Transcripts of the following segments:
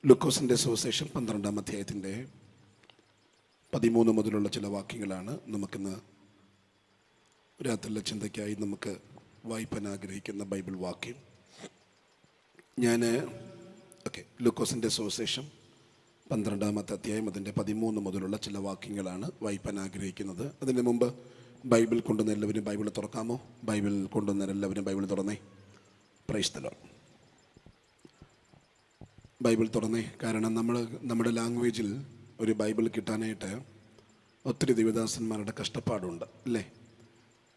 ലൂക്കോസിൻ്റെ സുവിശേഷം 12-ാം അധ്യായത്തിൻ്റെ 13 മുതലുള്ള ചില വാക്യങ്ങളാണ് നമുക്കിന്ന് രാത്രിയിലെ ചിന്തയ്ക്കായി നമുക്ക് വായിപ്പാൻ ആഗ്രഹിക്കുന്ന ബൈബിൾ വാക്യം. ലൂക്കോസിൻ്റെ സുവിശേഷം 12-ാമത്തെ അധ്യായം അതിൻ്റെ 13 മുതലുള്ള ചില വാക്യങ്ങളാണ് വായിപ്പാൻ ആഗ്രഹിക്കുന്നത്. അതിന് മുമ്പ് ബൈബിൾ കൊണ്ടുവന്ന എല്ലാവരും ബൈബിൾ തുറക്കാമോ? ബൈബിൾ കൊണ്ടുവന്നവരെല്ലാവരും ബൈബിൾ തുറന്നേ. Praise the Lord. ബൈബിൾ തുറന്നേ. കാരണം നമ്മുടെ ലാംഗ്വേജിൽ ഒരു ബൈബിൾ കിട്ടാനായിട്ട് ഒത്തിരി ദിവദാസന്മാരുടെ കഷ്ടപ്പാടുണ്ട് അല്ലേ.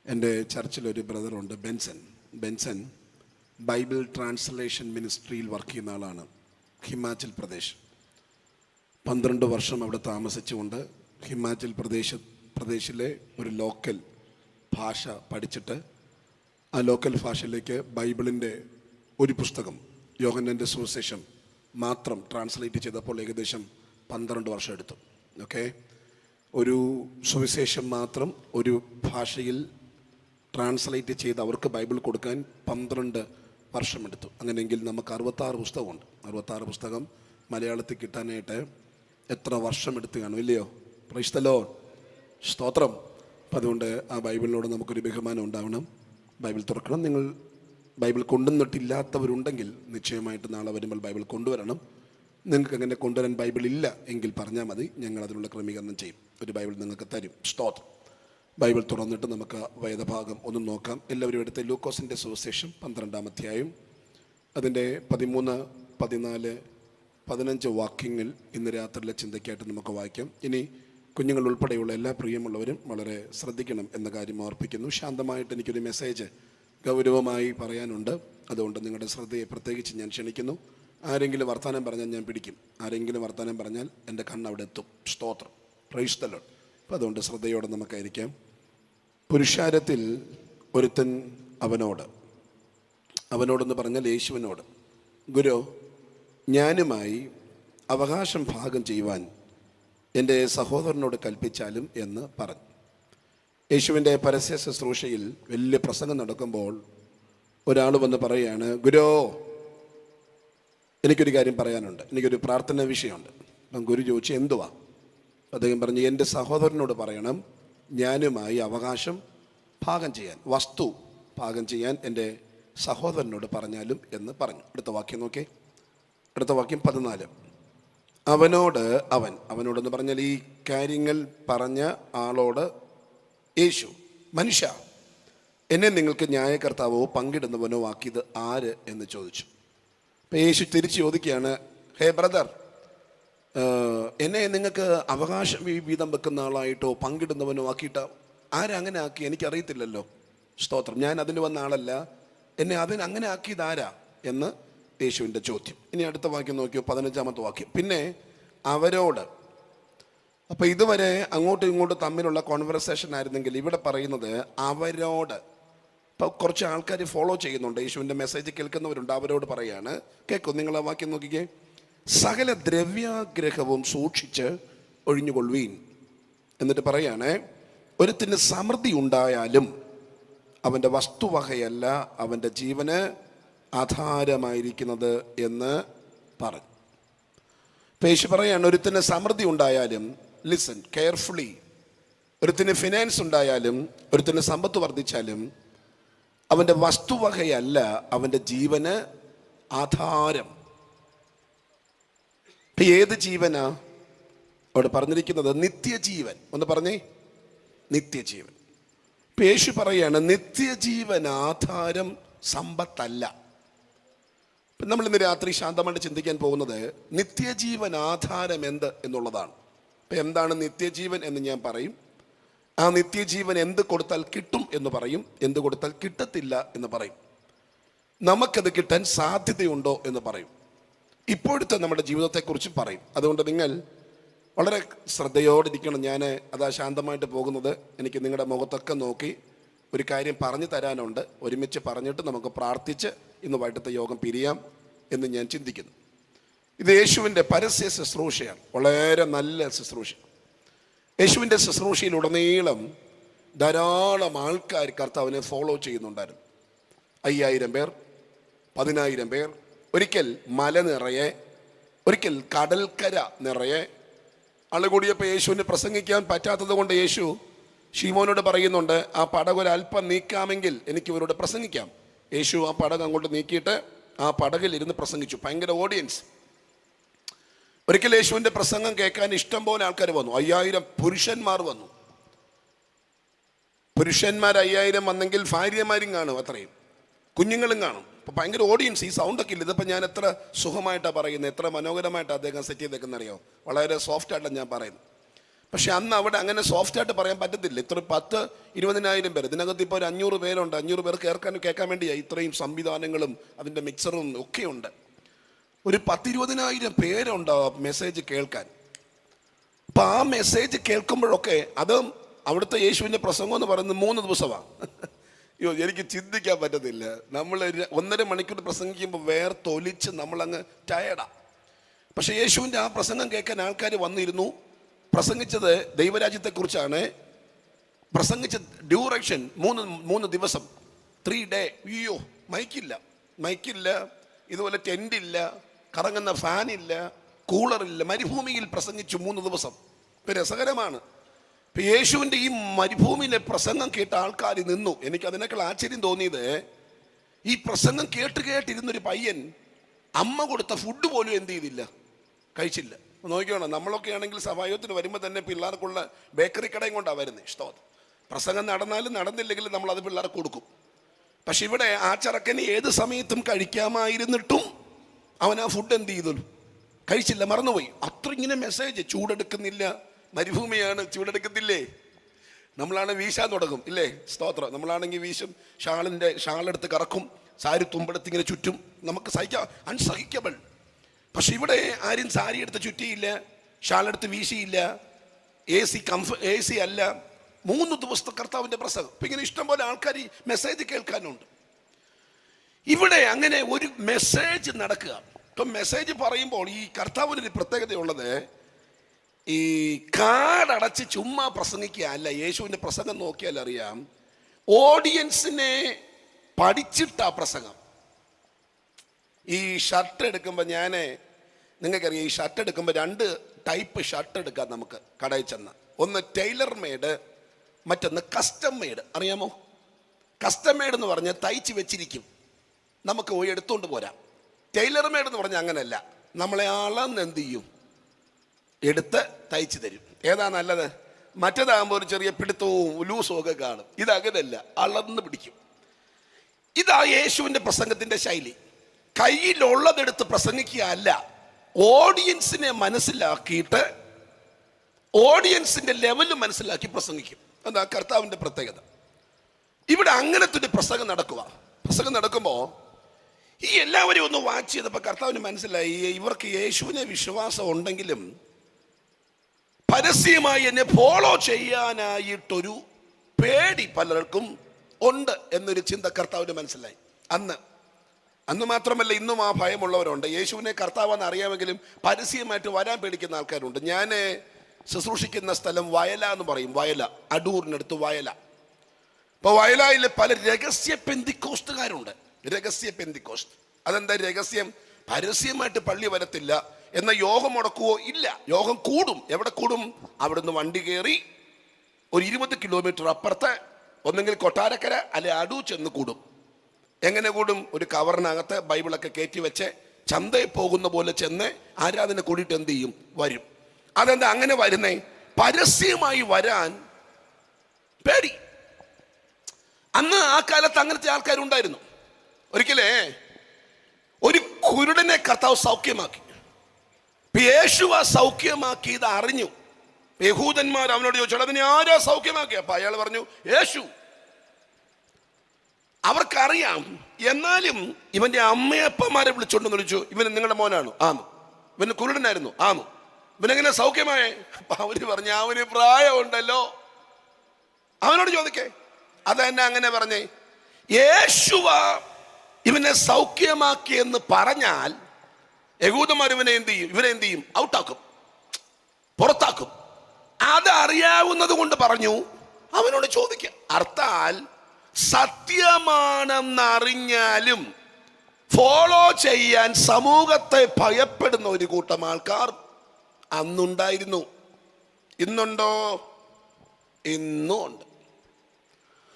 എൻ്റെ ചർച്ചിലൊരു ബ്രദറുണ്ട്, ബെൻസൻ ബൈബിൾ ട്രാൻസ്ലേഷൻ മിനിസ്ട്രിയിൽ വർക്ക് ചെയ്യുന്ന ആളാണ്. ഹിമാചൽ പ്രദേശ് 12 വർഷം അവിടെ താമസിച്ചുകൊണ്ട് ഹിമാചൽ പ്രദേശിലെ ഒരു ലോക്കൽ ഭാഷ പഠിച്ചിട്ട് ആ ലോക്കൽ ഭാഷയിലേക്ക് ബൈബിളിൻ്റെ ഒരു പുസ്തകം യോഹന്നാൻ്റെ സുവിശേഷം മാത്രം ട്രാൻസ്ലേറ്റ് ചെയ്തപ്പോൾ ഏകദേശം 12 വർഷം എടുത്തു. ഒരു സുവിശേഷം മാത്രം ഒരു ഭാഷയിൽ ട്രാൻസ്ലേറ്റ് ചെയ്ത് അവർക്ക് ബൈബിൾ കൊടുക്കാൻ 12 വർഷമെടുത്തു. അങ്ങനെയെങ്കിൽ നമുക്ക് 66 പുസ്തകമുണ്ട്. 66 പുസ്തകം മലയാളത്തിൽ കിട്ടാനായിട്ട് എത്ര വർഷമെടുത്ത് കാണും ഇല്ലയോ? പ്രൈസ് ദി ലോർഡ്, സ്തോത്രം. അപ്പം അതുകൊണ്ട് ആ ബൈബിളിനോട് നമുക്കൊരു ബഹുമാനം ഉണ്ടാവണം. ബൈബിൾ തുറക്കണം. നിങ്ങൾ ബൈബിൾ കൊണ്ടുവന്നിട്ടില്ലാത്തവരുണ്ടെങ്കിൽ നിശ്ചയമായിട്ട് നാളെ വരുമ്പോൾ ബൈബിൾ കൊണ്ടുവരണം. നിങ്ങൾക്ക് അങ്ങനെ കൊണ്ടുവരാൻ ബൈബിൾ ഇല്ല എങ്കിൽ പറഞ്ഞാൽ മതി, ഞങ്ങൾ അതിനുള്ള ക്രമീകരണം ചെയ്യും. ഒരു ബൈബിൾ നിങ്ങൾക്ക് തരും. സ്തോത്രം. ബൈബിൾ തുറന്നിട്ട് നമുക്ക് വേദഭാഗം ഒന്ന് നോക്കാം. എല്ലാവരും എടുത്ത് ലൂക്കോസിൻ്റെ സുവിശേഷം 12-ാം അധ്യായം അതിൻ്റെ 13, 14, 15 വാക്യങ്ങൾ ഇന്ന് രാത്രിയിലെ ചിന്തയ്ക്കായിട്ട് നമുക്ക് വായിക്കാം. ഇനി കുഞ്ഞുങ്ങൾ ഉൾപ്പെടെയുള്ള എല്ലാ പ്രിയമുള്ളവരും വളരെ ശ്രദ്ധിക്കണം എന്ന കാര്യം ഓർപ്പിക്കുന്നു. ശാന്തമായിട്ട് എനിക്കൊരു മെസ്സേജ് ഗൗരവമായി പറയാനുണ്ട്. അതുകൊണ്ട് നിങ്ങളുടെ ശ്രദ്ധയെ പ്രത്യേകിച്ച് ഞാൻ ക്ഷണിക്കുന്നു. ആരെങ്കിലും വർത്തമാനം പറഞ്ഞാൽ ഞാൻ പിടിക്കും. ആരെങ്കിലും വർത്തമാനം പറഞ്ഞാൽ എൻ്റെ കണ്ണവിടെ എത്തും. സ്തോത്രം. Price the Lord. അപ്പം അതുകൊണ്ട് ശ്രദ്ധയോടെ നമുക്കായിരിക്കാം. പുരുഷാരത്തിൽ ഒരുത്തൻ അവനോടെന്ന് പറഞ്ഞാൽ യേശുവിനോട്, ഗുരു, ഞാനുമായി അവകാശം ഭാഗം ചെയ്യുവാൻ എൻ്റെ സഹോദരനോട് കൽപ്പിച്ചാലും എന്ന് പറഞ്ഞു. യേശുവിൻ്റെ പരസ്യ ശുശ്രൂഷയിൽ വലിയ പ്രസംഗം നടക്കുമ്പോൾ ഒരാൾ വന്ന് പറയുകയാണ്, ഗുരു, എനിക്കൊരു കാര്യം പറയാനുണ്ട്, എനിക്കൊരു പ്രാർത്ഥന വിഷയമുണ്ട്. അപ്പം ഗുരു ചോദിച്ചു, എന്തുവാ? അദ്ദേഹം പറഞ്ഞു, എൻ്റെ സഹോദരനോട് പറയണം ഞാനുമായി അവകാശം ഭാഗം ചെയ്യാൻ, വസ്തു ഭാഗം ചെയ്യാൻ എൻ്റെ സഹോദരനോട് പറഞ്ഞാലും എന്ന് പറഞ്ഞു. അടുത്ത വാക്യം നോക്കേ. അടുത്ത വാക്യം 14. അവനോടെന്ന് പറഞ്ഞാൽ ഈ കാര്യങ്ങൾ പറഞ്ഞ ആളോട് യേശു, മനുഷ്യ, എന്നെ നിങ്ങൾക്ക് ന്യായകർത്താവോ പങ്കിടുന്നവനോ ആക്കിയത് ആര് എന്ന് ചോദിച്ചു. അപ്പം യേശു തിരിച്ച് ചോദിക്കുകയാണ്, ഹേ ബ്രദർ, എന്നെ നിങ്ങൾക്ക് അവകാശം വീതം വെക്കുന്ന ആളായിട്ടോ പങ്കിടുന്നവനോ ആക്കിയിട്ട് ആരങ്ങനെ ആക്കി? എനിക്കറിയത്തില്ലല്ലോ. സ്തോത്രം. ഞാൻ അതിന് വന്ന ആളല്ല, എന്നെ അങ്ങനെ ആക്കിയത് ആരാ എന്ന് യേശുവിൻ്റെ ചോദ്യം. ഇനി അടുത്ത വാക്യം നോക്കിയോ, 15-ാമത്തെ വാക്യം. പിന്നെ അവരോട്. അപ്പം ഇതുവരെ അങ്ങോട്ടും ഇങ്ങോട്ടും തമ്മിലുള്ള കോൺവെർസേഷൻ ആയിരുന്നെങ്കിൽ ഇവിടെ പറയുന്നത് അവരോട്. ഇപ്പോൾ കുറച്ച് ആൾക്കാർ ഫോളോ ചെയ്യുന്നുണ്ട്, യേശുവിൻ്റെ മെസ്സേജ് കേൾക്കുന്നവരുണ്ട്. അവരോട് പറയാണ്, കേൾക്കും, നിങ്ങൾ ആ വാക്യം നോക്കിക്കേ. സകല ദ്രവ്യാഗ്രഹവും സൂക്ഷിച്ച് ഒഴിഞ്ഞുകൊള്ളുവീൻ. എന്നിട്ട് പറയാണ്, ഒരുത്തിന് സമൃദ്ധി ഉണ്ടായാലും അവൻ്റെ വസ്തുവകയല്ല അവൻ്റെ ജീവന് ആധാരമായിരിക്കുന്നത് എന്ന് പറഞ്ഞു. ഇപ്പം യേശു പറയാണ്, ഒരുത്തിന് സമൃദ്ധി ഉണ്ടായാലും, ലിസൺ കെയർഫുള്ളി, ഒരുത്തിന് ഫിനാൻസ് ഉണ്ടായാലും ഒരുത്തിന് സമ്പത്ത് വർദ്ധിച്ചാലും അവൻ്റെ വസ്തുവകയല്ല അവൻ്റെ ജീവന് ആധാരം. ഇപ്പം ഏത് ജീവനാ അവിടെ പറഞ്ഞിരിക്കുന്നത്? നിത്യജീവൻ. ഒന്ന് പറഞ്ഞേ, നിത്യജീവൻ. ഇപ്പം യേശു പറയാണ്, നിത്യജീവൻ ആധാരം സമ്പത്തല്ല. ഇപ്പം നമ്മളിന്ന് രാത്രി ശാന്തമായിട്ട് ചിന്തിക്കാൻ പോകുന്നത് നിത്യജീവൻ ആധാരം എന്ത് എന്നുള്ളതാണ്. ഇപ്പം എന്താണ് നിത്യജീവൻ എന്ന് ഞാൻ പറയും. ആ നിത്യജീവൻ എന്ത് കൊടുത്താൽ കിട്ടും എന്ന് പറയും, എന്ത് കൊടുത്താൽ കിട്ടത്തില്ല എന്ന് പറയും. നമുക്കത് കിട്ടാൻ സാധ്യതയുണ്ടോ എന്ന് പറയും. ഇപ്പോഴത്തെ നമ്മുടെ ജീവിതത്തെക്കുറിച്ചും പറയും. അതുകൊണ്ട് നിങ്ങൾ വളരെ ശ്രദ്ധയോടിരിക്കണം. ഞാൻ അതാ ശാന്തമായിട്ട് പോകുന്നത്. എനിക്ക് നിങ്ങളുടെ മുഖത്തൊക്കെ നോക്കി ഒരു കാര്യം പറഞ്ഞു തരാനുണ്ട്. ഒരുമിച്ച് പറഞ്ഞിട്ട് നമുക്ക് പ്രാർത്ഥിച്ച് ഇന്ന് വൈകിട്ടത്തെ യോഗം പിരിയാം എന്ന് ഞാൻ ചിന്തിക്കുന്നു. ഇത് യേശുവിൻ്റെ പരസ്യ ശുശ്രൂഷയാണ്. വളരെ നല്ല ശുശ്രൂഷ. യേശുവിൻ്റെ ശുശ്രൂഷയിലുടനീളം ധാരാളം ആൾക്കാർ കർത്താവിനെ ഫോളോ ചെയ്യുന്നുണ്ടായിരുന്നു. 5000 പേർ, 10000 പേർ. ഒരിക്കൽ മല നിറയെ ഒരിക്കൽ കടൽക്കര നിറയെ ആള് കൂടിയപ്പോൾ യേശുവിന് പ്രസംഗിക്കാൻ പറ്റാത്തത് കൊണ്ട് യേശു ശീമോനോട് പറയുന്നുണ്ട്, ആ പടക് ഒരല്പം നീക്കാമെങ്കിൽ എനിക്ക് ഇവരോട് പ്രസംഗിക്കാം. യേശു ആ പടക് അങ്ങോട്ട് നീക്കിയിട്ട് ആ പടകിൽ ഇരുന്ന് പ്രസംഗിച്ചു. ഭയങ്കര ഓഡിയൻസ്. ഒരിക്കൽ യേശുവിൻ്റെ പ്രസംഗം കേൾക്കാൻ ഇഷ്ടം പോലെ ആൾക്കാർ വന്നു. 5000 പുരുഷന്മാർ വന്നു. പുരുഷന്മാർ 5000 വന്നെങ്കിൽ ഭാര്യമാരും കാണും, അത്രയും കുഞ്ഞുങ്ങളും കാണും. അപ്പോൾ ഭയങ്കര ഓഡിയൻസ്. ഈ സൗണ്ടൊക്കെ ഇല്ല. ഇതിപ്പോൾ ഞാൻ എത്ര സുഖമായിട്ടാണ് പറയുന്നത്, എത്ര മനോഹരമായിട്ടാണ് അദ്ദേഹം സെറ്റ് ചെയ്തേക്കുന്നത് അറിയോ. വളരെ സോഫ്റ്റായിട്ടാണ് ഞാൻ പറയുന്നത്. പക്ഷെ അന്ന് അവിടെ അങ്ങനെ സോഫ്റ്റായിട്ട് പറയാൻ പറ്റത്തില്ല. ഇത്ര 10-20,000 പേര്, ഇതിനകത്ത് ഇപ്പോൾ ഒരു 500 പേരുണ്ട്. 500 പേർ കേൾക്കാൻ വേണ്ടിയാണ് ഇത്രയും സംവിധാനങ്ങളും അതിൻ്റെ മിക്സറും ഒക്കെ ഉണ്ട്. ഒരു 10-20,000 പേരുണ്ട് മെസ്സേജ് കേൾക്കാൻ. അപ്പം ആ മെസ്സേജ് കേൾക്കുമ്പോഴൊക്കെ അത് അവിടുത്തെ യേശുവിൻ്റെ പ്രസംഗം എന്ന് പറയുന്നത് 3 ദിവസമാണ്. അയ്യോ, എനിക്ക് ചിന്തിക്കാൻ പറ്റത്തില്ല. നമ്മൾ 1.5 മണിക്കൂർ പ്രസംഗിക്കുമ്പോൾ വേർത്തൊലിച്ച് നമ്മളങ്ങ് ടയർഡാണ്. പക്ഷെ യേശുവിൻ്റെ ആ പ്രസംഗം കേൾക്കാൻ ആൾക്കാർ വന്നിരുന്നു. പ്രസംഗിച്ചത് ദൈവരാജ്യത്തെക്കുറിച്ചാണ്. പ്രസംഗിച്ച ഡ്യൂറേഷൻ 3 ദിവസം, 3 ഡേ. അയ്യോ, മൈക്കില്ല, ഇതുപോലെ ടെൻറ്റില്ല, കറങ്ങുന്ന ഫാനില്ല, കൂളറില്ല, മരുഭൂമിയിൽ പ്രസംഗിച്ചു 3 ദിവസം. ഇപ്പം രസകരമാണ്. ഇപ്പം യേശുവിൻ്റെ ഈ മരുഭൂമിയിലെ പ്രസംഗം കേട്ട ആൾക്കാർ നിന്നു. എനിക്ക് അതിനേക്കാൾ ആശ്ചര്യം തോന്നിയത്, ഈ പ്രസംഗം കേട്ടിരുന്നൊരു പയ്യൻ അമ്മ കൊടുത്ത ഫുഡ് പോലും എന്ത് ചെയ്തില്ല, കഴിച്ചില്ല. നോക്കിക്കോണം, നമ്മളൊക്കെ ആണെങ്കിൽ സഭായോഗത്തിന് വരുമ്പോൾ തന്നെ പിള്ളേർക്കുള്ള ബേക്കറി കടയും കൊണ്ടാണ് വരുന്നത്. ഇഷ്ടം പ്രസംഗം നടന്നാലും നടന്നില്ലെങ്കിലും നമ്മളത് പിള്ളേർക്ക് കൊടുക്കും. പക്ഷെ ഇവിടെ ആ ചെറുക്കന് ഏത് സമയത്തും കഴിക്കാമായിരുന്നിട്ടും അവൻ ആ ഫുഡ് എന്ത് ചെയ്തു, കഴിച്ചില്ല, മറന്നുപോയി. അത്ര ഇങ്ങനെ മെസ്സേജ്. ചൂടെടുക്കുന്നില്ല, മരുഭൂമിയാണ്, ചൂടെടുക്കത്തില്ലേ. നമ്മളാണ് വീശാൻ തുടങ്ങും, ഇല്ലേ? സ്തോത്രം. നമ്മളാണെങ്കിൽ വീശും, ഷാളെടുത്ത് കറക്കും, സാരി തുമ്പെടുത്ത് ഇങ്ങനെ ചുറ്റും. നമുക്ക് അൺസഹിക്കബിൾ. പക്ഷെ ഇവിടെ ആരും സാരി എടുത്ത് ചുറ്റിയില്ല, ഷാളെടുത്ത് വീശിയില്ല. AC അല്ല. 3 ദിവസത്തെ കർത്താവിൻ്റെ പ്രസംഗം. ഇപ്പം ഇങ്ങനെ ഇഷ്ടംപോലെ ആൾക്കാർ ഈ മെസ്സേജ് കേൾക്കാനുണ്ട്. ഇവിടെ അങ്ങനെ ഒരു മെസ്സേജ് നടക്കുക. ഇപ്പം മെസ്സേജ് പറയുമ്പോൾ ഈ കർത്താവിനൊരു പ്രത്യേകതയുള്ളത്, ഈ കാടടച്ച് ചുമ്മാ പ്രസംഗിക്കുക അല്ല. യേശുവിൻ്റെ പ്രസംഗം നോക്കിയാൽ അറിയാം, ഓഡിയൻസിനെ പഠിച്ചിട്ടാ പ്രസംഗം. ഈ ഷർട്ട് എടുക്കുമ്പോൾ നിങ്ങൾക്കറിയാം, ഈ ഷർട്ട് എടുക്കുമ്പോൾ 2 ടൈപ്പ് ഷർട്ട് എടുക്കാം നമുക്ക് കടയിൽ ചെന്ന്. ഒന്ന് ടൈലർ മെയ്ഡ്, മറ്റൊന്ന് കസ്റ്റം മെയ്ഡ്. അറിയാമോ? കസ്റ്റം മെയ്ഡ് എന്ന് പറഞ്ഞാൽ തയ്ച്ച് വെച്ചിരിക്കും, നമുക്ക് പോയി എടുത്തുകൊണ്ട് പോരാം. ടൈലർ മെയ്ഡ് എന്ന് പറഞ്ഞാൽ അങ്ങനെയല്ല, നമ്മളെ അളന്ന് എന്ത് ചെയ്യും, എടുത്ത് തയ്ച്ചു തരും. ഏതാ നല്ലത്? മറ്റേതാകുമ്പോൾ ഒരു ചെറിയ പിടുത്തവും ലൂസും ഒക്കെ കാണും. ഇതങ്ങനെയല്ല, അളന്ന് പിടിക്കും. ഇതാ യേശുവിൻ്റെ പ്രസംഗത്തിൻ്റെ ശൈലി. കയ്യിലുള്ളതെടുത്ത് പ്രസംഗിക്കുക അല്ല, ഓഡിയൻസിനെ മനസ്സിലാക്കിയിട്ട് ഓഡിയൻസിൻ്റെ ലെവല് മനസ്സിലാക്കി പ്രസംഗിക്കും. അതാ കർത്താവിൻ്റെ പ്രത്യേകത. ഇവിടെ അങ്ങനത്തെ ഒരു പ്രസംഗം നടക്കുമ്പോൾ ഈ എല്ലാവരും ഒന്ന് വാച്ച് ചെയ്തപ്പോൾ കർത്താവിന് മനസ്സിലായി, ഇവർക്ക് യേശുവിനെ വിശ്വാസം ഉണ്ടെങ്കിലും പരസ്യമായി എന്നെ ഫോളോ ചെയ്യാനായിട്ടൊരു പേടി പലർക്കും ഉണ്ട് എന്നൊരു ചിന്ത കർത്താവിന് മനസ്സിലായി. അന്ന് മാത്രമല്ല, ഇന്നും ആ ഭയമുള്ളവരുണ്ട്. യേശുവിനെ കർത്താവെന്ന് അറിയാമെങ്കിലും പരസ്യമായിട്ട് വരാൻ പേടിക്കുന്ന ആൾക്കാരുണ്ട്. ഞാൻ ശുശ്രൂഷിക്കുന്ന സ്ഥലം വയല എന്ന് പറയും. വയല, അടൂരിനടുത്ത് വയല. ഇപ്പോൾ വയലയിൽ പല രഹസ്യ പെന്തിക്കോസ്റ്റുകാരുണ്ട്. രഹസ്യ പെന്തിക്കോസ്റ്റ്. അതെന്താ രഹസ്യം? പരസ്യമായിട്ട് പള്ളി വരത്തില്ല, എന്ന യോഗം മുടക്കുവോ ഇല്ല. യോഗം കൂടും. എവിടെ കൂടും? അവിടുന്ന് വണ്ടി കയറി ഒരു 20 കിലോമീറ്റർ അപ്പുറത്ത് ഒന്നെങ്കിൽ കൊട്ടാരക്കര അല്ലെ അടൂർ ചെന്ന് കൂടും. എങ്ങനെ കൂടും? ഒരു കവറിനകത്ത് ബൈബിളൊക്കെ കയറ്റി വെച്ച് ചന്തയിൽ പോകുന്ന പോലെ ചെന്ന് ആരാധന കൂടിയിട്ട് എന്ത് ചെയ്യും? വരും. അതെന്താ അങ്ങനെ വരുന്നേ? പരസ്യമായി വരാൻ പേടി. അന്ന് ആ കാലത്ത് അങ്ങനത്തെ ആൾക്കാരുണ്ടായിരുന്നു. ഒരിക്കലേ ഒരു കുരുടനെ കർത്താവ് സൗഖ്യമാക്കി. യേശുവ സൗഖ്യമാക്കിയത് അറിഞ്ഞു. യഹൂദന്മാർ അവനോട് ചോദിച്ചു, അതിനെ ആരാ സൗഖ്യമാക്കിയ? അപ്പൊ അയാൾ പറഞ്ഞു, യേശു. അവർക്കറിയാം. എന്നാലും ഇവന്റെ അമ്മയപ്പന്മാരെ വിളിച്ചോണ്ടെന്ന് വിളിച്ചു, ഇവന് നിങ്ങളുടെ മോനാണോ? ആന്നു. ഇവന് കുരുടനായിരുന്നു? ആന്നു. ഇവനെങ്ങനെ സൗഖ്യമായേ? അപ്പൊ അവര് പറഞ്ഞു, അവന് പ്രായമുണ്ടല്ലോ, അവനോട് ചോദിക്കേ. അതെന്നെ അങ്ങനെ പറഞ്ഞേ? യേശുവ ഇവനെ സൗഖ്യമാക്കിയെന്ന് പറഞ്ഞാൽ യഹൂദന്മാർ ഇവനെ എന്ത് ചെയ്യും? ഔട്ടാക്കും, പുറത്താക്കും. അതറിയാവുന്നത് കൊണ്ട് പറഞ്ഞു അവനോട് ചോദിക്കുക. അർത്ഥാൽ സത്യമാണെന്നറിഞ്ഞാലും ഫോളോ ചെയ്യാൻ സമൂഹത്തെ ഭയപ്പെടുന്ന ഒരു കൂട്ടം ആൾക്കാർ അന്നുണ്ടായിരുന്നു. ഇന്നുണ്ടോ? ഇന്നും ഉണ്ട്.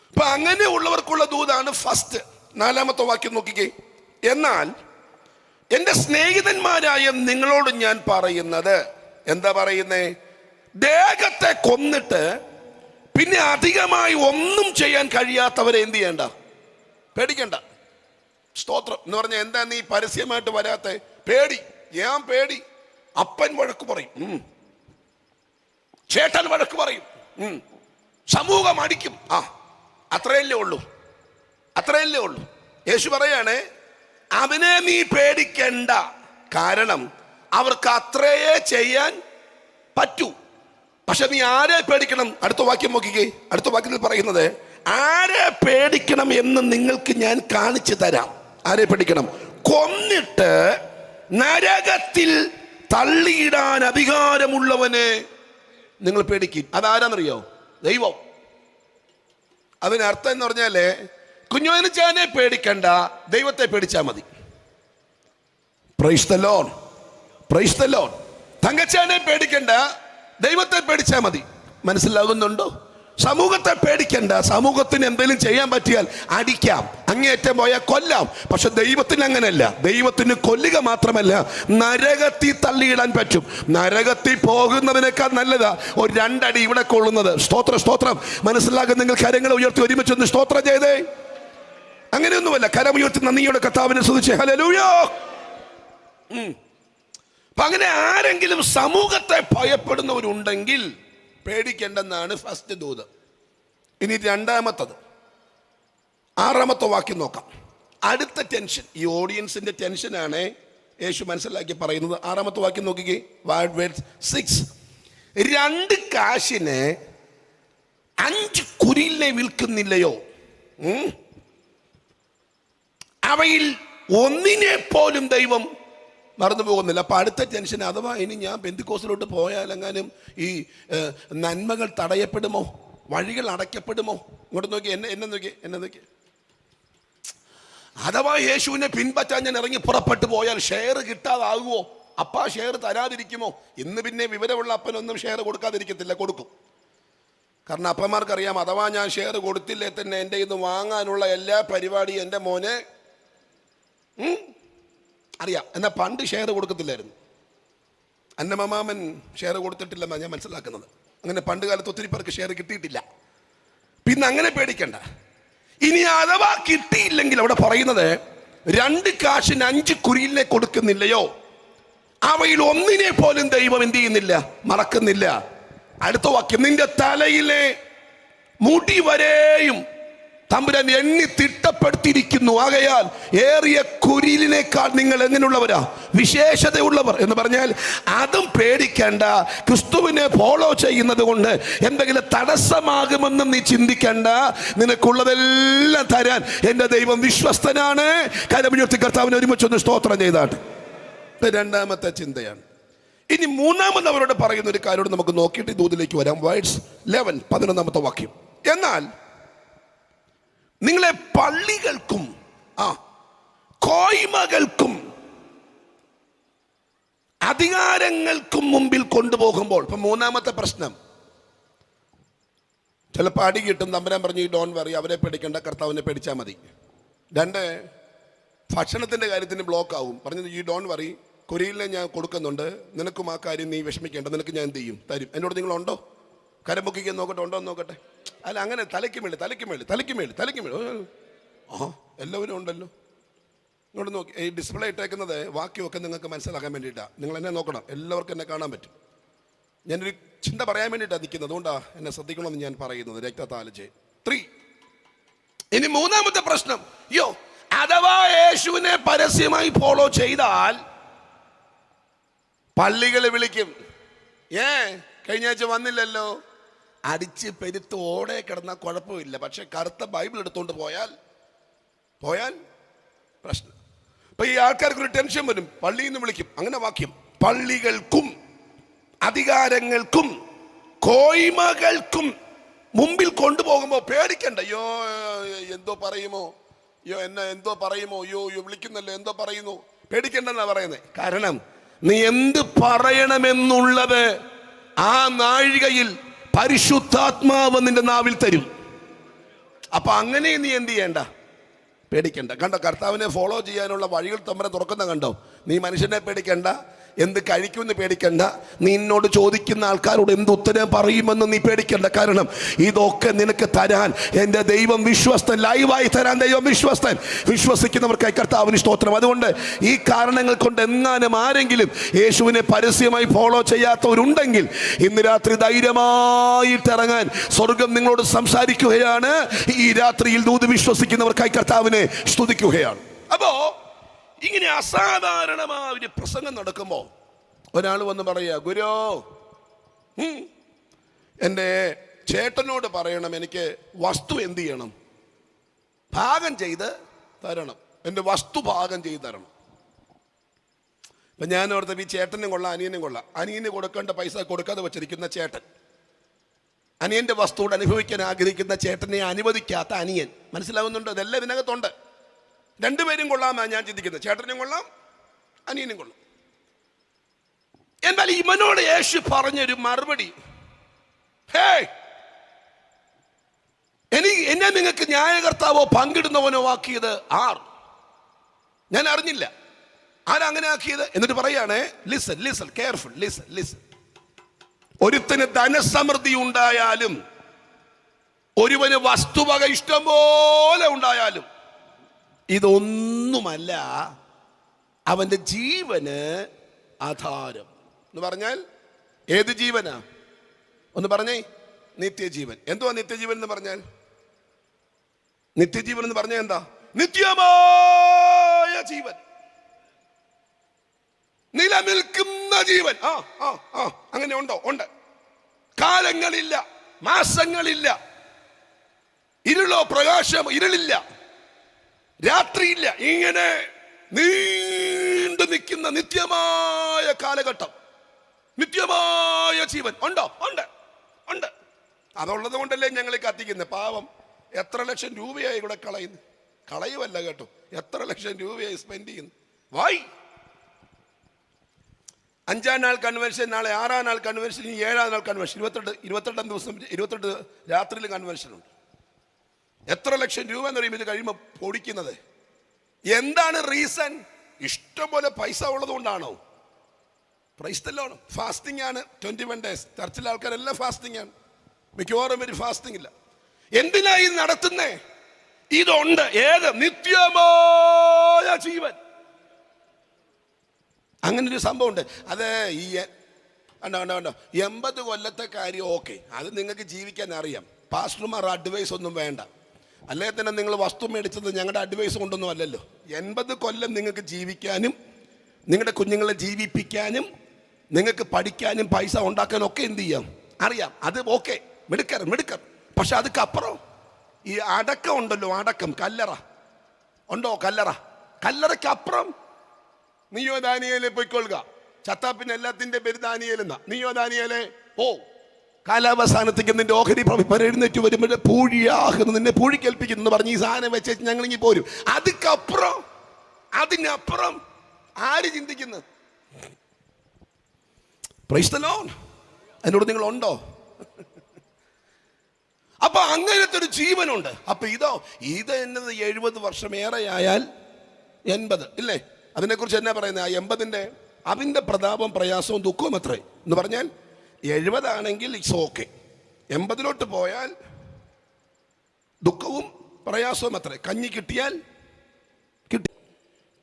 അപ്പൊ അങ്ങനെയുള്ളവർക്കുള്ള ദൂതാണ് ഫസ്റ്റ്. 4-ാമത്തെ വാക്യം നോക്കിക്കേ. എന്നാൽ എൻ്റെ സ്നേഹിതന്മാരായ നിങ്ങളോട് ഞാൻ പറയുന്നത്, എന്താ പറയുന്നേ? ദേഹത്തെ കൊന്നിട്ട് പിന്നെ അധികമായി ഒന്നും ചെയ്യാൻ കഴിയാത്തവരെ എന്ത് ചെയ്യണ്ട? പേടിക്കണ്ട. സ്തോത്രം എന്ന് പറഞ്ഞാൽ എന്താ? നീ പരസ്യമായിട്ട് വരാത്ത പേടി. ഞാൻ പേടി. അപ്പൻ വഴക്ക് പറയും, ചേട്ടൻ വഴക്ക് പറയും, സമൂഹം അടിക്കും. അത്രയല്ലേ ഉള്ളൂ, അത്രയല്ലേ ഉള്ളൂ. യേശു പറയാണ്, അവനെ നീ പേടിക്കണ്ട. കാരണം അവർക്ക് അത്രയേ ചെയ്യാൻ പറ്റൂ. പക്ഷെ നീ ആരെ പേടിക്കണം? അടുത്ത വാക്യം നോക്കിക്കേ. അടുത്ത വാക്യത്തിൽ പറയുന്നത്, ആരെ പേടിക്കണം എന്ന് നിങ്ങൾക്ക് ഞാൻ കാണിച്ചു തരാം. ആരെ പേടിക്കണം? കൊന്നിട്ട് നരകത്തിൽ തള്ളിയിടാൻ അധികാരമുള്ളവനെ നിങ്ങൾ പേടിക്കും. അതാരാന്നറിയോ? ദൈവം. അതിനർത്ഥം എന്ന് പറഞ്ഞാലേ, കുഞ്ഞോനിച്ചാനെ പേടിക്കണ്ട, ദൈവത്തെ പേടിച്ചാൽ മതി. Praise the Lord, praise the Lord. തങ്കച്ചാനെ പേടിക്കണ്ട, ദൈവത്തെ പേടിച്ചാൽ മതി. മനസ്സിലാകുന്നുണ്ടോ? സമൂഹത്തെ പേടിക്കണ്ട. സമൂഹത്തിന് എന്തെങ്കിലും ചെയ്യാൻ പറ്റിയാൽ അടിക്കാം, അങ്ങേയറ്റം പോയാൽ കൊല്ലാം. പക്ഷെ ദൈവത്തിന് അങ്ങനെയല്ല. ദൈവത്തിന് കൊല്ലുക മാത്രമല്ല, നരകത്തിൽ തള്ളിയിടാൻ പറ്റും. നരകത്തിൽ പോകുന്നതിനേക്കാൾ നല്ലതാ ഒരു 2 അടി ഇവിടെ കൊള്ളുന്നത്. സ്തോത്രം, സ്തോത്രം. മനസ്സിലാകുന്ന നിങ്ങൾ കരങ്ങൾ ഉയർത്തി ഒരുമിച്ചൊന്ന് സ്തോത്രം ചെയ്തേ. അങ്ങനെയൊന്നുമല്ല. കരം ഉയർത്തി നന്ദിയോടെ കർത്താവിനെ സ്തുതിച്ചേ. ഹല്ലേലൂയ. അപ്പൊ അങ്ങനെ ആരെങ്കിലും സമൂഹത്തെ ഭയപ്പെടുന്നവരുണ്ടെങ്കിൽ പേടിക്കേണ്ടെന്നാണ് ഫസ്റ്റ് ദൂത്. ഇനി 2-ാമത്തത്, 6-ാമത്തെ വാക്യം നോക്കാം. അടുത്ത ടെൻഷൻ, ഈ ഓഡിയൻസിന്റെ ടെൻഷനാണ് യേശു മനസ്സിലാക്കി പറയുന്നത്. 6-ാമത്തെ വാക്യം നോക്കിക്കേ. വേഴ്സ് 6. 2 കാശിന് 5 കുരിലിനെ വിൽക്കുന്നില്ലയോ? അവയിൽ ഒന്നിനെ പോലും ദൈവം മറന്നു പോകുന്നില്ല. അപ്പൊ അടുത്ത ടെൻഷൻ, അഥവാ ഇനി ഞാൻ പെന്തിക്കോസിലോട്ട് പോയാലെങ്ങാനും ഈ നന്മകൾ തടയപ്പെടുമോ? വഴികൾ അടയ്ക്കപ്പെടുമോ? ഇങ്ങോട്ട് നോക്കി, എന്നെ നോക്കി, എന്നെ നോക്കി. അഥവാ യേശുവിനെ പിൻപറ്റാൻ ഞാൻ ഇറങ്ങി പുറപ്പെട്ടു പോയാൽ ഷെയർ കിട്ടാതാകുമോ? അപ്പാ ഷെയർ തരാതിരിക്കുമോ? ഇന്ന് പിന്നെ വിവരമുള്ള അപ്പനൊന്നും ഷെയർ കൊടുക്കാതിരിക്കത്തില്ല, കൊടുക്കും. കാരണം അപ്പന്മാർക്കറിയാം, അഥവാ ഞാൻ ഷെയർ കൊടുത്തില്ലേ തന്നെ എൻ്റെ ഇന്ന് വാങ്ങാനുള്ള എല്ലാ പരിപാടിയും എൻ്റെ മോനെ അറിയാം. എന്നാൽ പണ്ട് ഷെയർ കൊടുക്കത്തില്ലായിരുന്നു. അന്നമാമൻ ഷെയർ കൊടുത്തിട്ടില്ലെന്നാണ് ഞാൻ മനസ്സിലാക്കുന്നത്. അങ്ങനെ പണ്ട് കാലത്ത് ഒത്തിരി പേർക്ക് ഷെയർ കിട്ടിയിട്ടില്ല. പിന്നെ അങ്ങനെ പേടിക്കണ്ട. ഇനി അഥവാ കിട്ടിയില്ലെങ്കിൽ അവിടെ പറയുന്നത്, 2 കാശിന് 5 കുരിലിനെ കൊടുക്കുന്നില്ലയോ? അവയിൽ ഒന്നിനെ പോലും ദൈവം എന്ത് ചെയ്യുന്നില്ല? മറക്കുന്നില്ല. അടുത്ത വാക്യം, നിന്റെ തലയിലെ മുടി വരെയും തമ്പുരാൻ എണ്ണി തിട്ടപ്പെടുത്തിയിരിക്കുന്നു. ആകയാൽ ഏറിയ കുരിലിനേക്കാൾ നിങ്ങൾ എങ്ങനെയുള്ളവരാ? വിശേഷതയുള്ളവർ. എന്ന് പറഞ്ഞാൽ അതും പേടിക്കേണ്ട. ക്രിസ്തുവിനെ ഫോളോ ചെയ്യുന്നത് കൊണ്ട് എന്തെങ്കിലും തടസ്സമാകുമെന്നും നീ ചിന്തിക്കേണ്ട. നിനക്കുള്ളതെല്ലാം തരാൻ എൻ്റെ ദൈവം വിശ്വസ്തനാണ്. കരമുയർത്തി കർത്താവിനെ ഒരുമിച്ചൊന്ന് സ്തോത്രം ചെയ്താട്ടെ. 2-ാമത്തെ ചിന്തയാണ്. ഇനി 3-ാമത് അവരോട് പറയുന്ന ഒരു കാര്യം നമുക്ക് നോക്കിയിട്ട് ദൂതിലേക്ക് വരാം. വേഴ്സ് 11, 11-ാമത്തെ വാക്യം. എന്നാൽ നിങ്ങളെ പള്ളികൾക്കും കോയ്മകൾക്കും അധികാരങ്ങൾക്കും മുമ്പിൽ കൊണ്ടുപോകുമ്പോൾ, ഇപ്പൊ 3-ാമത്തെ പ്രശ്നം, ചിലപ്പോൾ അടി കിട്ടും. തമ്പുരാൻ പറഞ്ഞു, ഡോൺ വറി, അവരെ പേടിക്കേണ്ട, കർത്താവിനെ പേടിച്ചാൽ മതി. 2, ഭക്ഷണത്തിന്റെ കാര്യത്തിന് ബ്ലോക്ക് ആവും. പറഞ്ഞത്, ഈ ഡോൺ വറി, കുരിയിലെ ഞാൻ കൊടുക്കുന്നുണ്ട്, നിനക്കും ആ കാര്യം നീ വിഷമിക്കേണ്ട, നിനക്ക് ഞാൻ എന്ത് ചെയ്യും? തരും. എന്നോട് നിങ്ങളുണ്ടോ? കരമ്പൊക്കിക്കാൻ നോക്കട്ടെ, ഉണ്ടോ എന്ന് നോക്കട്ടെ. അല്ല, അങ്ങനെ തലയ്ക്ക് മേളി, തലയ്ക്ക് മേളി, തലയ്ക്ക് മേളി, തലയ്ക്ക് മേളി. എല്ലാവരും ഉണ്ടല്ലോ. ഇങ്ങോട്ട് നോക്കി. ഈ ഡിസ്പ്ലേ ഇട്ടേക്കുന്നത് വാക്യമൊക്കെ നിങ്ങൾക്ക് മനസ്സിലാക്കാൻ വേണ്ടിയിട്ടാണ്. നിങ്ങൾ എന്നെ നോക്കണം, എല്ലാവർക്കും എന്നെ കാണാൻ പറ്റും. ഞാനൊരു ചിന്ത പറയാൻ വേണ്ടിയിട്ടാണ് നിൽക്കുന്നത്. അതുകൊണ്ടാണ് എന്നെ ശ്രദ്ധിക്കണമെന്ന് ഞാൻ പറയുന്നത്. രക്തത്താലജ് 3. ഇനി 3-ാമത്തെ പ്രശ്നം, അഥവാ യേശുവിനെ പരസ്യമായി ഫോളോ ചെയ്താൽ പള്ളികളെ വിളിക്കും. കഴിഞ്ഞ ആഴ്ച വന്നില്ലല്ലോ. അടിച്ച് പെരുത്ത് ഓടെ കിടന്നാൽ കുഴപ്പമില്ല. പക്ഷെ കറുത്ത ബൈബിൾ എടുത്തുകൊണ്ട് പോയാൽ പ്രശ്നം. അപ്പൊ ഈ ആൾക്കാർക്കൊരു ടെൻഷൻ വരും. പള്ളിയിൽ നിന്ന് വിളിക്കും. അങ്ങനെ വാക്യം, പള്ളികൾക്കും അധികാരങ്ങൾക്കും കോയ്മകൾക്കും മുമ്പിൽ കൊണ്ടുപോകുമ്പോൾ പേടിക്കണ്ട. എന്തോ പറയുമോ, അയ്യോ എന്നെ എന്തോ പറയുമോ, അയ്യോ വിളിക്കുന്നല്ലോ എന്തോ പറയുന്നു. പേടിക്കണ്ടെന്നാ പറയുന്നത്. കാരണം നീ എന്ത് പറയണമെന്നുള്ളത് ആ നാഴികയിൽ പരിശുദ്ധാത്മാവ് നിന്റെ നാവിൽ തരും. അപ്പൊ അങ്ങനെ നീ എന്ത് ചെയ്യണ്ട, പേടിക്കണ്ട. കണ്ടോ, കർത്താവിനെ ഫോളോ ചെയ്യാനുള്ള വഴികൾ തമ്മിൽ തുറക്കുന്ന കണ്ടോ. നീ മനുഷ്യനെ പേടിക്കണ്ട, എന്ത് കഴിക്കുമെന്ന് പേടിക്കണ്ട, നിന്നോട് ചോദിക്കുന്ന ആൾക്കാരോട് എന്ത് ഉത്തരം പറയുമെന്ന് നീ പേടിക്കണ്ട. കാരണം ഇതൊക്കെ നിനക്ക് തരാൻ എൻ്റെ ദൈവം വിശ്വസ്തൻ, ലൈവായി തരാൻ ദൈവം വിശ്വസ്തൻ. വിശ്വസിക്കുന്നവർക്കായി കർത്താവിന് സ്തോത്രം. അതുകൊണ്ട് ഈ കാരണങ്ങൾ കൊണ്ട് എങ്ങാനും ആരെങ്കിലും യേശുവിനെ പരസ്യമായി ഫോളോ ചെയ്യാത്തവരുണ്ടെങ്കിൽ ഇന്ന് രാത്രി ധൈര്യമായിട്ടിറങ്ങാൻ സ്വർഗം നിങ്ങളോട് സംസാരിക്കുകയാണ്. ഈ രാത്രിയിൽ ദൂത് വിശ്വസിക്കുന്നവർക്കായി കർത്താവിനെ സ്തുതിക്കുകയാണ്. അപ്പോ ഇങ്ങനെ അസാധാരണമായ ഒരു പ്രസംഗം നടക്കുമ്പോൾ ഒരാൾ വന്ന് പറയാ, ഗുരു എൻ്റെ ചേട്ടനോട് പറയണം എനിക്ക് വസ്തു എന്ത് ചെയ്യണം, ഭാഗം ചെയ്ത് തരണം, എൻ്റെ വസ്തു ഭാഗം ചെയ്ത് തരണം. അപ്പൊ ഞാൻ ഓർത്തപ്പോ ഈ ചേട്ടനും കൊള്ളാം അനിയനും കൊള്ളാം. അനിയന് കൊടുക്കേണ്ട പൈസ കൊടുക്കാതെ വെച്ചിരിക്കുന്ന ചേട്ടൻ, അനിയന്റെ വസ്തുவோട് അനുഭവിക്കാൻ ആഗ്രഹിക്കുന്ന ചേട്ടനെ അനുവദിക്കാത്ത അനിയൻ. മനസ്സിലാവുന്നുണ്ടോ? ഇതെല്ലാം ഇതിനകത്തുണ്ട്. രണ്ടുപേരും കൊള്ളാമെന്നാണ് ഞാൻ ചിന്തിക്കുന്നത്. ചേട്ടനും കൊള്ളാം, അനിയനും കൊള്ളാം. എന്നാൽ ഇവനോട് യേശു പറഞ്ഞൊരു മറുപടി, എന്നെ നിങ്ങൾക്ക് ന്യായകർത്താവോ പങ്കിടുന്നവനോ ആക്കിയത് ആർ? ഞാൻ അറിഞ്ഞില്ല. ആരങ്ങനെ ആക്കിയത്? എന്നിട്ട് പറയാണ്, listen listen careful, listen listen. ഒരുത്തന് ധനസമൃദ്ധി ഉണ്ടായാലും ഒരുവന് വസ്തുവക ഇഷ്ടം പോലെ ഉണ്ടായാലും ഇതൊന്നുമല്ല അവന്റെ ജീവന് ആധാരം. എന്ന് പറഞ്ഞാൽ ഏത് ജീവനാ? ഒന്ന് പറഞ്ഞേ. നിത്യജീവൻ. എന്തുവാ നിത്യജീവൻ എന്ന് പറഞ്ഞാൽ? നിത്യജീവൻ എന്ന് പറഞ്ഞാൽ എന്താ? നിത്യമായ ജീവൻ, നിലനിൽക്കുന്ന ജീവൻ. അങ്ങനെ ഉണ്ടോ? ഉണ്ട്. കാലങ്ങളില്ല, മാസങ്ങളില്ല, ഇരുളോ പ്രകാശമോ, ഇരുളില്ല, രാത്രിയില്ല, ഇങ്ങനെ നീണ്ടു നിൽക്കുന്ന നിത്യമായ കാലഘട്ടം, നിത്യമായ ജീവൻ ഉണ്ടോ? ഉണ്ട്, ഉണ്ട്. അതുള്ളത് കൊണ്ടല്ലേ ഞങ്ങൾ കത്തിക്കുന്നത്. പാവം എത്ര ലക്ഷം രൂപയായി ഇവിടെ കളയുന്നു. കളയുമല്ല കേട്ടോ, എത്ര ലക്ഷം രൂപയായി സ്പെൻഡ് ചെയ്യുന്നു. വൈ? 5-ാം നാൾ കൺവെൻഷൻ, നാളെ 6-ാം നാൾ കൺവെൻഷൻ, 7-ാം നാൾ കൺവെൻഷൻ, 28 ദിവസം 28 രാത്രിയിൽ കൺവെൻഷൻ ഉണ്ട്. എത്ര ലക്ഷം രൂപ എന്ന് പറയുമ്പോൾ ഇത് കഴിയുമ്പോൾ പൊടിക്കുന്നത്. എന്താണ് റീസൺ? ഇഷ്ടംപോലെ പൈസ ഉള്ളത് കൊണ്ടാണോ? Price the Lord. ഫാസ്റ്റിംഗ് ആണ് 21 days. ചർച്ചിലെ ആൾക്കാരെല്ലാം ഫാസ്റ്റിംഗ് ആണ്, മിക്കവാറും ഒരു ഫാസ്റ്റിംഗ് ഇല്ല. എന്തിനാ ഇത് നടത്തുന്നേ? ഇതുണ്ട്. ഏത്? നിത്യമായ ജീവൻ. അങ്ങനെ ഒരു സംഭവം ഉണ്ട്. അത് ഈ കണ്ടോ 80 കൊല്ലത്തെ കാര്യം ഓക്കെ, അത് നിങ്ങൾക്ക് ജീവിക്കാൻ അറിയാം. പാസ്റ്റർമാർ അഡ്വൈസ് ഒന്നും വേണ്ട. അല്ലേ തന്നെ നിങ്ങൾ വസ്തു മേടിച്ചത് ഞങ്ങളുടെ അഡ്വൈസ് കൊണ്ടൊന്നും അല്ലല്ലോ. 80 കൊല്ലം നിങ്ങൾക്ക് ജീവിക്കാനും നിങ്ങളുടെ കുഞ്ഞുങ്ങളെ ജീവിപ്പിക്കാനും നിങ്ങൾക്ക് പഠിക്കാനും പൈസ ഉണ്ടാക്കാനും ഒക്കെ എന്ത് ചെയ്യാം അറിയാം. അത് ഓക്കെ, മിടുക്കർ മിടുക്കർ. പക്ഷെ അതൊക്കപ്പുറം ഈ അടക്കം ഉണ്ടല്ലോ, അടക്കം, കല്ലറ ഉണ്ടോ? കല്ലറയ്ക്കപ്പുറം നീയോ ദാനിയേലെ പോയിക്കൊള്ളുക. ചത്താപ്പിന് എല്ലാത്തിന്റെ പേര് ദാനിയേലെന്നാ. നീയോ ദാനിയേലെ ഓ, കാലാവസാനത്തേക്ക് നിന്റെ ഓഹരി എഴുന്നേറ്റ് വരുമ്പോൾ പൂഴിയാകുന്നു, നിന്നെ പൂഴിക്കേൽപ്പിക്കുന്നു എന്ന് പറഞ്ഞ് ഈ സാധനം വെച്ച് ഞങ്ങളിങ്ങി പോരും. അതിനപ്പുറം ആര് ചിന്തിക്കുന്നു? Price the Lord. അതിനോട് നിങ്ങളുണ്ടോ? അപ്പൊ അങ്ങനത്തെ ഒരു ജീവനുണ്ട്. അപ്പൊ ഇത് എന്നത് 70 വർഷം ഏറെയായാൽ 80 ഇല്ലേ? അതിനെക്കുറിച്ച് എന്നാ പറയുന്നത്? ആ 80ന്റെ അതിന്റെ പ്രതാപം പ്രയാസവും ദുഃഖവും എത്രേ എന്ന് പറഞ്ഞാൽ 70 ആണെങ്കിൽ ഇറ്റ്സ് ഓക്കെ, 80 പോയാൽ ദുഃഖവും പ്രയാസവും എത്ര. കഞ്ഞി കിട്ടിയാൽ കിട്ടി.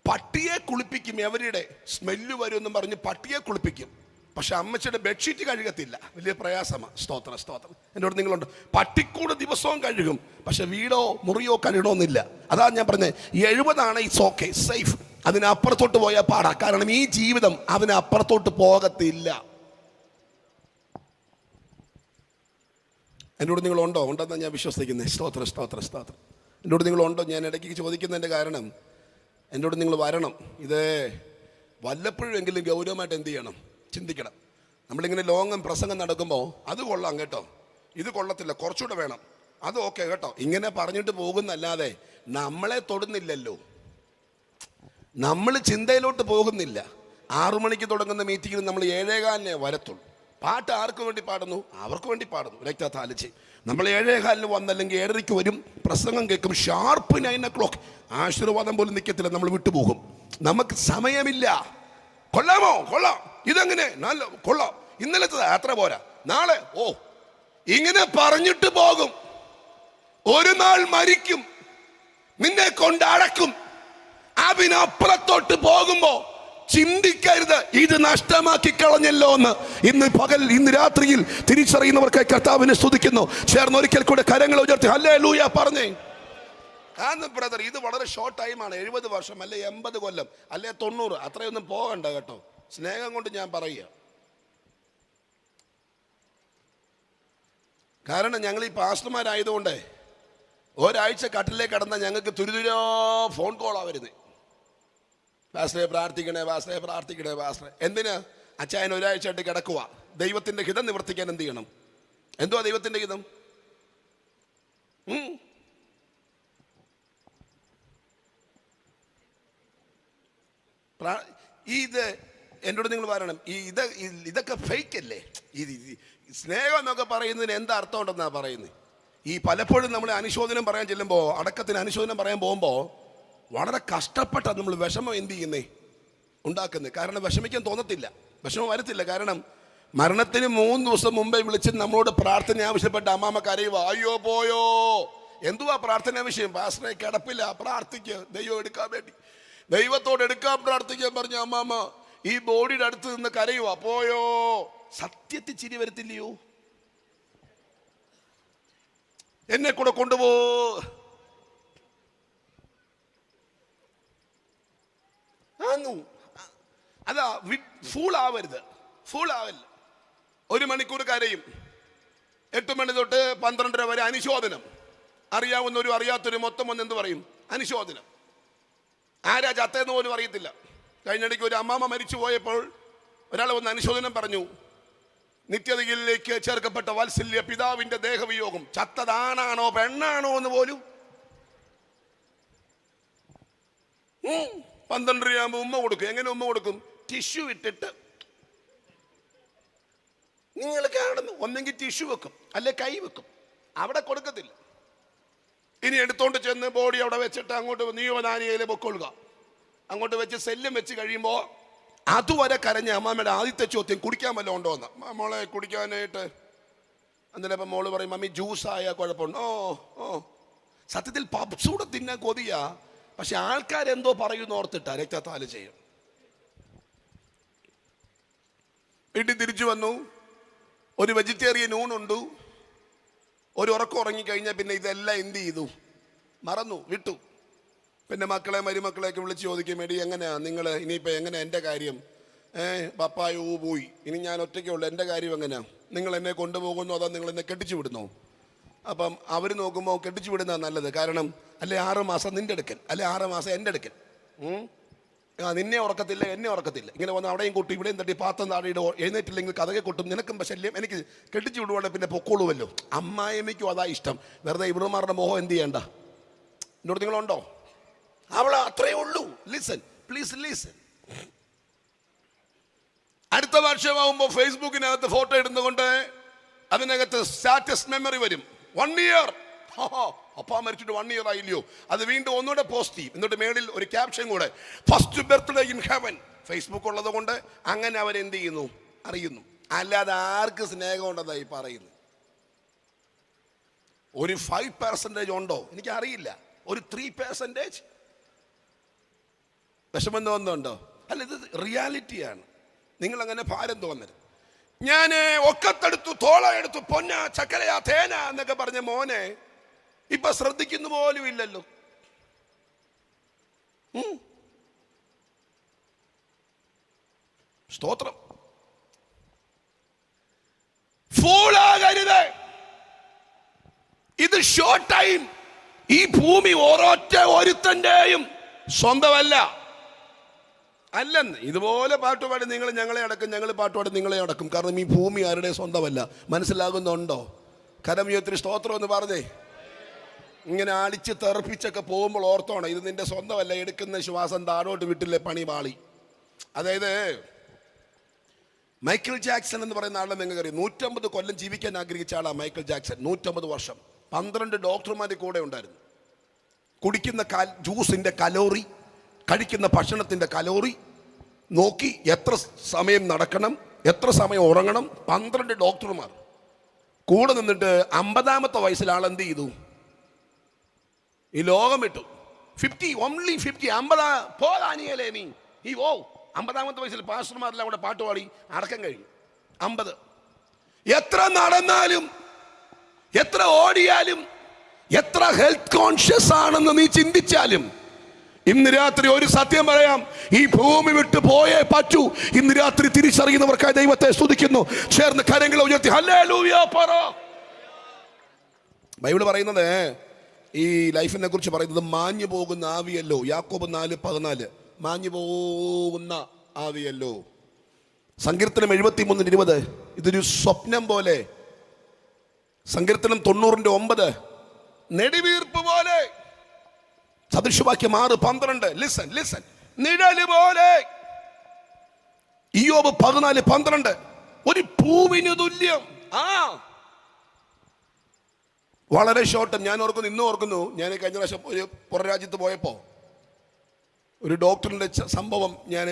പട്ടിയെ കുളിപ്പിക്കും, എവരുടെ സ്മെല്ല് വരും എന്നും പറഞ്ഞ് പട്ടിയെ കുളിപ്പിക്കും. പക്ഷെ അമ്മച്ചിയുടെ ബെഡ്ഷീറ്റ് കഴുകത്തില്ല, വലിയ പ്രയാസമാണ്. സ്തോത്രം സ്തോത്രം. എന്നോട് നിങ്ങളുണ്ട്. പട്ടിക്കൂട് ദിവസവും കഴുകും, പക്ഷെ വീടോ മുറിയോ കഴുകണമെന്നില്ല. അതാണ് ഞാൻ പറഞ്ഞത്. 70 ആണ് ഇറ്റ്സ് ഓക്കെ, സേഫ്. അതിനപ്പുറത്തോട്ട് പോയാൽ പാടാ. കാരണം ഈ ജീവിതം അതിനപ്പുറത്തോട്ട് പോകത്തില്ല. എന്നോട് നിങ്ങളുണ്ടോ? ഉണ്ടെന്നാണ് ഞാൻ വിശ്വസിക്കുന്നത്. സ്തോത്രം സ്തോത്രം സ്തോത്രം. എന്നോട് നിങ്ങളുണ്ടോ? ഞാൻ ഇടയ്ക്ക് ചോദിക്കുന്നതിൻ്റെ കാരണം എന്നോട് നിങ്ങൾ വരണം. ഇത് വല്ലപ്പോഴെങ്കിലും ഗൗരവമായിട്ട് എന്ത് ചെയ്യണം, ചിന്തിക്കണം. നമ്മളിങ്ങനെ ലോങ്ങും പ്രസംഗം നടക്കുമ്പോൾ അത് കൊള്ളാം കേട്ടോ, ഇത് കൊള്ളത്തില്ല, കുറച്ചുകൂടെ വേണം, അത് ഓക്കെ കേട്ടോ, ഇങ്ങനെ പറഞ്ഞിട്ട് പോകുന്നല്ലാതെ നമ്മളെ തൊടുന്നില്ലല്ലോ, നമ്മൾ ചിന്തയിലോട്ട് പോകുന്നില്ല. 6 മണിക്ക് തുടങ്ങുന്ന മീറ്റിങ്ങിൽ നമ്മൾ 7:15 വരത്തുള്ളൂ. പാട്ട് ആർക്ക് വേണ്ടി പാടുന്നു? അവർക്ക് വേണ്ടി പാടുന്നു. രക്തത്താലിച്ച് നമ്മൾ 7:15 വന്നല്ലെങ്കിൽ 7:30 വരും, പ്രസംഗം കേൾക്കും. Sharp 9 o'clock. ആശീർവാദം പോലും നിൽക്കത്തില്ല, നമ്മൾ വിട്ടുപോകും. നമുക്ക് സമയമില്ല. കൊള്ളാമോ? കൊള്ളാം. ഇതെങ്ങനെ? നല്ല കൊള്ളാം. ഇന്നലത്തെ അത്ര പോരാ, നാളെ ഇങ്ങനെ പറഞ്ഞിട്ട് പോകും. ഒരു നാൾ മരിക്കും, നിന്നെ കൊണ്ടടക്കും. അതിനപ്പുറത്തോട്ട് പോകുമ്പോ ചിന്തിക്കരുത് ഇത് നഷ്ടമാക്കി കളഞ്ഞല്ലോ എന്ന്. ഇന്ന് രാത്രിയിൽ തിരിച്ചറിയുന്നവർക്ക് കർത്താവിനെ സ്തുതിക്കുന്നു. ചേർന്ന് ഒരിക്കൽ കൂടെ കരങ്ങൾ ഉയർത്തി ഹല്ലേലൂയ പറഞ്ഞേ. ബ്രദർ, ഇത് വളരെ ഷോർട്ട് ടൈമാണ്. 70 വർഷം അല്ലെ 80 കൊല്ലം അല്ലെ 90, അത്രയൊന്നും പോകണ്ട കേട്ടോ. സ്നേഹം കൊണ്ട് ഞാൻ പറയുക. കാരണം ഞങ്ങൾ ഈ പാസ്റ്റർമാരായതുകൊണ്ട് ഒരാഴ്ച കട്ടിലേക്ക് കടന്നാൽ ഞങ്ങൾക്ക് തുരിതുരോ ഫോൺ കോളാ വരുന്നത്. പാസ്റ്ററെ പ്രാർത്ഥിക്കണേ, പാസ്റ്ററെ പ്രാർത്ഥിക്കണേ, പാസ്റ്ററെ. എന്തിനാ? അച്ചായൻ ഒരാഴ്ചയായിട്ട് കിടക്കുക. ദൈവത്തിന്റെ ഹിതം നിവർത്തിക്കാൻ എന്ത് ചെയ്യണം? എന്തുവാ ദൈവത്തിന്റെ ഹിതം? ഇത് എന്നോട് നിങ്ങൾ പറയണം, ഇതൊക്കെ ഫേക്ക് അല്ലേ? സ്നേഹം എന്നൊക്കെ പറയുന്നതിന് എന്താ അർത്ഥം ഉണ്ടെന്നാ പറയുന്നത്? ഈ പലപ്പോഴും നമ്മൾ അനുശോചനം പറയാൻ ചെല്ലുമ്പോൾ, അടക്കത്തിന് അനുശോചനം പറയാൻ പോകുമ്പോൾ വളരെ കഷ്ടപ്പെട്ടാണ് നമ്മൾ വിഷമം എന്ത് ചെയ്യുന്നേ ഉണ്ടാക്കുന്നത്. കാരണം വിഷമിക്കാൻ തോന്നത്തില്ല, വിഷമം വരത്തില്ല. കാരണം മരണത്തിന് 3 ദിവസം മുമ്പേ വിളിച്ച് നമ്മളോട് പ്രാർത്ഥന ആവശ്യപ്പെട്ട അമ്മാമ്മ കരയുക, അയ്യോ പോയോ. എന്തുവാ പ്രാർത്ഥന വിഷയം? പാസ്റ്ററെ കിടപ്പില്ല, പ്രാർത്ഥിക്കുക, ദൈവം എടുക്കാൻ വേണ്ടി, ദൈവത്തോട് എടുക്കാൻ പ്രാർത്ഥിക്കാൻ പറഞ്ഞ അമ്മാമ്മ ഈ ബോഡിയുടെ അടുത്ത് നിന്ന് കരയുക, പോയോ. സത്യത്തിൽ ചിരി വരത്തില്ലയോ? എന്നെ കൂടെ കൊണ്ടുപോ. അതാ ഫൂൾ ആവരുത്. 1 മണിക്കൂർ കരയും. 8 മണി തൊട്ട് 12:30 വരെ അനുശോചനം. അറിയാവുന്നവരും അറിയാത്തവരും മൊത്തം വന്ന് എന്ത് പറയും? അനുശോചനം. ആരാ ചത്തേന്ന് പോലും അറിയത്തില്ല. കഴിഞ്ഞിടയ്ക്ക് ഒരു അമ്മാമ്മ മരിച്ചു പോയപ്പോൾ ഒരാൾ വന്ന് അനുശോചനം പറഞ്ഞു. നിത്യതയിലേക്ക് ചേർക്കപ്പെട്ട വാത്സല്യ പിതാവിന്റെ ദേഹവിയോഗം. ചത്തതാണാണോ പെണ്ണാണോ എന്ന് പോലും 12:30 ആകുമ്പോൾ ഉമ്മ കൊടുക്കും. എങ്ങനെ ഉമ്മ കൊടുക്കും? ടിഷ്യൂ ഇട്ടിട്ട്. നിങ്ങൾ കാണുന്നു, ഒന്നെങ്കിൽ ടിഷ്യൂ വെക്കും, അല്ലെ കൈ വെക്കും, അവിടെ കൊടുക്കത്തില്ല. ഇനി എടുത്തോണ്ട് ചെന്ന് ബോഡി അവിടെ വെച്ചിട്ട് അങ്ങോട്ട് നിയോനാനിയയിൽ പൊക്കൊള്ളുക. അങ്ങോട്ട് വെച്ച് സെല്ലും വെച്ച് കഴിയുമ്പോൾ അതുവരെ കരഞ്ഞ അമ്മാമ്മയുടെ ആദ്യത്തെ ചോദ്യം കുടിക്കാൻ വല്ലതും ഉണ്ടോ എന്ന്. മോളെ കുടിക്കാനായിട്ട് അന്നേരം മോള് പറയും, മമ്മി ജ്യൂസായ കുഴപ്പമുണ്ടോ? സത്യത്തിൽ പപ്സൂടെ തിന്നാൻ കൊതിയാ, പക്ഷെ ആൾക്കാരെന്തോ പറയുന്ന ഓർത്തിട്ടാ രക്തത്താല് ചെയ്യും. വീട്ടിൽ തിരിച്ചു വന്നു, ഒരു വെജിറ്റേറിയൻ ഊണുണ്ടു, ഒരു ഉറക്കം ഉറങ്ങിക്കഴിഞ്ഞാൽ പിന്നെ ഇതെല്ലാം എന്ത് ചെയ്തു? മറന്നു, വിട്ടു. പിന്നെ മക്കളെ മരുമക്കളെയൊക്കെ വിളിച്ച് ചോദിക്കും, എടി എങ്ങനെയാ നിങ്ങൾ ഇനിയിപ്പോൾ എങ്ങനെയാ എൻ്റെ കാര്യം? പപ്പായോ പോയി, ഇനി ഞാൻ ഒറ്റയ്ക്കുള്ളൂ, എൻ്റെ കാര്യം എങ്ങനെയാ? നിങ്ങൾ എന്നെ കൊണ്ടുപോകുന്നോ അതോ നിങ്ങൾ എന്നെ കെട്ടിച്ചു വിടുന്നോ? അപ്പം അവർ നോക്കുമ്പോൾ കെട്ടിച്ചു വിടുന്നതാണ് നല്ലത്. കാരണം അല്ലെ 6 മാസം നിൻ്റെ അടുക്കൽ, അല്ലെ 6 മാസം എൻ്റെ അടുക്കൽ. നിന്നെ ഉറക്കത്തില്ല, എന്നെ ഉറക്കത്തില്ല. ഇങ്ങനെ വന്ന് അവിടെയും കൊട്ടും ഇവിടെയും തട്ടി പാത്രം താടിയിടോ, എഴുന്നേറ്റില്ലെങ്കിൽ കഥകെ കൊട്ടും, നിനക്കും ശല്യം, എനിക്ക് കെട്ടിച്ചു വിടുവാണെങ്കിൽ പിന്നെ പൊക്കോളുമല്ലോ. അമ്മായിമ്മയ്ക്കും അതാ ഇഷ്ടം. വെറുതെ ഇവിടുമാരുടെ മോഹം എന്ത് ചെയ്യണ്ട. എന്നോട് നിങ്ങളുണ്ടോ? അവള് അത്രയേ ഉള്ളൂ. Listen, please listen. അടുത്ത വർഷമാകുമ്പോൾ ഫേസ്ബുക്കിനകത്ത് ഫോട്ടോ ഇടുന്നതുകൊണ്ട് അതിനകത്ത് സ്റ്റാറ്റസ് മെമ്മറി വരും. 1 year, അപ്പാ മരിച്ചിട്ട് 1 year ആയില്ലയോ? അത് വീണ്ടും ഒന്നുകൂടെ പോസ്റ്റ് ചെയ്യും. എന്നിട്ട് മേളിൽ ഒരു ക്യാപ്ഷൻ കൂടെ, first birthday in heaven. Facebook ഉള്ളത് കൊണ്ട് അങ്ങനെ അവരെന്ത് ചെയ്യുന്നു? അറിയുന്നു. അല്ലാതെ ആർക്ക് സ്നേഹം ഉണ്ടെന്നായി പറയുന്നു? ഒരു 5% ഉണ്ടോ? എനിക്കറിയില്ല. ഒരു 3% വിഷമം തോന്നുന്നുണ്ടോ? അല്ല, ഇത് റിയാലിറ്റിയാണ്. നിങ്ങളങ്ങനെ ഭാരം തോന്നരുത്. ഞാൻ ഒക്കത്തെടുത്തു, തോള എടുത്തു, പൊന്ന ചക്കരയാ തേന എന്നൊക്കെ പറഞ്ഞ മോനെ ഇപ്പൊ ശ്രദ്ധിക്കുന്നു പോലും ഇല്ലല്ലോ. സ്തോത്രം. ഫൂളാകരുത്. ഇത് ഷോർട്ട് ടൈം. ഈ ഭൂമി ഓരോറ്റ ഒരുത്തന്റെയും സ്വന്തമല്ല. അല്ലെന്ന് ഇതുപോലെ പാട്ടുപാടി നിങ്ങൾ ഞങ്ങളെ അടക്കും, ഞങ്ങൾ പാട്ടുപാടി നിങ്ങളെ അടക്കും. കാരണം ഈ ഭൂമി ആരുടെ സ്വന്തമല്ല. മനസ്സിലാകുന്നുണ്ടോ? കരം ഉയർത്തി സ്തോത്രം എന്ന് പറഞ്ഞേ. ഇങ്ങനെ അടിച്ച് തെറിപ്പിച്ചൊക്കെ പോകുമ്പോൾ ഓർത്തോണം, ഇത് നിന്റെ സ്വന്തമല്ല, എടുക്കുന്ന ശ്വാസം താഴോട്ട് വിട്ടില്ലേ പണി പാളി. അതായത് മൈക്കിൾ ജാക്സൺ എന്ന് പറയുന്ന ആളെ നിങ്ങൾക്കറിയാം. 150 കൊല്ലം ജീവിക്കാൻ ആഗ്രഹിച്ച ആളാണ് മൈക്കിൾ ജാക്സൺ. 150 വർഷം 12 ഡോക്ടർമാർ കൂടെ ഉണ്ടായിരുന്നു. കുടിക്കുന്ന ജ്യൂസിൻ്റെ കലോറി, കഴിക്കുന്ന ഭക്ഷണത്തിൻ്റെ കലോറി നോക്കി, എത്ര സമയം നടക്കണം, എത്ര സമയം ഉറങ്ങണം, 12 ഡോക്ടർമാർ കൂടെ നിന്നിട്ട് 50-ാമത്തെ വയസ്സിൽ ആൾ എന്ത് ചെയ്തു? ഈ ലോകം വിട്ടു. 50 50 പോകാനിയല്ലേ നീ ഈ 50-ാമത്തെ വയസ്സിൽ പാസ്റ്റർമാരെല്ലാം അവിടെ പാട്ടുപാടി അടക്കം കഴിഞ്ഞു. 50. എത്ര നടന്നാലും, എത്ര ഓടിയാലും, എത്ര ഹെൽത്ത് കോൺഷ്യസ് ആണെന്ന് നീ ചിന്തിച്ചാലും, ഇന്ന് രാത്രി ഒരു സത്യം പറയാം, ഈ ഭൂമി വിട്ട് പോയേ പറ്റൂ. ഇന്ന് രാത്രി തിരിച്ചറിയുന്നവർക്കായി ദൈവത്തെ സ്തുതിക്കുന്നു. ചേർന്ന് കരങ്ങളെ ഉയർത്തി ഹല്ലേലൂയ പറ. ബൈബിൾ പറയുന്നത്, ഈ ലൈഫിനെ കുറിച്ച് പറയുന്നത് മാഞ്ഞു പോകുന്ന ആവിയല്ലോ. യാക്കോബ് 4:14 മാഞ്ഞു പോകുന്ന ആവിയല്ലോ. സങ്കീർത്തനം 73:20 ഇതൊരു സ്വപ്നം പോലെ. സങ്കീർത്തനം 90:9 നെടുവീർപ്പ് പോലെ. സദൃശവാക്യം 6:12 ലിസൺ നിഴല് പോലെ. ഇയ്യോബ് 14:12 ഒരു പൂവിന് തുല്യം. വളരെ ഷോർട്ട്. ഞാൻ ഓർക്കുന്നു, ഇന്നും ഓർക്കുന്നു, ഞാൻ കഴിഞ്ഞ പ്രാവശ്യം ഒരു പുറരാജ്യത്ത് പോയപ്പോൾ ഒരു ഡോക്ടറിൻ്റെ സംഭവം ഞാൻ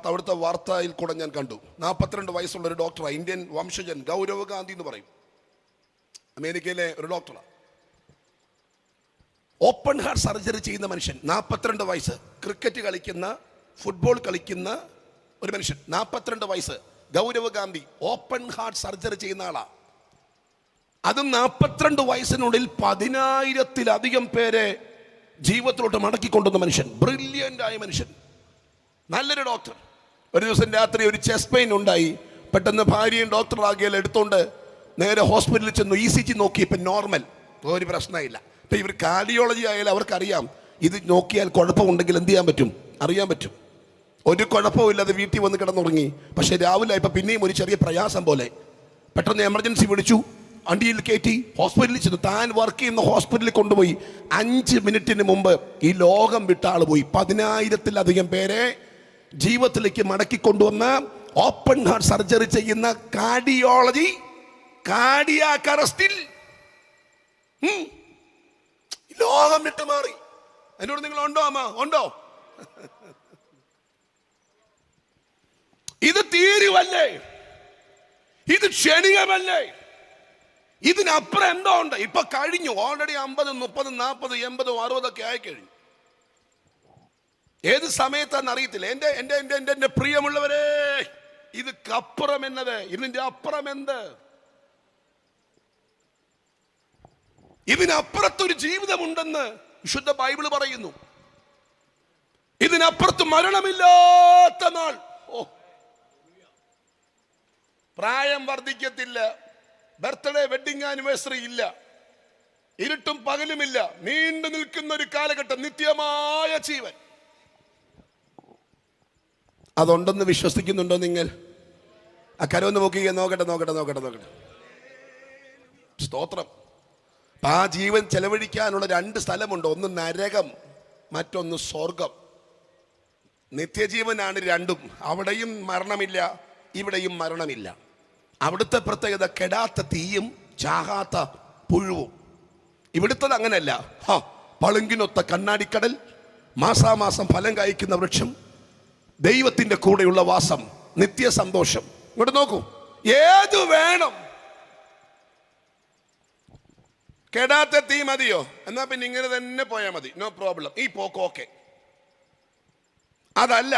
അവിടുത്തെ വാർത്തയിൽ കൂടെ ഞാൻ കണ്ടു. 42 വയസ്സുള്ള ഒരു ഡോക്ടറാണ്, ഇന്ത്യൻ വംശജൻ, ഗൗരവ് ഗാന്ധി എന്ന് പറയും, അമേരിക്കയിലെ ഒരു ഡോക്ടറാണ്. ഓപ്പൺ ഹാർട്ട് സർജറി ചെയ്യുന്ന മനുഷ്യൻ. 42 വയസ്സ്. ക്രിക്കറ്റ് കളിക്കുന്ന, ഫുട്ബോൾ കളിക്കുന്ന ഒരു മനുഷ്യൻ. 42 വയസ്സ്. Gaurav Gandhi open heart surgery ചെയ്യുന്ന ആളാണ്. അതും 42 വയസ്സിനുള്ളിൽ 10,000-ത്തിലധികം പേരെ ജീവിതത്തിലോട്ട് മടക്കിക്കൊണ്ടുവന്ന മനുഷ്യൻ. ബ്രില്യൻ്റ് ആയ മനുഷ്യൻ, നല്ലൊരു ഡോക്ടർ. ഒരു ദിവസം രാത്രി ഒരു ചെസ്റ്റ് പെയിൻ ഉണ്ടായി. പെട്ടെന്ന് ഭാര്യയും ഡോക്ടറാകിയാൽ എടുത്തോണ്ട് നേരെ ഹോസ്പിറ്റലിൽ ചെന്നു. ECG നോക്കി, ഇപ്പം നോർമൽ, ഒരു പ്രശ്നമില്ല. ഇപ്പം ഇവർ കാർഡിയോളജി ആയാലും അവർക്കറിയാം ഇത് നോക്കിയാൽ കുഴപ്പമുണ്ടെങ്കിൽ എന്ത് ചെയ്യാൻ പറ്റും, അറിയാൻ പറ്റും. ഒരു കുഴപ്പമില്ലാതെ വീട്ടിൽ വന്ന് കിടന്നുറങ്ങി. പക്ഷേ രാവിലെ ഇപ്പം പിന്നെയും ഒരു ചെറിയ പ്രയാസം പോലെ. പെട്ടെന്ന് എമർജൻസി വിളിച്ചു, വണ്ടിയിൽ കയറ്റി ഹോസ്പിറ്റലിൽ ചെന്നു. താൻ വർക്ക് ചെയ്യുന്ന ഹോസ്പിറ്റലിൽ കൊണ്ടുപോയി. 5 മിനിറ്റിന് മുമ്പ് ഈ ലോകം വിട്ട ആൾ പോയി. 10,000-ത്തിലധികം പേരെ ജീവിതത്തിലേക്ക് മടക്കിക്കൊണ്ടുവന്ന ഓപ്പൺ ഹാർട്ട് സർജറി ചെയ്യുന്ന കാർഡിയാക് അറസ്റ്റിൽ ലോകം വിട്ട് മാറി. എന്നോട് നിങ്ങൾ ഉണ്ടോ അമ്മ? ഉണ്ടോ? ഇത് തീരുവല്ലേ? ഇത് ക്ഷണികമല്ലേ? ഇതിനപ്പുറം എന്തോ ഉണ്ട്? ഇപ്പൊ കഴിഞ്ഞു. ഓൾറെഡി 50, 30, 40, 80, 60 ആയിക്കഴിഞ്ഞു. ഏത് സമയത്താന്ന് അറിയത്തില്ല. എന്റെ പ്രിയമുള്ളവരെ, ഇതൊക്കപ്പുറം എന്നത്, ഇതിന്റെ അപ്പുറം എന്ത്? ഇതിനപ്പുറത്തൊരു ജീവിതമുണ്ടെന്ന് വിശുദ്ധ ബൈബിൾ പറയുന്നു. ഇതിനപ്പുറത്ത് മരണമില്ലാത്ത നാൾ. പ്രായം വർദ്ധിക്കത്തില്ല, ബർത്ത്ഡേ വെഡിങ് ആനിവേഴ്സറി ഇല്ല, ഇരുട്ടും പകലുമില്ല, നീണ്ടു നിൽക്കുന്ന ഒരു കാലഘട്ടം, നിത്യമായ ജീവൻ. അതുണ്ടെന്ന് വിശ്വസിക്കുന്നുണ്ടോ നിങ്ങൾ? ആ കരമൊന്ന് നോക്കട്ടെ. സ്തോത്രം. ആ ജീവൻ ചെലവഴിക്കാനുള്ള 2 സ്ഥലമുണ്ട്. ഒന്ന് നരകം, മറ്റൊന്ന് സ്വർഗം. നിത്യജീവനാണ് രണ്ടും. അവിടെയും മരണമില്ല, ഇവിടെയും മരണമില്ല. അവിടുത്തെ പ്രത്യേകത കെടാത്ത തീയും ചാകാത്ത പുഴുവും. ഇവിടുത്തത് അങ്ങനെയല്ല. പളുങ്കിനൊത്ത കണ്ണാടിക്കടൽ, മാസാമാസം ഫലം കായ്ക്കുന്ന വൃക്ഷം, ദൈവത്തിന്റെ കൂടെയുള്ള വാസം, നിത്യ സന്തോഷം. ഇങ്ങോട്ട് നോക്കൂ, ഏത് വേണം? കെടാത്ത തീ മതിയോ? എന്നാ പിന്നെ ഇങ്ങനെ തന്നെ പോയാൽ മതി, നോ പ്രോബ്ലം, ഈ പോക്ക് ഓക്കെ. അതല്ല,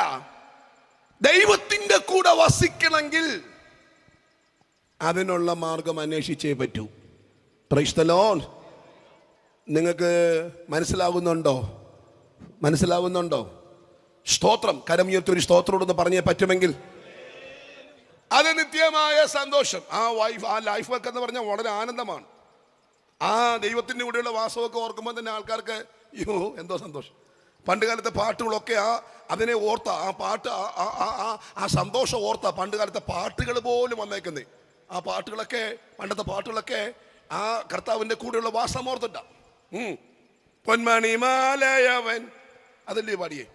ദൈവത്തിന്റെ കൂടെ വസിക്കണമെങ്കിൽ അതിനുള്ള മാർഗം അന്വേഷിച്ചേ പറ്റൂ. Price the Lord. നിങ്ങൾക്ക് മനസ്സിലാവുന്നുണ്ടോ? സ്തോത്രം. കരം ഉയർത്തി ഒരു സ്തോത്രോടൊന്ന് പറഞ്ഞേ പറ്റുമെങ്കിൽ. അത് നിത്യമായ സന്തോഷം. ആ ലൈഫ് വർക്ക് എന്ന് പറഞ്ഞാൽ വളരെ ആനന്ദമാണ്. ആ ദൈവത്തിൻ്റെ കൂടെയുള്ള വാസമൊക്കെ ഓർക്കുമ്പോൾ തന്നെ ആൾക്കാർക്ക് അയ്യോ എന്തോ സന്തോഷം. പണ്ട് കാലത്തെ പാട്ടുകളൊക്കെ അതിനെ ഓർത്ത ആ പാട്ട് ആ സന്തോഷം ഓർത്ത പണ്ട് കാലത്തെ പാട്ടുകൾ പോലും വന്നേക്കുന്നേ. ആ പാട്ടുകളൊക്കെ, പണ്ടത്തെ പാട്ടുകളൊക്കെ ആ കർത്താവിൻ്റെ കൂടെയുള്ള വാസം ഓർത്തിട്ട. പൊന്മണിമാലയവൻ അതല്ലേ പാടിയേ.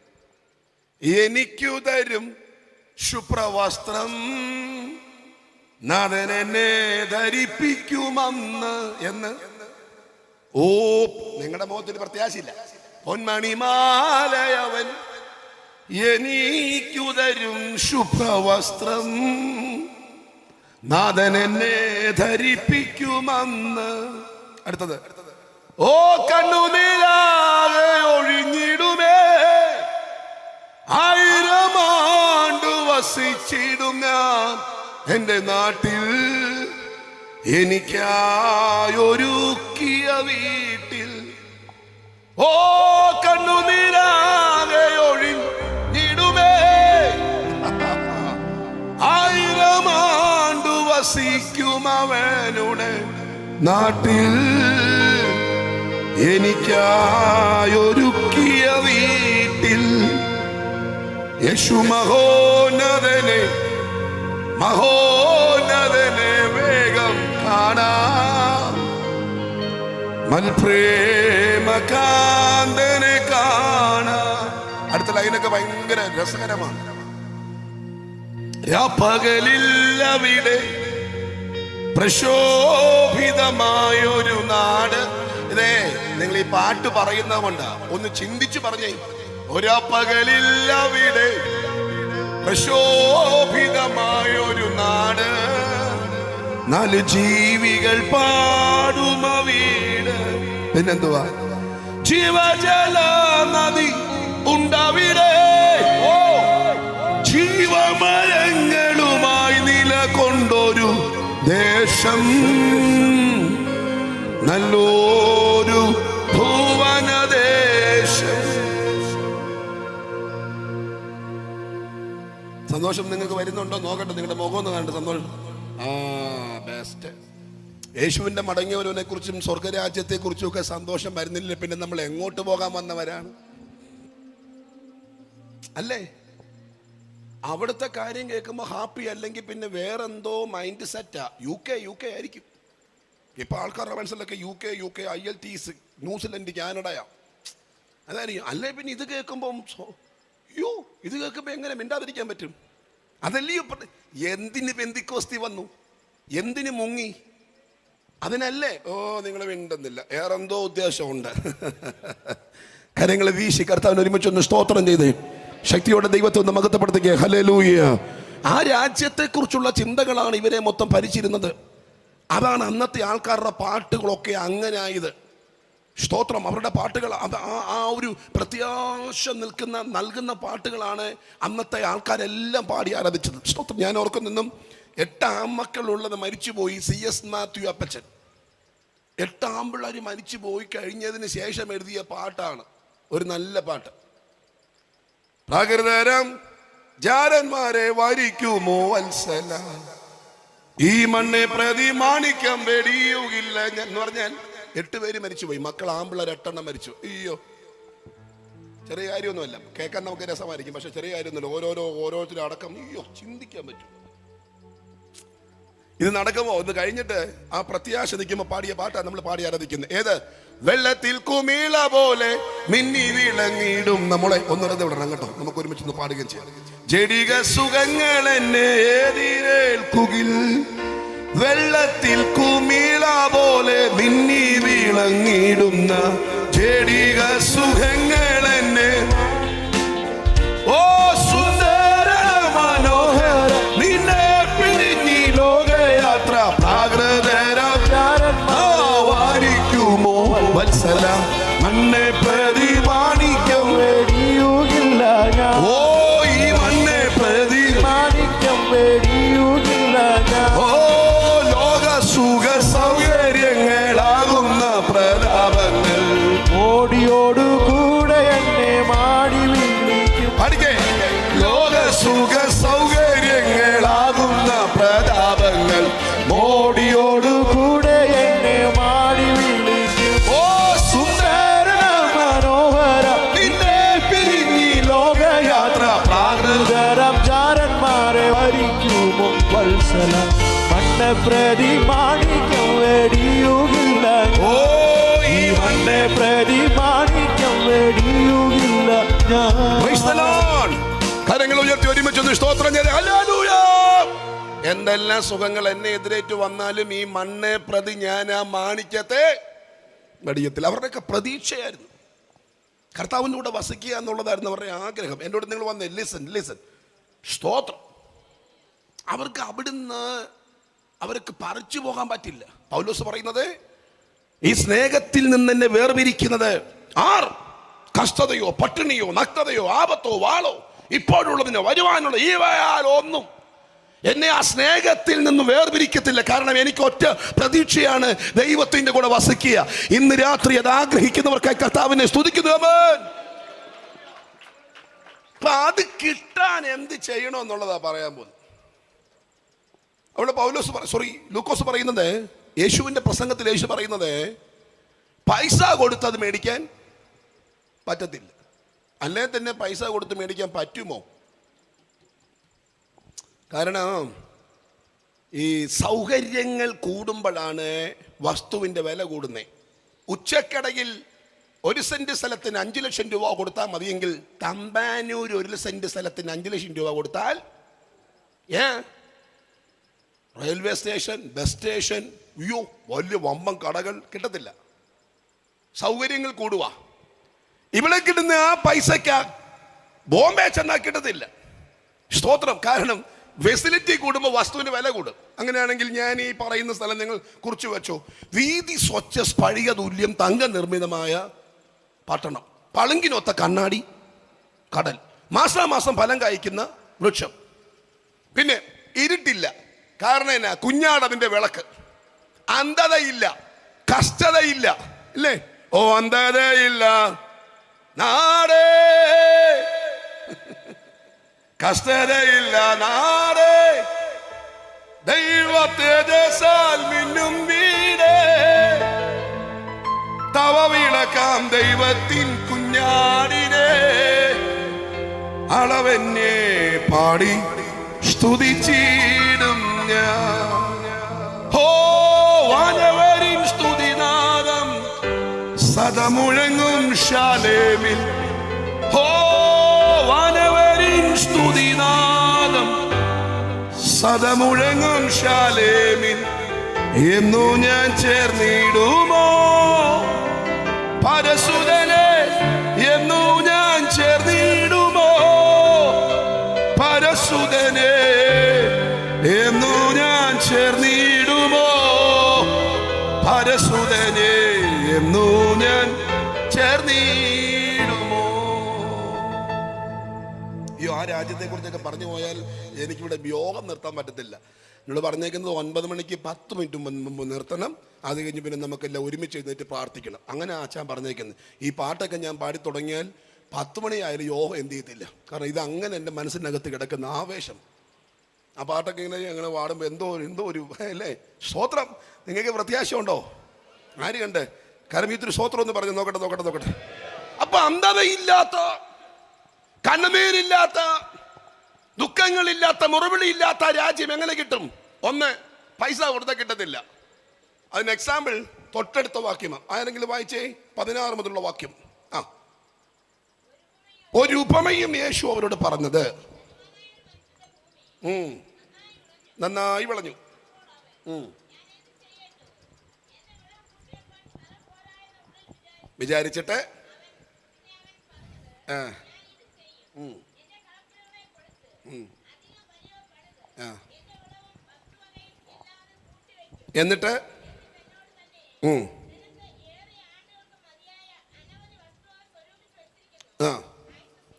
എനിക്കു തരും ശുഭ്രവസ്ത്രം നാഥൻ എന്നെ ധരിപ്പിക്കുമെന്ന് എന്ന്. ഓ, നിങ്ങളുടെ മുഖത്തൊരു പ്രത്യാശയില്ല. പൊന്മണിമാലയവൻ എനിക്കു തരും ശുഭ്രവസ്ത്രം നാഥൻ എന്നെ ധരിപ്പിക്കുമെന്ന്. അടുത്തത്, ഓ കണ്ണുനീരാകെ ഒഴിഞ്ഞിടുമേ, 1000 ആണ്ട് വസിച്ചിടും ഞാൻ എന്റെ നാട്ടിൽ, എനിക്കായൊരുക്കിയ വീട്ടിൽ. ഓ കണ്ണുനീരാകെ ഒഴിഞ്ഞിടുമേ, 1000 ആണ്ട് വസിക്കും അവനുടെ നാട്ടിൽ, എനിക്കായൊരുക്കിയ വീട്ടിൽ. യേശു മഹോന്നതനെ മഹോന്നതനെ വേഗം കാണാം, മൽപ്രേമകാന്തനെ കാണാം. അടുത്ത ലൈനൊക്കെ ഭയങ്കര രസകരമാണ്. രാപ്പകലില്ലവിടെ പ്രശോഭിതമായൊരു നാട്. ഇതേ നിങ്ങൾ ഈ പാട്ട് പറയുന്ന കൊണ്ടാ, ഒന്ന് ചിന്തിച്ചു പറഞ്ഞേ. ഒരാപ്പകലില്ലവിടെ പ്രശോഭിതമായൊരു നാട്, 4 ജീവികൾ പാടുമ വീട്. പിന്നെന്തുവാ? ജീവജല നദി ഉണ്ടാവിടെ, ജീവമരങ്ങളുമായി നിലകൊണ്ടൊരു ദേശം, നല്ലൊരു ഭുവനദേശം. സന്തോഷം നിങ്ങൾക്ക് വരുന്നുണ്ടോ നോക്കട്ടെ, നിങ്ങളുടെ മുഖം ഒന്ന് കണ്ട് സന്തോഷം. ബെസ്റ്റ്. യേശുവിന്റെ മടങ്ങിയവനെ കുറിച്ചും സ്വർഗരാജ്യത്തെ കുറിച്ചും ഒക്കെ സന്തോഷം വരുന്നില്ല, പിന്നെ നമ്മൾ എങ്ങോട്ട് പോകാൻ വന്നവരാണ് അല്ലേ? അവിടുത്തെ കാര്യം കേൾക്കുമ്പോൾ ഹാപ്പി അല്ലെങ്കിൽ പിന്നെ വേറെന്തോ മൈൻഡ് സെറ്റാ. യു കെ ആയിരിക്കും ഇപ്പൊ ആൾക്കാരുടെ മനസ്സിലൊക്കെ. യു കെ IELTS, ന്യൂസിലൻഡ്, കാനഡയാ അതായിരിക്കും. അല്ലേ പിന്നെ ഇത് കേൾക്കുമ്പം ഇത് കേൾക്കുമ്പോ എങ്ങനെ മിണ്ടാതിരിക്കാൻ പറ്റും? അതല്ലയോ എന്തിന് പെന്തിക്കോസ്തി വന്നു, എന്തിന് മുങ്ങി, അതിനല്ലേ. നിങ്ങൾ മിണ്ടുന്നില്ല, വേറെന്തോ ഉദ്ദേശമുണ്ട്. കരങ്ങളെ വീശി കർത്താവിന് ഒരുമിച്ചൊന്ന് സ്തോത്രം ചെയ്തേ. ശക്തിയോടെ ദൈവത്തെ ഒന്ന് മഹത്വപ്പെടുത്തുക. ഹല്ലേലൂയ. ആ രാജ്യത്തെക്കുറിച്ചുള്ള ചിന്തകളാണ് ഇവരെ മൊത്തം ഭരിച്ചിരുന്നത്. അതാണ് അന്നത്തെ ആൾക്കാരുടെ പാട്ടുകളൊക്കെ അങ്ങനെ ആയത്. സ്തോത്രം. അവരുടെ പാട്ടുകൾ ആ ഒരു പ്രത്യാശ നൽകുന്ന പാട്ടുകളാണ് അന്നത്തെ ആൾക്കാരെല്ലാം പാടി ആരാധിച്ചത്. സ്തോത്രം. ഞാൻ ഓർക്കുന്നെന്നും 8 ആൺമക്കളുള്ളത് മരിച്ചുപോയി. CS മാത്യു അപ്പച്ചൻ 8 ആൺപിള്ളേർ മരിച്ചു പോയി കഴിഞ്ഞതിന് ശേഷം എഴുതിയ പാട്ടാണ് ഒരു നല്ല പാട്ട്. പ്രാകൃതരം ജാരന്മാരെ വരിക്കുമോ വത്സല, ഈ മണ്ണെ പ്രതി മാണിക്യം വെടിയുകില്ല എന്ന് പറഞ്ഞാൽ 8 പേര് മരിച്ചുപോയി. മക്കൾ ആമ്പിള്ളേർ 8 എണ്ണം മരിച്ചു. അയ്യോ, ചെറിയ കാര്യമൊന്നുമല്ല. കേൾക്കാൻ നമുക്ക് രസമായിരിക്കും, പക്ഷെ ചെറിയ കാര്യമൊന്നുമില്ല. ഓരോരുത്തരും അടക്കം. അയ്യോ, ചിന്തിക്കാൻ പറ്റും ഇത് നടക്കുമോ? ഇത് കഴിഞ്ഞിട്ട് ആ പ്രത്യാശ നിൽക്കുമ്പോൾ പാടിയ പാട്ടാണ് നമ്മൾ പാടി ആരാധിക്കുന്നത്. ഏത്? വെള്ളത്തിൽ കുമിള പോലെ മിന്നി വിളങ്ങിടും നമ്മളെ. ഒന്നിറന്ന് വിടണം കേട്ടോ, നമുക്ക് ഒരുമിച്ച് പാടുകയും ചെയ്യാം. ജഡിക സുഖങ്ങൾ എന്നെ എതിരേൽക്കുകിൽ, വെള്ളത്തിൽ കുമിള പോലെ മിന്നി വിളങ്ങിടുന്ന ജഡിക സുഖങ്ങൾ എന്നെ. ഓ സുന്ദര മനോഹര നിന്നെ പിരിഞ്ഞി ലോകയാത്ര, പ്രാകൃതരാരിക്കുമോ വത്സല, മണ്ണെ പ്രതി മാണിക്യം വെടിയുകില്ല ഞാൻ. ഓ ഈ മണ്ണെ പ്രതി മാണിക്യം വെടിയുകില്ല ഞാൻ. ഓ സുഖ സൗകര്യങ്ങളാകുന്ന പ്രതാപങ്ങൾ ഓടിയോടുകൂടെ എന്നെ മാടി വിളിക്കും. പഠിക്കേ. ലോക സുഖ സൗകര്യങ്ങളാകുന്ന പ്രതാപങ്ങൾ ഓടിയോടുകൂടെ എന്നെ മാടി വിളിക്കും. ഓ സുന്ദര മനോഹര നിന്നെ പിരിഞ്ഞി ലോകയാത്ര, പ്രാകൃതരം ജാരന്മാരെ വരിക്കുമോ വത്സല, മണ്ണ പ്രതി മാണിക്യം വെടിയുകില്ല. ഓ ഈ മണ്ണ മണ്ണെ പ്രതി മാണിക്യം വെടിയുകില്ല ഞാൻ. കരങ്ങൾ ഉയർത്തി ഒരുമിച്ചൊന്ന് സ്തോത്രം ചെയ്ത് ഹല്ലേലൂയ. എന്തെല്ലാം സുഖങ്ങൾ എന്നെ എതിരേറ്റ് വന്നാലും ഈ മണ്ണെ പ്രതി ഞാൻ ആ മാണിക്യത്തെ വെടിയത്തില്ല. അവരുടെയൊക്കെ പ്രതീക്ഷയായിരുന്നു കർത്താവിൻ്റെ കൂടെ വസിക്കുക എന്നുള്ളതായിരുന്നു അവരുടെ ആഗ്രഹം. എൻ്റെ കൂടെ നിങ്ങൾ വന്ന് ലിസൺ സ്തോത്രം. അവർക്ക് അവിടുന്ന് അവർക്ക് പറിച്ചു പോകാൻ പറ്റില്ല. പൗലോസ് പറയുന്നത് ഈ സ്നേഹത്തിൽ നിന്ന് എന്നെ വേർപിരിക്കുന്നത് ആർ? കഷ്ടതയോ പട്ടിണിയോ നഗ്നതയോ ആപത്തോ വാളോ ഇപ്പോഴുള്ളതിനോ വരുവാനുള്ള ഒന്നും എന്നെ ആ സ്നേഹത്തിൽ നിന്ന് വേർപിരിക്കത്തില്ല. കാരണം എനിക്ക് ഒറ്റ പ്രതീക്ഷയാണ്, ദൈവത്തിന്റെ കൂടെ വസിക്കുക. ഇന്ന് രാത്രി അത് ആഗ്രഹിക്കുന്നവർക്കായി കർത്താവിനെ സ്തുതിക്കുന്നു. അപ്പൊ അത് കിട്ടാൻ എന്ത് ചെയ്യണമെന്നുള്ളതാ പറയാൻ പോകുന്നത്. അവിടെ ലൂക്കോസ് പറയുന്നത്, യേശുവിന്റെ പ്രസംഗത്തിൽ യേശു പറയുന്നത്, പൈസ കൊടുത്ത് അത് മേടിക്കാൻ പറ്റത്തില്ല. അല്ലേ തന്നെ പൈസ കൊടുത്ത് മേടിക്കാൻ പറ്റുമോ? കാരണം ഈ സൗകര്യങ്ങൾ കൂടുമ്പോഴാണ് വസ്തുവിൻ്റെ വില കൂടുന്നത്. ഉച്ചക്കടയിൽ 1 സെന്റ് സ്ഥലത്തിന് 5 ലക്ഷം രൂപ കൊടുത്താൽ മതിയെങ്കിൽ തമ്പാനൂർ 1 സെന്റ് സ്ഥലത്തിന് 5 ലക്ഷം രൂപ കൊടുത്താൽ റെയിൽവേ സ്റ്റേഷൻ, ബസ് സ്റ്റേഷൻ, വലിയ വമ്പൻ കടകൾ കിട്ടത്തില്ല. സൗകര്യങ്ങൾ കൂടുക. ഇവിടെ കിട്ടുന്ന ആ പൈസയ്ക്ക് ബോംബെ ചെന്നാൽ കിട്ടത്തില്ല. സ്തോത്രം. കാരണം ഫെസിലിറ്റി കൂടുമ്പോൾ വസ്തുവിന് വില കൂടും. അങ്ങനെയാണെങ്കിൽ ഞാൻ ഈ പറയുന്ന സ്ഥലം നിങ്ങൾ കുറിച്ച് വെച്ചോ. വീതി സ്വച്ഛ സ്ഫടിക തുല്യം തങ്ക നിർമ്മിതമായ പട്ടണം, പളുങ്കിനൊത്ത കണ്ണാടി കടൽ, മാസാമാസം ഫലം കായ്ക്കുന്ന വൃക്ഷം. പിന്നെ ഇരുട്ടില്ല. കാരണം എന്നാ? കുഞ്ഞാടതിന്റെ വിളക്ക്. അന്ധതയില്ല, കഷ്ടതയില്ല, ഇല്ലേ? ഓ അന്ധതയില്ല നാടേ, കഷ്ടതയില്ല നാടേ, ദൈവ തേജസാൽ മിന്നും വീടേ, തവ വിളക്കാം ദൈവത്തിൻ കുഞ്ഞാടിനെ, അളവെന്നെ പാടി സ്തുതിച്ചിടും ഞാൻ. ഹോ വാനവരിൻ സ്തുതിനാദം സദമുഴങ്ങും ശാലേമിൽ. ഹോ വാനവരിൻ സ്തുതിനാദം സദമുഴങ്ങും ശാലേമിൽ. എന്നു ഞാൻ ചേർന്നിടുമോ പരസുതനെ, എന്നു ഞാൻ ചേർന്നിടുമോ പരസുതനെ, എന്നു ഞാൻ ചേർന്നിടുമോ പരസുതനെ, എന്നു ഞാൻ ചേർന്നിടുമോ. ആ രാജ്യത്തെ കുറിച്ചൊക്കെ പറഞ്ഞു പോയാൽ എനിക്കിവിടെ യോഗം നിർത്താൻ പറ്റത്തില്ല. നിങ്ങൾ പറഞ്ഞേക്കുന്നത് 9 മണിക്ക് 10 മിനിറ്റ് മുമ്പ് നിർത്തണം. അത് കഴിഞ്ഞ് പിന്നെ നമുക്കെല്ലാം ഒരുമിച്ച് എഴുന്നേറ്റ് പ്രാർത്ഥിക്കണം. അങ്ങനെ ആച്ചാൻ പറഞ്ഞേക്കുന്നത്. ഈ പാട്ടൊക്കെ ഞാൻ പാടി തുടങ്ങിയാൽ 10 മണിയായാലും യോഗം എന്ത് ചെയ്യത്തില്ല. കാരണം ഇത് അങ്ങനെ എൻ്റെ മനസ്സിനകത്ത് കിടക്കുന്ന ആവേശം. ആ പാട്ടൊക്കെ ഇങ്ങനെ ഞങ്ങൾ പാടുമ്പോൾ എന്തോ ഒരു അല്ലേ. സ്തോത്രം. നിങ്ങൾക്ക് പ്രത്യാശ ഉണ്ടോ? ആര് കണ്ട്? കാരണം ഇത്തിരി സ്തോത്രം ഒന്ന് പറഞ്ഞു നോക്കട്ടെ. അപ്പൊ അന്ധതയില്ലാത്ത, കണ്ണുനീരില്ലാത്ത, ദുഃഖങ്ങളില്ലാത്ത, മുറിവിളിയില്ലാത്ത രാജ്യം എങ്ങനെ കിട്ടും? ഒന്ന്, പൈസ കൊടുത്താൽ കിട്ടത്തില്ല. അതിന് എക്സാമ്പിൾ തൊട്ടടുത്ത വാക്യമാണ്. ആരെങ്കിലും വായിച്ചേ 16 മുതലുള്ള വാക്യം. ഒരു ഉപമയും യേശു അവരോട് പറഞ്ഞത്. നന്നായി വിളഞ്ഞു. വിചാരിച്ചിട്ട് എന്നിട്ട്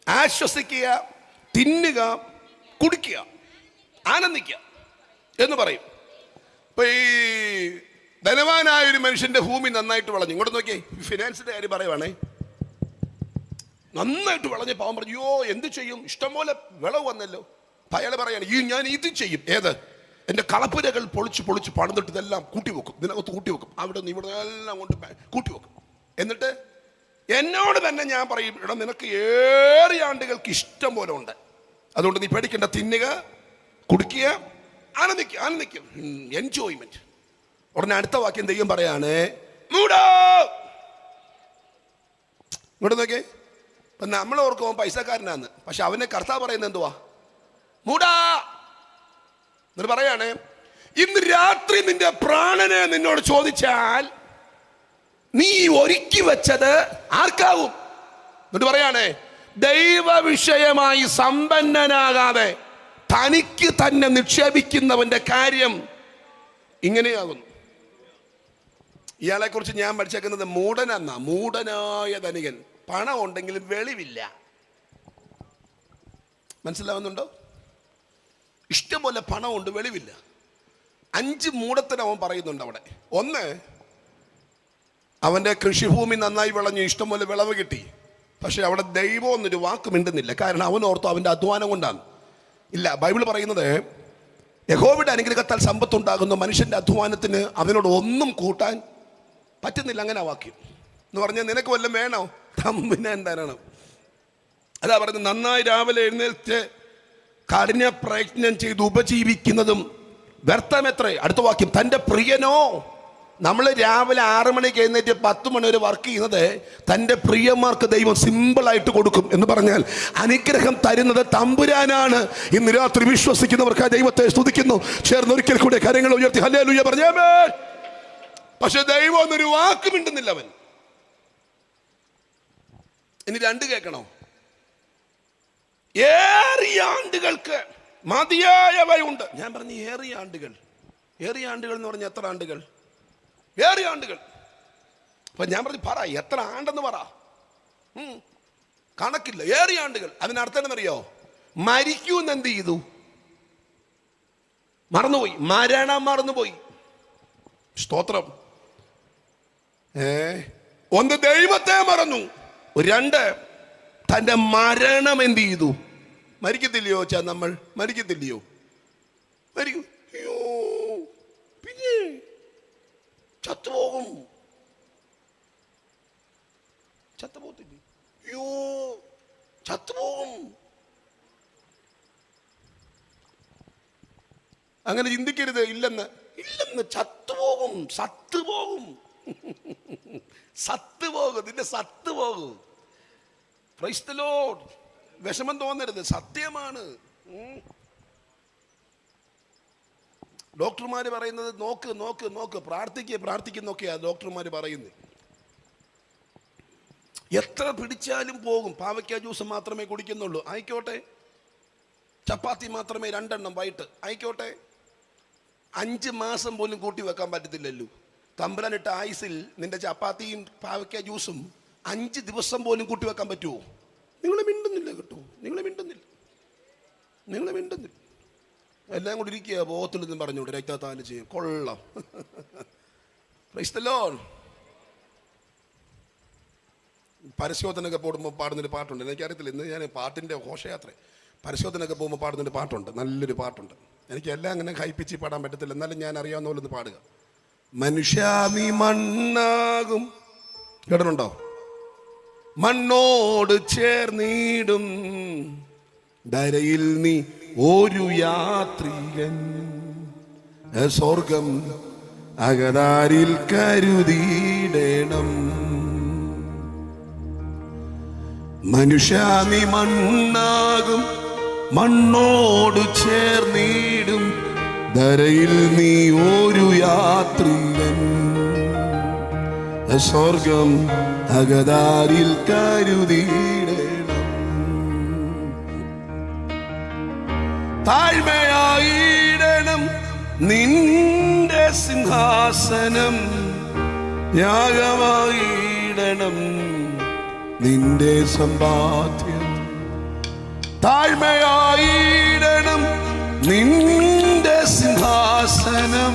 ആശ്വസിക്കുക, തിന്നുക, കുടിക്കുക, ആനന്ദിക്കുക എന്ന് പറയും. ഇപ്പൊ ഈ ധനവാനായ ഒരു മനുഷ്യന്റെ ഭൂമി നന്നായിട്ട് വിളഞ്ഞു. ഇങ്ങോട്ട് നോക്കിയേ, ഫിനാൻസിന്റെ കാര്യം പറയുവാണേ. നന്നായിട്ട് വിളഞ്ഞ പാവം പറഞ്ഞു, യോ എന്ത് ചെയ്യും, ഇഷ്ടംപോലെ വിളവ് വന്നല്ലോ. അയാൾ പറയാണ്, ഞാൻ ഇത് ചെയ്യും. ഏത്? എൻ്റെ കളപ്പുരകൾ പൊളിച്ച് പണിതിട്ട് ഇതെല്ലാം കൂട്ടിവെക്കും, ഇതിനകത്ത് കൂട്ടിവെക്കും, അവിടെ നിന്ന് ഇവിടെ എല്ലാം കൊണ്ട് കൂട്ടിവെക്കും. എന്നിട്ട് എന്നോട് തന്നെ ഞാൻ പറയും, എടാ നിനക്ക് ഏറെ ആണ്ടുകൾക്ക് ഇഷ്ടം പോലെ ഉണ്ട്, അതുകൊണ്ട് നീ പേടിക്കേണ്ട, തിന്നുക, കുടിക്കുക, ആനന്ദിക്കുക, എൻജോയ്മെന്റ്. ഉടനെ അടുത്ത വാക്യം ദൈവം പറയാണ്, മൂടോ ഇങ്ങോട്ട് നോക്കേ. ഇപ്പം നമ്മൾ ഓർക്കും പൈസക്കാരനാന്ന്, പക്ഷെ അവനെ കർത്താവ് പറയുന്നത് എന്തുവാ? മൂടാ. എന്നിട്ട് പറയാണ്, ഇന്ന് രാത്രി നിന്റെ പ്രാണനെ നിന്നോട് ചോദിച്ചാൽ നീ ഒരുക്കി വെച്ചത് ആർക്കാവും? എന്നിട്ട് പറയാണ്, ദൈവ വിഷയമായി സമ്പന്നനാകാതെ തനിക്ക് തന്നെ നിക്ഷേപിക്കുന്നവന്റെ കാര്യം ഇങ്ങനെയാകുന്നു. ഇയാളെ കുറിച്ച് ഞാൻ പഠിച്ചേക്കുന്നത് മൂടനെന്നാ. മൂടനായ ധനികൻ. പണം ഉണ്ടെങ്കിലും വെളിവില്ല. മനസ്സിലാവുന്നുണ്ടോ? ഇഷ്ടംപോലെ പണമുണ്ട്, വെളിവില്ല. 5 മൂടത്തിന് അവൻ പറയുന്നുണ്ട് അവിടെ. ഒന്ന്, അവന്റെ കൃഷിഭൂമി നന്നായി വിളഞ്ഞു, ഇഷ്ടംപോലെ വിളവ് കിട്ടി. പക്ഷെ അവിടെ ദൈവം എന്നൊരു വാക്ക് മിണ്ടുന്നില്ല. കാരണം അവൻ ഓർത്തു അവന്റെ അധ്വാനം കൊണ്ടാണ്. ഇല്ല, ബൈബിൾ പറയുന്നത് യഹോവയുടെ അനുഗ്രഹത്താൽ സമ്പത്തുണ്ടാകുന്ന മനുഷ്യന്റെ അധ്വാനത്തിന് അവനോട് ഒന്നും കൂട്ടാൻ പറ്റുന്നില്ല. അങ്ങനെ വാക്യം എന്ന് പറഞ്ഞാൽ, നിനക്ക് വല്ലതും വേണോ? തമ്പുരാൻ തരണം. അതാ പറയുന്നത്, നന്നായി രാവിലെ എഴുന്നേറ്റ് കഠിന പ്രയത്നം ചെയ്ത് ഉപജീവിക്കുന്നതും വ്യർത്ഥമെത്രേ. അടുത്ത വാക്യം, തൻ്റെ പ്രിയനോ. നമ്മൾ രാവിലെ 6 മണിക്ക് എഴുന്നേറ്റ് 10 മണി വരെ വർക്ക് ചെയ്യുന്നത് തൻ്റെ പ്രിയന്മാർക്ക് ദൈവം സിമ്പിളായിട്ട് കൊടുക്കും എന്ന് പറഞ്ഞാൽ അനുഗ്രഹം തരുന്നത് തമ്പുരാനാണ്. ഇന്ന് രാത്രി വിശ്വസിക്കുന്നവർക്ക് ആ ദൈവത്തെ സ്തുതിക്കുന്നു. ചേർന്ന് ഒരിക്കൽ കൂടെ കരങ്ങൾ ഉയർത്തി ഹല്ലേലൂയ പറഞ്ഞേ. പക്ഷെ ദൈവം എന്നൊരു വാക്ക് മിണ്ടുന്നില്ല അവൻ. ഇനി 2 കേൾക്കണോ? ഏറിയ ആണ്ടുകൾക്ക് മതിയായവയുണ്ട്. ഞാൻ പറഞ്ഞു ഏറിയ ആണ്ടുകൾ. ഏറിയ ആണ്ടുകൾ എന്ന് പറഞ്ഞാൽ എത്ര ആണ്ടുകൾ? ഏറിയ ആണ്ടുകൾ. അപ്പൊ ഞാൻ പറഞ്ഞു, പറ എത്ര ആണ്ടെന്ന് പറ. കണക്കില്ല. ഏറിയ ആണ്ടുകൾ. അതിനർത്ഥം എന്നറിയോ? മരിക്കൂന്ന് എന്ത് ചെയ്തു? മറന്നുപോയി. മരണം മറന്നുപോയി. സ്തോത്രം. ഒന്ന്, ദൈവത്തെ മറന്നു. 2, തൻ്റെ മരണം എന്ത് ചെയ്തു? മരിക്കത്തില്ലയോ? നമ്മൾ മരിക്കത്തില്ലയോ? മരിക്കും. അയ്യോ, പിന്നെ ചത്തുപോകും. ചത്തുപോകത്തില്ലേ? അയ്യോ, ചത്തുപോകും. അങ്ങനെ ചിന്തിക്കരുത്. ഇല്ലെന്ന് ചത്തുപോകും. സത്തുപോകും. സത്തുപോകും. നിന്റെ സത്തുപോകും. Price the Lord. വിഷമം തോന്നരുത്, സത്യമാണ്. ഡോക്ടർമാർ പറയുന്നത് നോക്ക് നോക്ക് നോക്ക്, പ്രാർത്ഥിക്കുന്നൊക്കെയാ ഡോക്ടർമാർ പറയുന്നത്. എത്ര പിടിച്ചാലും പോകും. പാവയ്ക്ക ജ്യൂസ് മാത്രമേ കുടിക്കുന്നുള്ളൂ, ആയിക്കോട്ടെ. ചപ്പാത്തി മാത്രമേ 2 എണ്ണം വൈകിട്ട്, ആയിക്കോട്ടെ. 5 മാസം പോലും കൂട്ടി വെക്കാൻ പറ്റത്തില്ലല്ലോ. തമ്പുരാനിട്ട ആയുസിൽ നിന്റെ ചപ്പാത്തിയും പാവയ്ക്ക ജ്യൂസും 5 ദിവസം പോലും കൂട്ടി വെക്കാൻ പറ്റുമോ? നിങ്ങൾ മിണ്ടുന്നില്ല കേട്ടോ. നിങ്ങൾ മിണ്ടുന്നില്ല. എല്ലാം കൂടി ഇരിക്കുക. ബോത്തിൽ നിന്നും പറഞ്ഞുകൊണ്ട് രക്തദാനം ചെയ്യും. കൊള്ളാം. Price the Lord. പരിശോധനയൊക്കെ പോകുമ്പോൾ പാടുന്നൊരു പാട്ടുണ്ട്. എനിക്കറിയത്തില്ല, ഇന്ന് ഞാൻ പാട്ടിൻ്റെ ഘോഷയാത്ര. പരിശോധനയൊക്കെ പോകുമ്പോൾ പാടുന്നൊരു പാട്ടുണ്ട്, നല്ലൊരു പാട്ടുണ്ട്. എനിക്ക് എല്ലാം അങ്ങനെ ഹൈപ്പിച്ച് പാടാൻ പറ്റത്തില്ല, എന്നാലും ഞാൻ അറിയാവുന്ന പോലെ ഒന്ന് പാടുക. മനുഷ്യ നീ മണ്ണാകും. കേട്ടിട്ടുണ്ടോ? മണ്ണോട് ചേർന്നിടും ധരയിൽ നീ ഒരു യാത്രികൻ. സ്വർഗം അകതാരിൽ കരുതിയിടണം. മനുഷ്യ നീ മണ്ണാകും. മണ്ണോട് ചേർന്നിടും ധരയിൽ നീ ഒരു യാത്രികൻ. സ്വർഗം അകതാരിൽ കരുതിയിടണം. താഴ്മയായിടണം നിന്റെ സിംഹാസനം. യാഗമായിടണം നിന്റെ സമ്പാദ്യം. താഴ്മയായിടണം നിന്റെ സിംഹാസനം.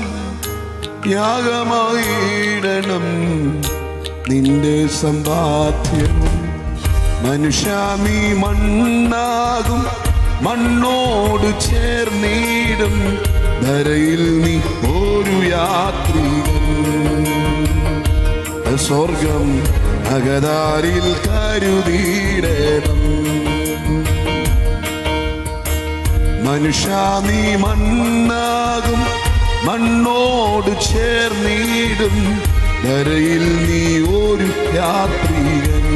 യാഗമായിടണം നിന്റെ സമ്പാദ്യം. മനുഷ്യ നീ മണ്ണാകും. മണ്ണോട് ചേർന്നിടും ധരയിൽ നീ ഒരു യാത്രികൻ. സ്വർഗം അകതാരിൽ കരുതിയിടണം. മനുഷ്യ നീ മണ്ണാകും. മണ്ണോട് ചേർന്നിടും ധരയിൽ നീ ഒരു യാത്രികൻ.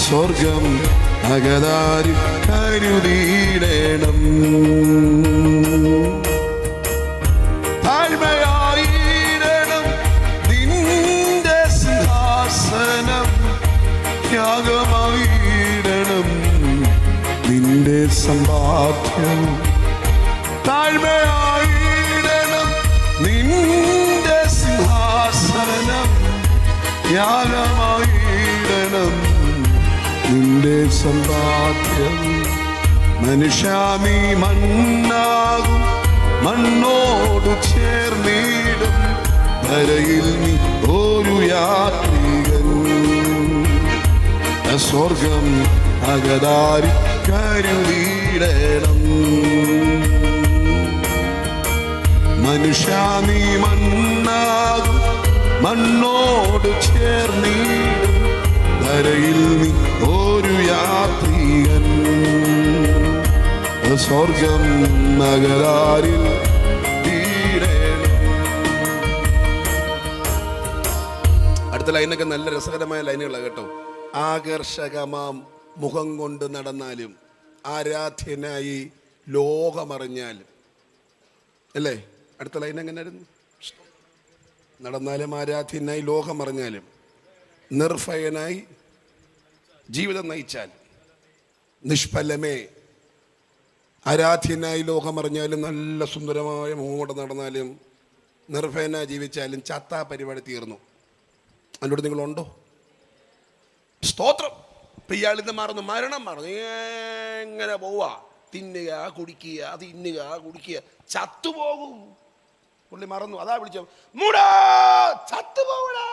സ്വർഗം അകതാരിൽ കരുതിയിടണം. താഴ്മയായിടണം നിന്റെ സിംഹാസനം, ത്യാഗമായിടണം നിന്റെ സമ്പാദ്യം. താഴ്മയായിടണം നിന്റെ സിംഹാസനം, ത്യാഗമായിടണം നിന്റെ സമ്പാദ്യം. മനുഷ്യാമീ മണ്ണാകും, മണ്ണോടു ചേർന്നിടും ധരയിൽ നീ ഒരു യാത്രികൻ. സ്വർഗം അകതാരിൽ കരുതിയിടണം. മനുഷ്യാമീ മണ്ണാകും, മണ്ണോട് ചേർന്നിടും ധരയിൽ നീ ഒരു യാത്രികൻ. സ്വർഗം നഗരാരിൽ അടുത്ത ലൈനൊക്കെ നല്ല രസകരമായ ലൈനുകളാണ് കേട്ടോ. ആകർഷകമാം മുഖം കൊണ്ട് നടന്നാലും ആരാധ്യനായി ലോകമറിഞ്ഞാലും, അല്ലേ? അടുത്ത ലൈൻ എങ്ങനെയായിരുന്നു? നടന്നാലും ആരാധ്യനായി ലോകമറിഞ്ഞാലും, നിർഭയനായി ജീവിതം നയിച്ചാൽ, നിഷ്ഫലമേ. ആരാധ്യനായി ലോകമറിഞ്ഞാലും നല്ല സുന്ദരമായ മുഖം നടന്നാലും നിർഭയനായി ജീവിച്ചാലും ചത്താ പരിപാടി തീർന്നു. അതിലൂടെ നിങ്ങളുണ്ടോ? സ്തോത്രം. ഇപ്പം ഇയാളിന്ന് മറന്നു, മരണം മറന്നു, എങ്ങനെ പോവാ? തിന്നുക കുടിക്കുക, തിന്നുക കുടിക്കുക, ചത്തുപോകും. പുള്ളി മറന്നു. അതാ വിളിച്ച മൂടാ ചത്തുപോകടാ.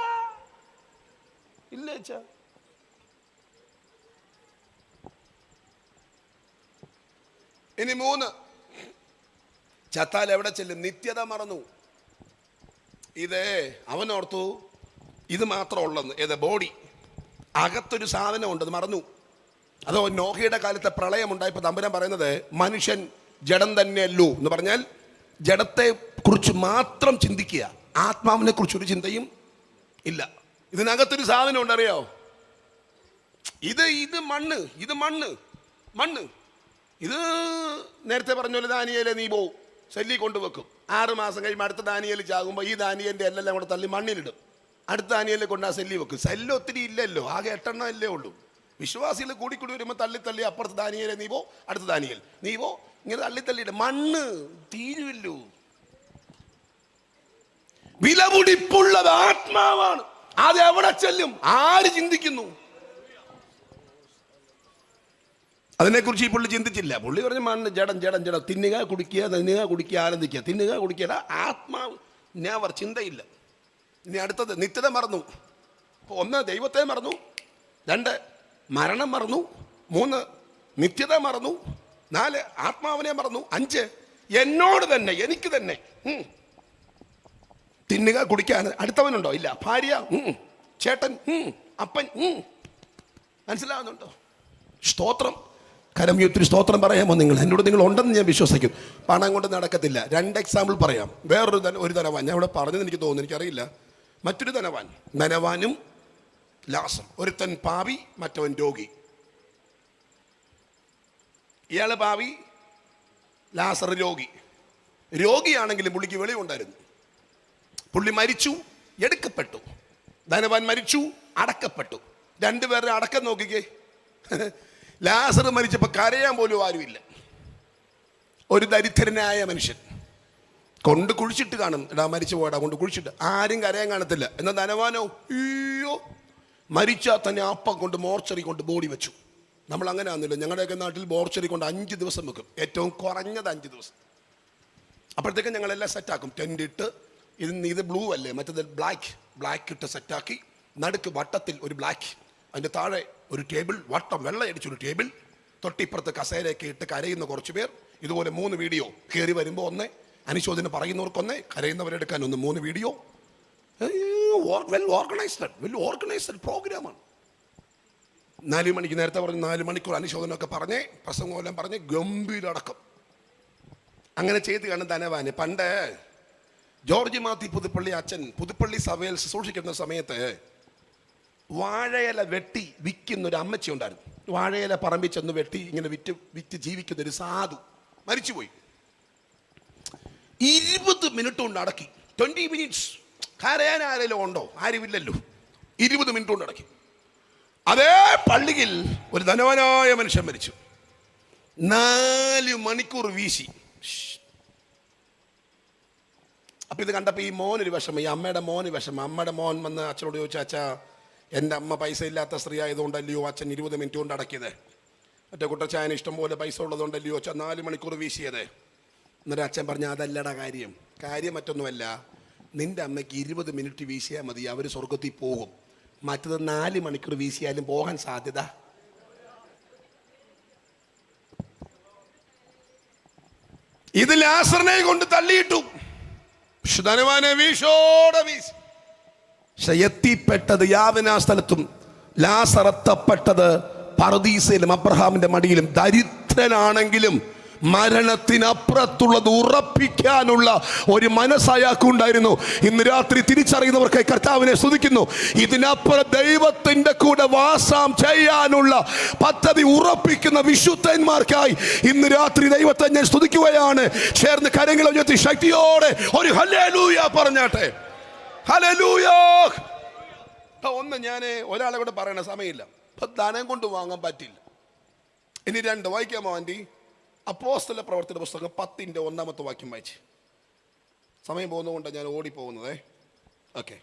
ഇല്ല അച്ഛാ, ഇനി 3 ചത്താൽ എവിടെ ചെല്ലും? നിത്യത മറന്നു. ഇത് അവനോർത്തു ഇത് മാത്രം ഉള്ളെന്ന്. ഏത്? ബോഡി. അകത്തൊരു സാധനം ഉണ്ടെന്ന് മറന്നു. അതോ നോഹയുടെ കാലത്തെ പ്രളയമുണ്ടായപ്പോൾ തമ്പുരാൻ പറയുന്നത് മനുഷ്യൻ ജഡം തന്നെയല്ലോ എന്ന് പറഞ്ഞാൽ ജഡത്തെ കുറിച്ച് മാത്രം ചിന്തിക്കുക, ആത്മാവിനെ കുറിച്ചൊരു ചിന്തയും ഇല്ല. ഇതിനകത്തൊരു സാധനം ഉണ്ടറിയോ? ഇത് മണ്ണ്, ഇത് മണ്ണ്, മണ്ണ്. ഇത് നേരത്തെ പറഞ്ഞ പോലെ ദാനിയേലെ നീ പോവും, ശല്യ കൊണ്ടുവെക്കും. 6 മാസം കഴിയുമ്പോൾ അടുത്ത ദാനിയേൽ ചാകുമ്പോൾ ഈ ദാനിയേലിൻ്റെ എല്ലാം കൂടെ തള്ളി മണ്ണിലിടും. അടുത്ത ദാനിയേലെ കൊണ്ട് ആ ശല്യ വെക്കും. ശല്യം ഒത്തിരി ഇല്ലല്ലോ, ആകെ 8 എണ്ണം അല്ലേ ഉള്ളൂ. വിശ്വാസികൾ കൂടിക്കൂടി വരുമ്പോൾ തള്ളി അപ്പുറത്ത് ദാനിയേലെ നീ പോ, അടുത്ത ദാനിയേൽ നീ പോ, ഇങ്ങനെ തള്ളിയിടും. മണ്ണ് തീരുമല്ലോ. വിലപിടിപ്പുള്ളത് ആത്മാവാണ്. അത് എവിടെ ചെല്ലും? ആര് ചിന്തിക്കുന്നു? അതിനെക്കുറിച്ച് ഈ പുള്ളി ചിന്തിച്ചില്ല. പുള്ളി പറഞ്ഞ മണ്ണ്, ജഡം, ജഡം, ജഡം, തിന്നുക കുടിക്കുക, ആനന്ദിക്കുക, തിന്നുക കുടിക്കുക. ആത്മാവ് നെവർ, ചിന്തയില്ല. ഇനി അടുത്തത് നിത്യത മറന്നു. 1 ദൈവത്തെ മറന്നു, 2 മരണം മറന്നു, 3 നിത്യത മറന്നു, 4 ആത്മാവിനെ മറന്നു, 5 എന്നോട് തന്നെ, എനിക്ക് തന്നെ. തിന്നുക കുടിക്കാൻ അടുത്തവനുണ്ടോ? ഇല്ല. ഭാര്യ, ചേട്ടൻ, അപ്പൻ. മനസ്സിലാവുന്നുണ്ടോ? സ്തോത്രം. കരമുയർത്തി സ്തോത്രം പറയാമോ നിങ്ങൾ? എന്നോട് നിങ്ങൾ ഉണ്ടെന്ന് ഞാൻ വിശ്വസിക്കും. പണം കൊണ്ട് നടക്കത്തില്ല. 2 എക്സാമ്പിൾ പറയാം. വേറൊരു ധനവാൻ, ഞാൻ ഇവിടെ പറഞ്ഞതെന്ന് എനിക്ക് തോന്നുന്നു, എനിക്കറിയില്ല. മറ്റൊരു ധനവാനും ലാസർ. ഒരുത്തൻ പാവി, മറ്റവൻ രോഗി. ഇയാള് പാവി, ലാസർ രോഗി. രോഗിയാണെങ്കിലും പുള്ളിക്ക് വെളിവുണ്ടായിരുന്നു. പുള്ളി മരിച്ചു, എടുക്കപ്പെട്ടു. ധനവാൻ മരിച്ചു, അടക്കപ്പെട്ടു. 2 പേരുടെ അടക്കം നോക്കിക്കേ. ലാസർ മരിച്ചപ്പോൾ കരയാൻ പോലും ആരുമില്ല. ഒരു ദരിദ്രനായ മനുഷ്യൻ കൊണ്ട് കുഴിച്ചിട്ട് കാണും. എടാ മരിച്ചു പോയടാ, കൊണ്ട് കുഴിച്ചിട്ട്. ആരും കരയാൻ കാണത്തില്ല. എന്നാൽ ധനവാനോ, അയ്യോ, മരിച്ചാൽ തന്നെ അപ്പം കൊണ്ട് മോർച്ചറി കൊണ്ട് ബോഡി വെച്ചു. നമ്മൾ അങ്ങനെ ആണെന്നില്ല. ഞങ്ങളുടെയൊക്കെ നാട്ടിൽ മോർച്ചറി കൊണ്ട് 5 ദിവസം വെക്കും, ഏറ്റവും കുറഞ്ഞത് 5 ദിവസം. അപ്പോഴത്തേക്കും ഞങ്ങളെല്ലാം സെറ്റാക്കും. ടെൻ്റ് ഇട്ട്, ഇത് ബ്ലൂ അല്ലേ, മറ്റേത് ബ്ലാക്ക് ഇട്ട് സെറ്റാക്കി, നടുക്ക് വട്ടത്തിൽ ഒരു ബ്ലാക്ക്, അതിൻ്റെ താഴെ ഒരു ടേബിൾ, വട്ടം വെള്ളയടിച്ചൊരു ടേബിൾ, തൊട്ടിപ്പുറത്ത് കസേരയൊക്കെ ഇട്ട് കരയുന്ന കുറച്ച് പേർ. ഇതുപോലെ 3 വീഡിയോ. കയറി വരുമ്പോൾ 1, അനുശോചനം പറയുന്നവർക്കൊന്ന്, കരയുന്നവരെടുക്കാൻ 1, 3 വീഡിയോ. വെൽ ഓർഗനൈസ്ഡ് പ്രോഗ്രാമാണ്. 4 മണിക്ക്, നേരത്തെ പറഞ്ഞ് 4 മണിക്കൂർ അനുശോചനമൊക്കെ പറഞ്ഞ്, പ്രസംഗമെല്ലാം പറഞ്ഞ്, ഗംഭീരടക്കം. അങ്ങനെ ചെയ്ത് കാണും ധനവാന്. പണ്ട് ജോർജ് മാത്യു പുതുപ്പള്ളി അച്ഛൻ പുതുപ്പള്ളി സഭയിൽ ശുശ്രൂഷിക്കുന്ന സമയത്ത് വാഴയില വെട്ടി വിൽക്കുന്ന ഒരു അമ്മച്ചി ഉണ്ടായിരുന്നു. വാഴയില പറമ്പിൽ ചെന്ന് വെട്ടി ഇങ്ങനെ വിറ്റ് ജീവിക്കുന്ന ഒരു സാധു മരിച്ചുപോയി. 20 മിനിറ്റ് കൊണ്ട് അടക്കി. 20 മിനിറ്റ്സ്. കരയാൻ ആരെങ്കിലും ഉണ്ടോ? ആരുമില്ലല്ലോ. 20 മിനിറ്റ് കൊണ്ട് അടക്കി. അതേ പള്ളിയിൽ ഒരു ധനവാനായ മനുഷ്യൻ മരിച്ചു. 4 മണിക്കൂർ വീശി. അപ്പൊ ഇത് കണ്ടപ്പോ ഈ മോനൊരു വിഷമം, ഈ അമ്മയുടെ മോന് വിഷമം. അമ്മയുടെ മോൻ വന്ന് അച്ഛനോട് ചോദിച്ചു, അച്ഛാ എൻ്റെ അമ്മ പൈസ ഇല്ലാത്ത സ്ത്രീ ആയതുകൊണ്ടല്ലയോ അച്ഛൻ 20 മിനിറ്റ് കൊണ്ട് അടക്കിയത്? മറ്റേ കുട്ടച്ചായന് ഇഷ്ടംപോലെ പൈസ ഉള്ളതുകൊണ്ടല്ലയോ അച്ഛൻ 4 മണിക്കൂർ വീശിയത്? എന്നിട്ട് അച്ഛൻ പറഞ്ഞ അതല്ലടാ കാര്യം മറ്റൊന്നുമല്ല. നിന്റെ അമ്മയ്ക്ക് 20 മിനിറ്റ് വീശിയാൽ മതി, അവർ സ്വർഗത്തിൽ പോകും. മറ്റത് 4 മണിക്കൂർ വീശിയാലും പോകാൻ സാധ്യത. ഇത് ലാസറിനെ കൊണ്ട് തള്ളിയിട്ടു. ധനവാനെ വീശോടെ വീശി. പക്ഷെ എത്തിപ്പെട്ടത് യാവനാ സ്ഥലത്തും, ലാസറത്തപ്പെട്ടത് പറുദീസയിലും അബ്രഹാമിന്റെ മടിയിലും. ദരിദ്രനാണെങ്കിലും മരണത്തിനപ്പുറത്തുള്ളത് ഉറപ്പിക്കാനുള്ള ഒരു മനസ്സയാക്കുണ്ടായിരുന്നു. ഇന്ന് രാത്രി തിരിച്ചറിയുന്നവർക്കായി കർത്താവിനെ സ്തുതിക്കുന്നു. ഇതിനപ്പുറം ദൈവത്തിന്റെ കൂടെ വാസം ചെയ്യാനുള്ള പദ്ധതി ഉറപ്പിക്കുന്ന വിശുദ്ധന്മാർക്കായി ഇന്ന് രാത്രി ദൈവത്തെ ഞാൻ സ്തുതിക്കുകയാണ്. ചേർന്ന് കരങ്ങൾ ഉയർത്തി ശക്തിയോടെ ഒരു ഹല്ലേലൂയ പറഞ്ഞാട്ടെ. ഹല്ലേലൂയ. ഒന്ന് ഞാൻ ഒരാളെ കൂടെ പറയണ സമയമില്ല. ധനം കൊണ്ട് വാങ്ങാൻ പറ്റില്ല. ഇനി 2 വായിക്കാമോ ആൻറ്റി? അപ്പോസ്തല പ്രവർത്തന പുസ്തകം 10-ന്റെ 1-ാമത്തെ വാക്യം വായിച്ച്. സമയം പോകുന്നതുകൊണ്ട് ഞാൻ ഓടിപ്പോകുന്നതേ. ഓക്കെ.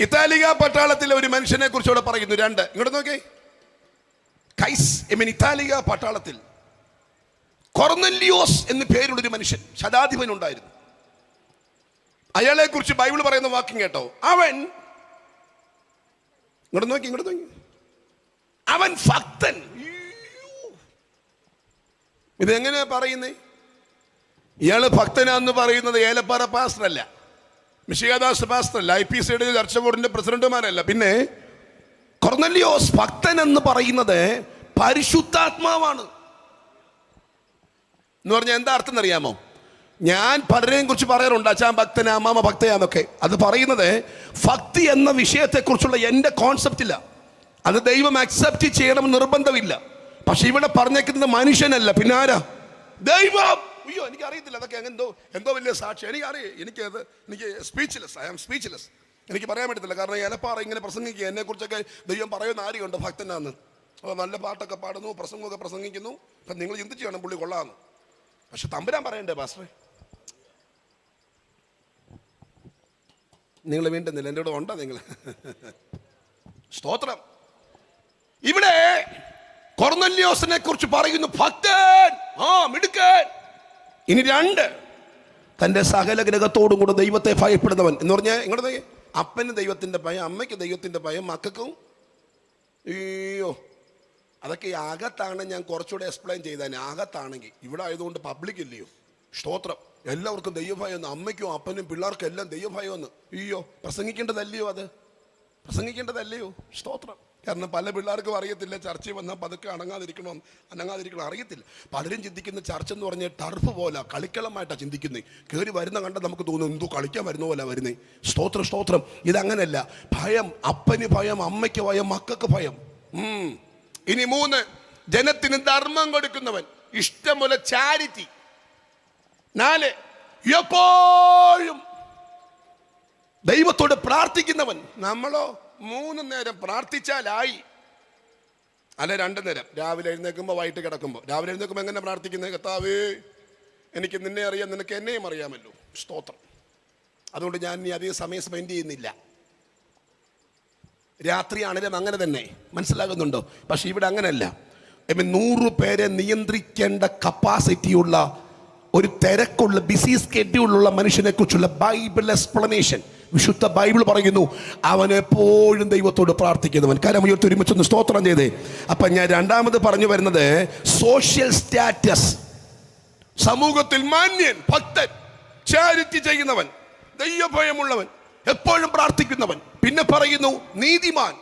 ഇറ്റാലിയ പട്ടാളത്തിലെ ഒരു മനുഷ്യനെ കുറിച്ച് ഇവിടെ പറയുന്നു. 2 ഇങ്ങോട്ട് നോക്കേ. ഇറ്റാലിയ പട്ടാളത്തിൽ കൊർന്നല്യോസ് എന്ന് പേരുള്ളൊരു മനുഷ്യൻ, ശതാധിപൻ ഉണ്ടായിരുന്നു. അയാളെ കുറിച്ച് ബൈബിൾ പറയുന്ന വാക്യം കേട്ടോ. അവൻ ഇങ്ങോട്ട് നോക്കി. അവൻ ഭക്തൻ. ഇതെങ്ങനെയാ പറയുന്നേ? ഇയാള് ഭക്തനാന്ന് പറയുന്നത് ഏലപ്പാറ പാസ്റ്റർ അല്ല, മിശിഹാദാസ് പാസ്റ്റർ അല്ല, IPCയുടെ ചർച്ച ബോർഡിന്റെ പ്രസിഡന്റുമാരല്ല. പിന്നെ കൊർന്നല്യോസ് ഭക്തൻ എന്ന് പറയുന്നത് പരിശുദ്ധാത്മാവാണ് എന്ന് പറഞ്ഞാൽ എന്താ അർത്ഥം എന്നറിയാമോ? ഞാൻ പലരെയും കുറിച്ച് പറയാറുണ്ട്, അച്ഛാൻ ഭക്തനാ, അമ്മാമ ഭക്തയാന്നൊക്കെ. അത് പറയുന്നത് ഭക്തി എന്ന വിഷയത്തെക്കുറിച്ചുള്ള എൻ്റെ കോൺസെപ്റ്റില്ല. അത് ദൈവം അക്സെപ്റ്റ് ചെയ്യണമെന്ന് നിർബന്ധമില്ല. പക്ഷെ ഇവിടെ പറഞ്ഞേക്കുന്നത് മനുഷ്യനല്ല, പിന്നെ ആരാ? ദൈവം. അയ്യോ, എനിക്കറിയത്തില്ല അതൊക്കെ. എന്തോ വലിയ സാക്ഷി. എനിക്ക് സ്പീച്ച്ലെസ്. I am speechless. എനിക്ക് പറയാൻ പറ്റത്തില്ല. കാരണം എലപ്പാറ ഇങ്ങനെ പ്രസംഗിക്കുക, എന്നെക്കുറിച്ചൊക്കെ ദൈവം പറയുന്ന ആരെയുണ്ട് ഭക്തനാന്ന്. അപ്പോൾ നല്ല പാട്ടൊക്കെ പാടുന്നു, പ്രസംഗമൊക്കെ പ്രസംഗിക്കുന്നു. അപ്പം നിങ്ങൾ ചിന്തിച്ച് വേണം പുള്ളി കൊള്ളാമെന്ന്. പക്ഷെ തമ്പുരാൻ പറയണ്ടേ പാസ്റ്ററെ? നിങ്ങൾ വീണ്ടുന്നില്ല, എൻ്റെ കൂടെ ഉണ്ടോ നിങ്ങൾ? സ്തോത്രം. ഇവിടെ കൊർന്നല്യോസിനെ കുറിച്ച് പറയുന്നു, ഭക്തൻ, മിടുക്കൻ. ഇനി 2, തൻ്റെ സകല ഗ്രഹത്തോടും കൂടെ ദൈവത്തെ ഭയപ്പെടുന്നവൻ എന്ന് പറഞ്ഞാൽ ഇങ്ങോട്ട് അപ്പന് ദൈവത്തിൻ്റെ ഭയം, അമ്മയ്ക്ക് ദൈവത്തിൻ്റെ ഭയം, മക്കൾക്കും. അയ്യോ, അതൊക്കെ ഈ അകത്താണ്. ഞാൻ കുറച്ചുകൂടെ എക്സ്പ്ലെയിൻ ചെയ്തേനെ. അകത്താണെങ്കിൽ ഇവിടെ ആയതുകൊണ്ട് പബ്ലിക് ഇല്ലയോ. സ്തോത്രം. എല്ലാവർക്കും ദൈവഭയം, അമ്മയ്ക്കും അപ്പനും പിള്ളേർക്കും എല്ലാം ദൈവഭയമെന്ന്. അയ്യോ, പ്രസംഗിക്കേണ്ടതല്ലയോ? അത് പ്രസംഗിക്കേണ്ടതല്ലയോ? സ്തോത്രം. കാരണം പല പിള്ളേർക്കും അറിയത്തില്ല ചർച്ചയിൽ വന്നാൽ പതുക്കെ അനങ്ങാതിരിക്കണം അറിയത്തില്ല. പലരും ചിന്തിക്കുന്ന ചർച്ച എന്ന് പറഞ്ഞാൽ ടർഫ് പോലെ കളിക്കളമായിട്ടാണ് ചിന്തിക്കുന്നത്. കയറി വരുന്ന കണ്ടാൽ നമുക്ക് തോന്നും എന്തോ കളിക്കാൻ വരുന്ന പോലെ വരുന്നേ. സ്തോത്രം. ഇതങ്ങനല്ല. ഭയം, അപ്പന് ഭയം, അമ്മയ്ക്ക് ഭയം, മക്കൾക്ക് ഭയം. ഇനി 3, ജനത്തിന് ധർമ്മം കൊടുക്കുന്നവൻ, ഇഷ്ടംപോലെ ചാരിറ്റി. 4, എപ്പോഴും ദൈവത്തോട് പ്രാർത്ഥിക്കുന്നവൻ. നമ്മളോ 3 നേരം പ്രാർത്ഥിച്ചാലായി. അല്ല 2 നേരം, രാവിലെ എഴുന്നേൽക്കുമ്പോൾ വൈകിട്ട് കിടക്കുമ്പോൾ. രാവിലെ എഴുന്നേൽക്കുമ്പോൾ എങ്ങനെ പ്രാർത്ഥിക്കുന്നത്? കർത്താവേ, എനിക്ക് നിന്നെ അറിയാം, നിനക്ക് എന്നെയും അറിയാമല്ലോ. സ്തോത്രം. അതുകൊണ്ട് ഞാൻ ഇനി അധികം സമയം സ്പെൻഡ് ചെയ്യുന്നില്ല. രാത്രിയാണെങ്കിലും അങ്ങനെ തന്നെ, മനസ്സിലാകുന്നുണ്ടോ? പക്ഷെ ഇവിടെ അങ്ങനെയല്ല. 100 പേരെ നിയന്ത്രിക്കേണ്ട കപ്പാസിറ്റിയുള്ള ഒരു തിരക്കുള്ള ബിസി സ്കെഡ്യൂളുള്ള മനുഷ്യനെ കുറിച്ചുള്ള ബൈബിൾ എക്സ്പ്ലനേഷൻ. വിശുദ്ധ ബൈബിൾ പറയുന്നു, അവൻ എപ്പോഴും ദൈവത്തോട് പ്രാർത്ഥിക്കുന്നവൻ. കരമുയർത്തി ഒരുമിച്ചൊന്ന് സ്തോത്രം ചെയ്തേ. അപ്പം ഞാൻ 2ാമത് പറഞ്ഞു വരുന്നത് സോഷ്യൽ സ്റ്റാറ്റസ്. സമൂഹത്തിൽ മാന്യൻ, ഭക്തൻ, ചാരിറ്റി ചെയ്യുന്നവൻ, ദൈവഭയമുള്ളവൻ, എപ്പോഴും പ്രാർത്ഥിക്കുന്നവൻ. പിന്നെ പറയുന്നു നീതിമാൻ,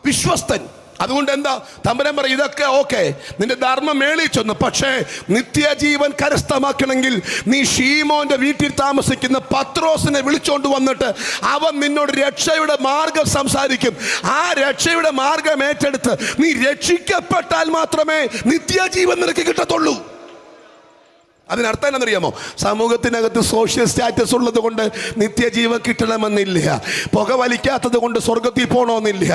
വിശ്വസ്തൻ, അതുകൊണ്ട് എന്താ തമ്പുരാൻ പറയും, ഇതൊക്കെ ഓക്കെ, നിന്റെ ധർമ്മം മേളിൽ ചെന്നു, പക്ഷേ നിത്യജീവൻ കരസ്ഥമാക്കണമെങ്കിൽ നീ ശീമോന്റെ വീട്ടിൽ താമസിക്കുന്ന പത്രോസിനെ വിളിച്ചോണ്ട് വന്നിട്ട് അവൻ നിന്നോട് രക്ഷയുടെ മാർഗം സംസാരിക്കും. ആ രക്ഷയുടെ മാർഗം ഏറ്റെടുത്ത് നീ രക്ഷിക്കപ്പെട്ടാൽ മാത്രമേ നിത്യജീവൻ നിനക്ക് കിട്ടത്തുള്ളൂ. അതിനർത്ഥം എന്നറിയാമോ? സമൂഹത്തിനകത്ത് സോഷ്യൽ സ്റ്റാറ്റസ് ഉള്ളത് കൊണ്ട് നിത്യജീവൻ കിട്ടണമെന്നില്ല. പുക വലിക്കാത്തത് കൊണ്ട് സ്വർഗത്തിൽ പോകണമെന്നില്ല.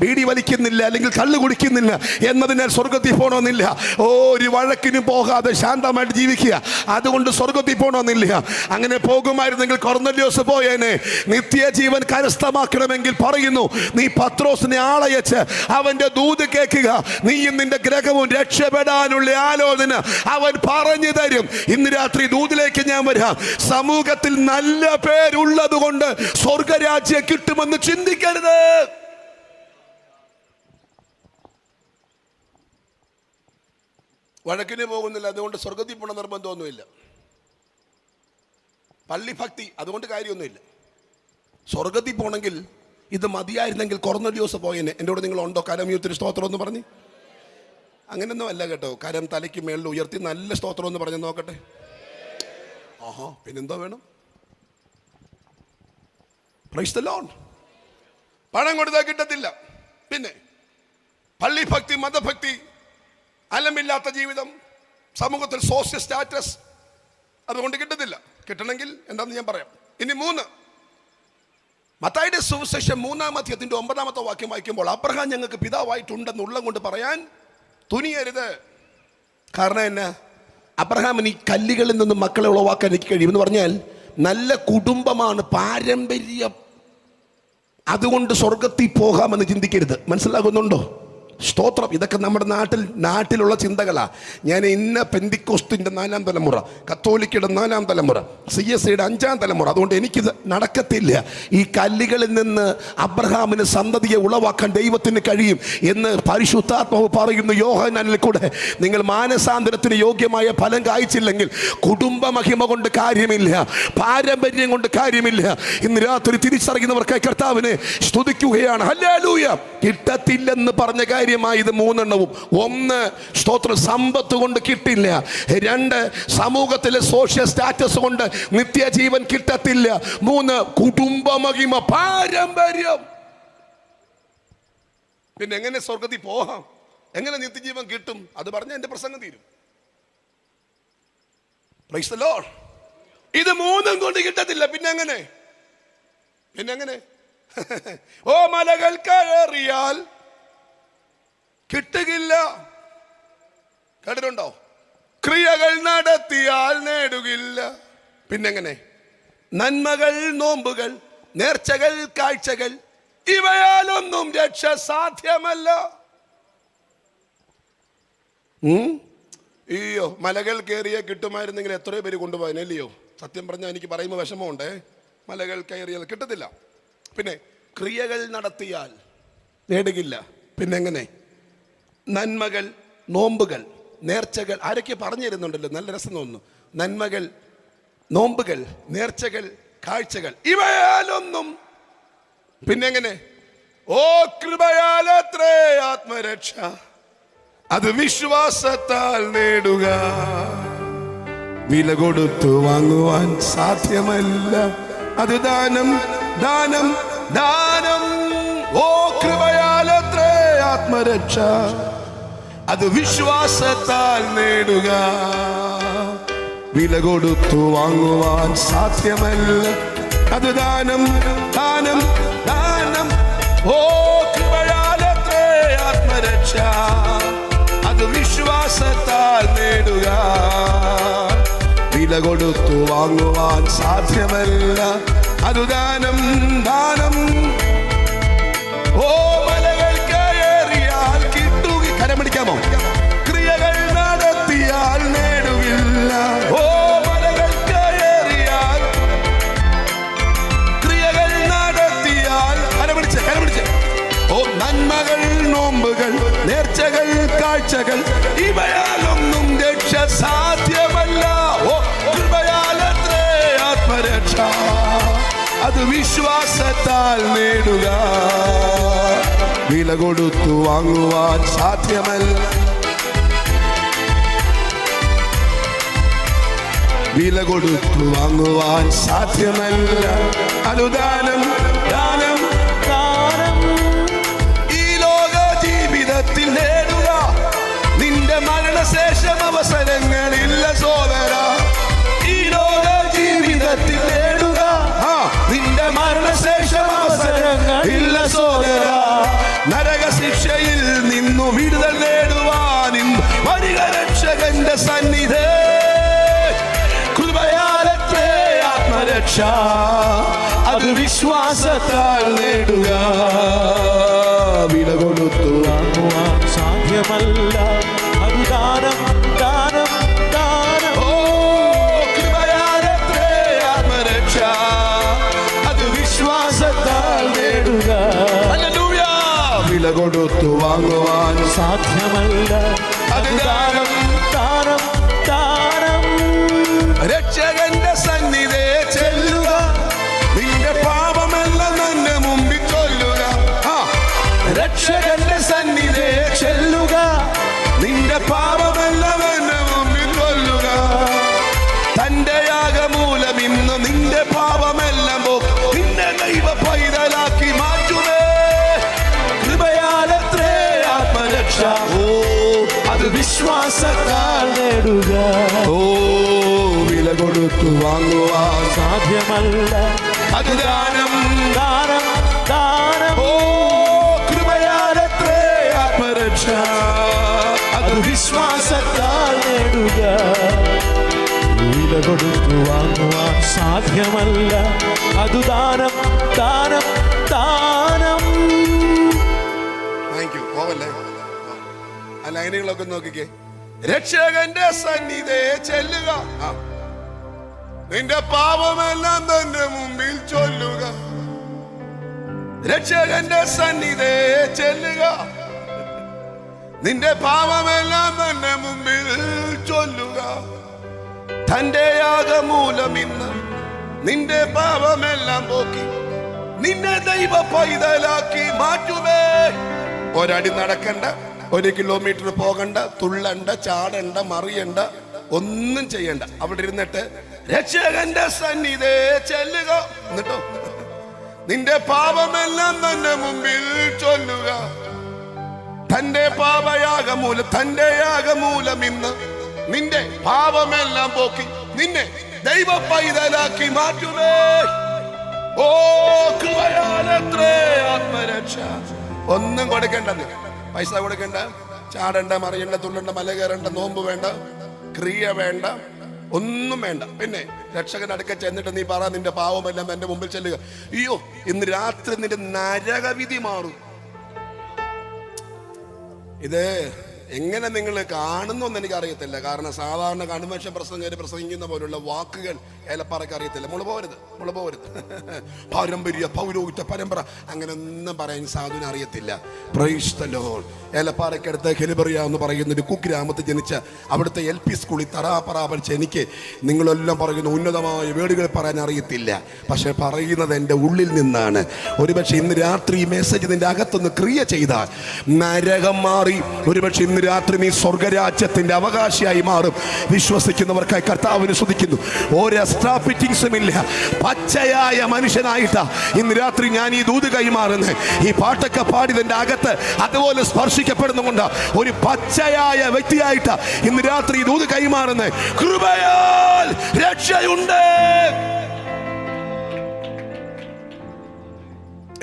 ബീഡി വലിക്കുന്നില്ല അല്ലെങ്കിൽ കള്ള് കുടിക്കുന്നില്ല എന്നതിനാൽ സ്വർഗത്തിൽ പോകണമെന്നില്ല. ഒരു വഴക്കിനും പോകാതെ ശാന്തമായിട്ട് ജീവിക്കുക, അതുകൊണ്ട് സ്വർഗത്തിൽ പോകണമെന്നില്ല. അങ്ങനെ പോകുമായിരുന്നെങ്കിൽ കൊർന്നല്യോസ് പോയേനെ. നിത്യജീവൻ കരസ്ഥമാക്കണമെങ്കിൽ പറയുന്നു, നീ പത്രോസിനെ ആളയച്ച് അവന്റെ ദൂത് കേൾക്കുക. നീയും നിന്റെ ഗ്രഹവും രക്ഷപ്പെടാനുള്ള ആലോചന അവൻ പറഞ്ഞു തരും. ഇന്ന് രാത്രി ദൂതിലേക്ക് ഞാൻ വരാം. സമൂഹത്തിൽ നല്ല പേരുള്ളത് കൊണ്ട് സ്വർഗരാജ്യം കിട്ടുമെന്ന് ചിന്തിക്കരുത്. വഴക്കിന് പോകുന്നില്ല, അതുകൊണ്ട് സ്വർഗത്തിൽ പോകണ നിർബന്ധമൊന്നുമില്ല. പള്ളി ഭക്തി, അതുകൊണ്ട് കാര്യമൊന്നുമില്ല. സ്വർഗത്തിൽ പോകണമെങ്കിൽ ഇത് മതിയായിരുന്നെങ്കിൽ കൊർന്നല്യോസ് പോയേനെ. എൻ്റെ കൂടെ നിങ്ങളുണ്ടോ? കരമയുത്തിന് സ്തോത്രം എന്ന് പറഞ്ഞ്. അങ്ങനെയൊന്നും അല്ല കേട്ടോ. കരം തലയ്ക്ക് മേളിൽ ഉയർത്തി നല്ല സ്തോത്രം എന്ന് പറഞ്ഞ് നോക്കട്ടെ. ആഹാ, പിന്നെന്തോ വേണം? Price the Lord. പണം കൊടുത്താൽ കിട്ടത്തില്ല. പിന്നെ പള്ളി ഭക്തി, മതഭക്തി, അലമില്ലാത്ത ജീവിതം, സമൂഹത്തിൽ സോഷ്യൽ സ്റ്റാറ്റസ്, അതുകൊണ്ട് കിട്ടത്തില്ല. കിട്ടണമെങ്കിൽ എന്താണെന്ന് ഞാൻ പറയാം. ഇനി 3, മത്തായിയുടെ സുവിശേഷം 3-ാം അധ്യായത്തിന്റെ 9-ാമത്തെ വാക്യം വായിക്കുമ്പോൾ, അബ്രഹാം ഞങ്ങൾക്ക് പിതാവായിട്ടുണ്ടെന്നുള്ളത് കൊണ്ട് പറയാൻ തുനിയരുത്. കാരണം എന്നാ? അബ്രഹാമിന് ഈ കല്ലുകളിൽ നിന്നും മക്കളെ ഉളവാക്കാൻ എനിക്ക് കഴിയുമെന്ന് പറഞ്ഞാൽ നല്ല കുടുംബമാണ്, പാരമ്പര്യം, അതുകൊണ്ട് സ്വർഗത്തിൽ പോകാമെന്ന് ചിന്തിക്കരുത്. മനസ്സിലാകുന്നുണ്ടോ? സ്തോത്രം. ഇതൊക്കെ നമ്മുടെ നാട്ടിലുള്ള ചിന്തകളാ. ഞാൻ ഇന്ന പെന്തിക്കോസ്തിൻ്റെ 4-ാം തലമുറ, കത്തോലിക്കയുടെ 4-ാം തലമുറ, CSIയുടെ 5-ാം തലമുറ, അതുകൊണ്ട് എനിക്കിത് നടക്കത്തില്ല. ഈ കല്ലുകളിൽ നിന്ന് അബ്രഹാമിന് സന്തതിയെ ഉളവാക്കാൻ ദൈവത്തിന് കഴിയും എന്ന് പരിശുദ്ധാത്മാവ് പറയുന്നു യോഹന്നാനിൽ കൂടെ. നിങ്ങൾ മാനസാന്തരത്തിന് യോഗ്യമായ ഫലം കായ്ച്ചില്ലെങ്കിൽ കുടുംബ മഹിമ കൊണ്ട് കാര്യമില്ല, പാരമ്പര്യം കൊണ്ട് കാര്യമില്ല. ഇന്ന് രാത്രി തിരിച്ചറിയുന്നവർക്കായി കർത്താവിനെ സ്തുതിക്കുകയാണ്. ഹല്ലേലൂയ. കിട്ടത്തില്ലെന്ന് പറഞ്ഞ കാര്യം ഇത് 3 എണ്ണവും. 1, സ്തോത്ര സമ്പത്ത് കൊണ്ട് കിട്ടില്ല. 2, സമൂഹത്തിലെ സോഷ്യൽ സ്റ്റാറ്റസ് കൊണ്ട് നിത്യജീവൻ കിട്ടത്തില്ല. 3, കുടുംബ മഹിമ, പാരമ്പര്യം. പിന്നെ എങ്ങനെ സ്വർഗത്തിൽ പോകാം? എങ്ങനെ നിത്യജീവൻ കിട്ടും? അത് പറഞ്ഞ എന്റെ പ്രസംഗം തീരും. Price the Lord. ഇത് 3 കൊണ്ട് കിട്ടത്തില്ല. പിന്നെ എങ്ങനെ? ഓ മലകൾ കയറിയാൽ കിട്ടുകില്ല. കേട്ടിട്ടുണ്ടോ? ക്രിയകൾ നടത്തിയാൽ നേടുകില്ല. പിന്നെങ്ങനെ? നന്മകൾ, നോമ്പുകൾ, നേർച്ചകൾ, കാഴ്ചകൾ, ഇവയാലൊന്നും രക്ഷ സാധ്യമല്ല. അയ്യോ, മലകൾ കയറിയ കിട്ടുമായിരുന്നെങ്കിൽ എത്രയോ പേര് കൊണ്ടുപോകാനല്ലയോ? സത്യം പറഞ്ഞാൽ എനിക്ക് പറയുമ്പോൾ വിഷമമുണ്ടേ. മലകൾ കയറിയാൽ കിട്ടത്തില്ല. പിന്നെ ക്രിയകൾ നടത്തിയാൽ നേടുകില്ല. പിന്നെങ്ങനെ? നന്മകൾ, നോമ്പുകൾ, നേർച്ചകൾ. ആരൊക്കെ പറഞ്ഞു തരുന്നുണ്ടല്ലോ, നല്ല രസം തോന്നുന്നു. നന്മകൾ, നോമ്പുകൾ, നേർച്ചകൾ, കാഴ്ചകൾ, ഇവയാലൊന്നും. പിന്നെങ്ങനെ? ഓ കൃപയാലത്രേ ആത്മരക്ഷ, അത് വിശ്വാസത്താൽ നേടുക. വില കൊടുത്തു വാങ്ങുവാൻ സാധ്യമല്ല, അത് ദാനം, ദാനം, ദാനം. ഓ കൃപയാലത്രേ ആത്മരക്ഷ, അത് വിശ്വാസത്താൽ നേടുക. വില കൊടുത്തു വാങ്ങുവാൻ സാധ്യമല്ല, അത് ദാനം, ദാനം, ദാനം. ഓ കൃപയാലത്രേ ആത്മരക്ഷ, അത് വിശ്വാസത്താൽ നേടുക. വില കൊടുത്തു വാങ്ങുവാൻ സാധ്യമല്ല, അത് ദാനം, ദാനം. ഓ മലകൾ കയറിയാൽ കിട്ടുക. കരം പിടിക്കാമോ? ക്രിയകൾ നടത്തിയാൽ നേടുകില്ല. ഓ മലകൾ കയറിയാൽ, ക്രിയകൾ നടത്തിയാൽ. കരം പിടിച്ച്. ഓ നന്മകൾ, നോമ്പുകൾ, നേർച്ചകൾ, കാഴ്ചകൾ, ഇവയാലൊന്നും രക്ഷ സാധ്യമല്ല. ഓ കൃപയാലത്രേ ആത്മരക്ഷ, അത് വിശ്വാസത്താൽ നേടുക. വില കൊടുത്തു വാങ്ങുവാൻ സാധ്യമല്ല. വില കൊടുത്തു വാങ്ങുവാൻ സാധ്യമല്ല. അനുദാനം ദാനം ദാനം ഈ ലോക ജീവിതത്തിൽ നേടുക. നിന്റെ മരണശേഷം അവസരങ്ങളില്ല സോദര. ഈ ലോക ജീവിതത്തിൽ നേടുക. നിന്റെ മരണശേഷം അവസരങ്ങളില്ല സോദര. നരക ശിക്ഷയിൽ നിന്നു വിടുതൽ നേടുവാൻ വരിക രക്ഷകന്റെ സന്നിധി. കൃപയാലത്രേ ആത്മരക്ഷ, അത് വിശ്വാസത്താൽ നേടുക. വില കൊടുത്തു വാങ്ങുവാൻ സാധ്യമല്ല. അത് ദാനം ദാനം ദാനം. ഓ കൃപയാലത്രേ ആത്മരക്ഷ, അത് വിശ്വാസത്താൽ നേടുക. ഹല്ലേലൂയ. വില കൊടുത്തു വാങ്ങുവാൻ സാധ്യമല്ല. അത് ദാനം ദാനം ദാനം. രക്ഷകന്റെ സന്നിധി ചെല്ലുക. നിന്റെ പാപമെല്ലാം നിന്റെ മുമ്പിൽ ചൊല്ലുക. രക്ഷകന്റെ സന്നിധി ചെല്ലുക. നിന്റെ പാപമെല്ലാം നിന്റെ മുമ്പിൽ ചൊല്ലുക. തന്റെ യാഗമൂലം ഇന്ന് നിന്റെ പാപമെല്ലാം നിന്നെ ദൈവ പൈതലാക്കി മാറ്റുമേ. കൃപയാലത്രേ ആത്മരക്ഷ, ഓ അത് വിശ്വാസത്താൽ നേടുക. ഓ വില കൊടുത്തു വാങ്ങുവാൻ സാധ്യമല്ല. അത് ദാനം ദാനം ദാനം. ഓ കൃപയാലത്രേ ആത്മരക്ഷ, അത് വിശ്വാസത്താൽ നേടുക. വില കൊടുത്തു വാങ്ങുവാൻ സാധ്യമല്ല. അത് ദാനം ദാനം ദാനം. Thank you. പോവല്ലേ, ആ ലൈനുകളൊക്കെ നോക്കിക്കേ. രക്ഷകന്റെ സന്നിധി ചെല്ലുക. നിന്റെ പാപമെല്ലാം തന്റെ മുമ്പിൽ ചൊല്ലുക. രക്ഷകന്റെ സന്നിധി ചെല്ലുക. നിന്റെ പാപമെല്ലാം തന്റെ മുമ്പിൽ ചൊല്ലുക. തന്റെ യാഗമൂലം ഇന്ന് നിന്റെ പാപമെല്ലാം പോക്കി നിന്നെ ദൈവ പൈതലാക്കി മാറ്റുമേ. ഒരടി നടക്കണ്ട, 1 കിലോമീറ്റർ പോകണ്ട, തുള്ളണ്ട, ചാടണ്ട, മറിയണ്ട, ഒന്നും ചെയ്യണ്ട. അവിടെ ഇരുന്നിട്ട് രക്ഷകന്റെ സന്നിധി ചെല്ലുക. എന്നിട്ടോ നിന്റെ പാപമെല്ലാം തന്നെ മുമ്പിൽ ചൊല്ലുക. തന്റെ പാപയാഗമൂലം, തന്റെ യാഗമൂലം ഇന്ന് നിന്റെ പാപമെല്ലാം പോക്കി നിന്നെ ദൈവ പൈതലാക്കി മാറ്റുമേ. ഓ കൃപയാലത്രേ ആത്മരക്ഷ. ഒന്നും കൊടുക്കേണ്ടത്, പൈസ കൊടുക്കേണ്ട, ചാടണ്ട, മറിയണ്ട, തുള്ളണ്ട, മല കയറണ്ട, നോമ്പ് വേണ്ട, ക്രിയ വേണ്ട, ഒന്നും വേണ്ട. പിന്നെ രക്ഷകൻ അടുക്ക ചെന്നിട്ട് നീ പറ, നിന്റെ പാവമെല്ലാം എന്റെ മുമ്പിൽ ചെല്ലുക. അയ്യോ, ഇന്ന് രാത്രി നിന്റെ നരകവിധി മാറും. ഇത് എങ്ങനെ നിങ്ങൾ കാണുന്നു എന്ന് എനിക്ക് അറിയത്തില്ല. കാരണം സാധാരണ കൺവെൻഷൻ പ്രസംഗർ പ്രസംഗിക്കുന്ന പോലുള്ള വാക്കുകൾ ഏലപ്പാറയ്ക്ക് അറിയത്തില്ല. മുള പോരുത് പാരമ്പര്യ പൗരോഹിത്യ പരമ്പര അങ്ങനെ ഒന്നും പറയാൻ സാധുവിന് അറിയത്തില്ല. Praise the Lord. ഏലപ്പാറയ്ക്കടുത്ത് ഹെലിബറിയ എന്ന് പറയുന്ന ഒരു കുഗ്രാമത്തിൽ ജനിച്ച അവിടുത്തെ LP സ്കൂളിൽ തറാപ്പറ പഠിച്ച എനിക്ക് നിങ്ങളെല്ലാം പറയുന്ന ഉന്നതമായ വേടുകൾ പറയാൻ അറിയത്തില്ല. പക്ഷെ പറയുന്നത് എൻ്റെ ഉള്ളിൽ നിന്നാണ്. ഒരുപക്ഷെ ഇന്ന് രാത്രി ഈ മെസ്സേജ് നിന്റെ അകത്തൊന്ന് ക്രിയ ചെയ്താൽ നരകം മാറി. ഒരുപക്ഷെ ഇന്ന് രാത്രി നീ സ്വർഗരാജ്യത്തിന്റെ അവകാശിയായി മാറും. വിശ്വസിക്കുന്നവർക്കായി കർത്താവിനെ സ്തുതിക്കുന്നു. ഒരു എക്സ്ട്രാ ഫിറ്റിംഗ്സും ഇല്ല. പച്ചയായ മനുഷ്യനായിട്ടാ ഇന്ന് രാത്രി ഞാൻ ഈ ദൂത് കൈമാറുന്നത്. ഈ പാട്ടൊക്കെ പാടിയതിന്റെ അകത്ത് അതുപോലെ സ്പർശിക്കപ്പെടുന്നുകൊണ്ട് ഒരു പച്ചയായ വ്യക്തിയായിട്ടാ ഇന്ന് രാത്രി ഈ ദൂത് കൈമാറുന്നത്. കൃപയാൽ രക്ഷയുണ്ട്.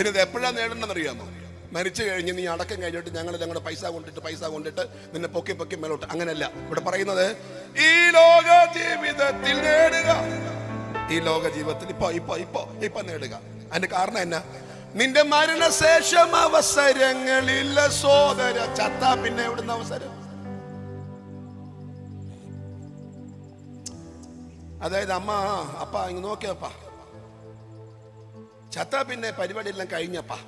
ഇനിത് എപ്പോഴാണ് നേടണമെന്നറിയാമോ? മരിച്ചു കഴിഞ്ഞ് നീ അടക്കം കഴിഞ്ഞിട്ട് ഞങ്ങളുടെ പൈസ കൊണ്ടിട്ട് നിന്നെ പൊക്കി മേലോട്ട്. അങ്ങനെയല്ല ഇവിടെ പറയുന്നത്. ഈ ലോക ജീവിതത്തിൽ നേടുക. ഈ ലോക ജീവിതത്തിൽ ഇപ്പൊ നേടുക. അതിന്റെ കാരണം എന്നാ? നിന്റെ മരണശേഷം അവസരങ്ങളില്ല സോദര. ചത്താ പിന്നെ എവിടുന്ന അവസരം? അതായത് അപ്പ ഇങ്ങ് നോക്കിയപ്പാ, ചത്താ പിന്നെ പരിപാടി എല്ലാം കഴിഞ്ഞപ്പാ,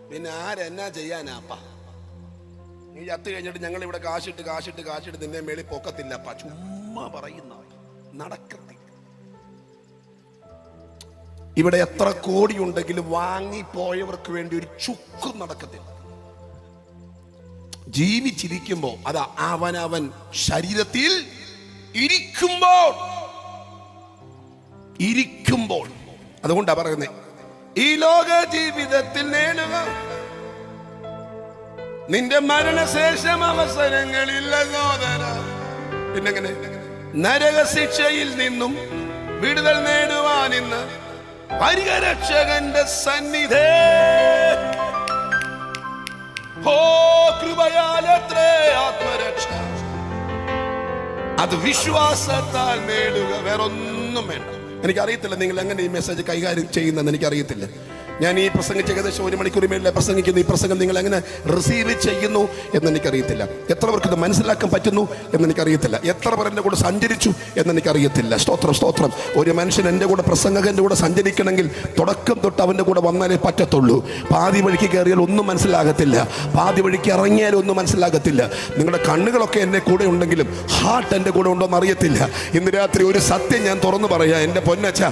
പിന്നെ ആരെന്നാ ചെയ്യാനാപ്പ? നീ ചത്ത് കഴിഞ്ഞിട്ട് ഞങ്ങൾ ഇവിടെ കാശിട്ട് നിന്നെ മേളിൽ പൊക്കത്തില്ലപ്പ. ചുമ്മാ പറയുന്ന നടക്കത്തില്ല. ഇവിടെ എത്ര കോടി ഉണ്ടെങ്കിലും വാങ്ങിപ്പോയവർക്ക് വേണ്ടി ഒരു ചുക്കും നടക്കത്തില്ല. ജീവിച്ചിരിക്കുമ്പോൾ, അതാ അവനവൻ ശരീരത്തിൽ ഇരിക്കുമ്പോൾ അതുകൊണ്ടാ പറയുന്നത്, ഈ ലോക ജീവിതത്തിൽ നേടുക നിന്റെ മരണശേഷം അവസരങ്ങളില്ല സഹോദര. പിന്നെങ്ങനെ നരകശിക്ഷയിൽ നിന്നും വിടുതൽ നേടുവാൻ ഇന്ന് പരിരക്ഷകന്റെ സന്നിധേ. ഓ കൃപയാലത്രേ ആത്മരക്ഷ, അത് വിശ്വാസത്താൽ നേടുക, വേറൊന്നും വേണ്ട. എനിക്കറിയത്തില്ല നിങ്ങൾ എങ്ങനെ ഈ മെസ്സേജ് കൈകാര്യം ചെയ്യുന്നതെന്ന് എനിക്കറിയത്തില്ല. ഞാൻ ഈ പ്രസംഗിച്ച് ഏകദേശം 1 മണിക്കൂർ മേലെ പ്രസംഗിക്കുന്നു. ഈ പ്രസംഗം നിങ്ങൾ എങ്ങനെ റിസീവ് ചെയ്യുന്നു എന്ന് എനിക്കറിയത്തില്ല. എത്ര പേർക്ക് ഇത് മനസ്സിലാക്കാൻ പറ്റുന്നു എന്ന് എനിക്കറിയത്തില്ല. എത്ര പേർ എൻ്റെ കൂടെ സഞ്ചരിച്ചു എന്ന് എനിക്കറിയത്തില്ല. സ്തോത്രം സ്തോത്രം. ഒരു മനുഷ്യൻ എൻ്റെ കൂടെ, പ്രസംഗകൻ്റെ കൂടെ സഞ്ചരിക്കണമെങ്കിൽ തുടക്കം തൊട്ട് അവൻ്റെ കൂടെ വന്നാലേ പറ്റത്തുള്ളൂ. പാതി വഴിക്ക് കയറിയാൽ ഒന്നും മനസ്സിലാകത്തില്ല, പാതി വഴിക്ക് ഇറങ്ങിയാലും ഒന്നും മനസ്സിലാകത്തില്ല. നിങ്ങളുടെ കണ്ണുകളൊക്കെ എൻ്റെ കൂടെ ഉണ്ടെങ്കിലും ഹാർട്ട് എൻ്റെ കൂടെ ഉണ്ടോ എന്ന് അറിയത്തില്ല. ഇന്ന് രാത്രി ഒരു സത്യം ഞാൻ തുറന്നു പറയാം എൻ്റെ പൊന്നച്ച.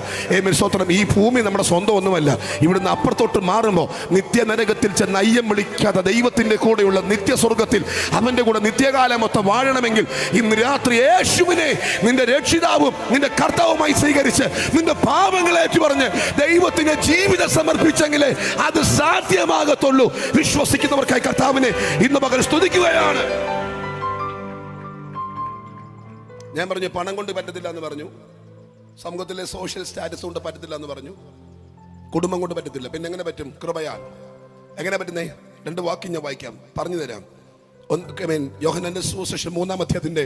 സ്തോത്രം. ഈ ഭൂമി നമ്മുടെ സ്വന്തം ഒന്നുമല്ല. ഇവിടുന്ന് അപ്പുറത്തോട്ട് മാറുമ്പോൾ നിത്യനരകത്തിൽ ചെന്ന് അയ്യം വിളിക്കാതെ ദൈവത്തിന്റെ കൂടെയുള്ള നിത്യസ്വർഗത്തിൽ അവന്റെ കൂടെ നിത്യകാലം മൊത്തം വാഴണമെങ്കിൽ ഇന്ന് രാത്രി യേശുവിനെ നിന്റെ രക്ഷിതാവും നിന്റെ കർത്താവുമായി സ്വീകരിച്ച് നിന്റെ പാപങ്ങളെ ഏറ്റുപറഞ്ഞ് ദൈവത്തിന് ജീവിതം സമർപ്പിച്ചെങ്കിലേ അത് സാധ്യമാകത്തുള്ളൂ. വിശ്വസിക്കുന്നവർക്കായി കർത്താവിനെ ഇന്ന് പകൽ സ്തുതിക്കുകയാണ്. ഞാൻ പറഞ്ഞു പണം കൊണ്ട് പറ്റത്തില്ല എന്ന് പറഞ്ഞു, സമൂഹത്തിലെ സോഷ്യൽ സ്റ്റാറ്റസ് കൊണ്ട് പറ്റത്തില്ല എന്ന് പറഞ്ഞു, കുടുംബം കൊണ്ട് പറ്റത്തില്ല. പിന്നെ എങ്ങനെ പറ്റും? കൃപയാൽ. എങ്ങനെ പറ്റുന്നേ? 2 വാക്യം ഞാൻ വായിക്കാം, പറഞ്ഞു തരാം. യോഹന്നാന്റെ സുവിശേഷം 3-ാം അധ്യായത്തിന്റെ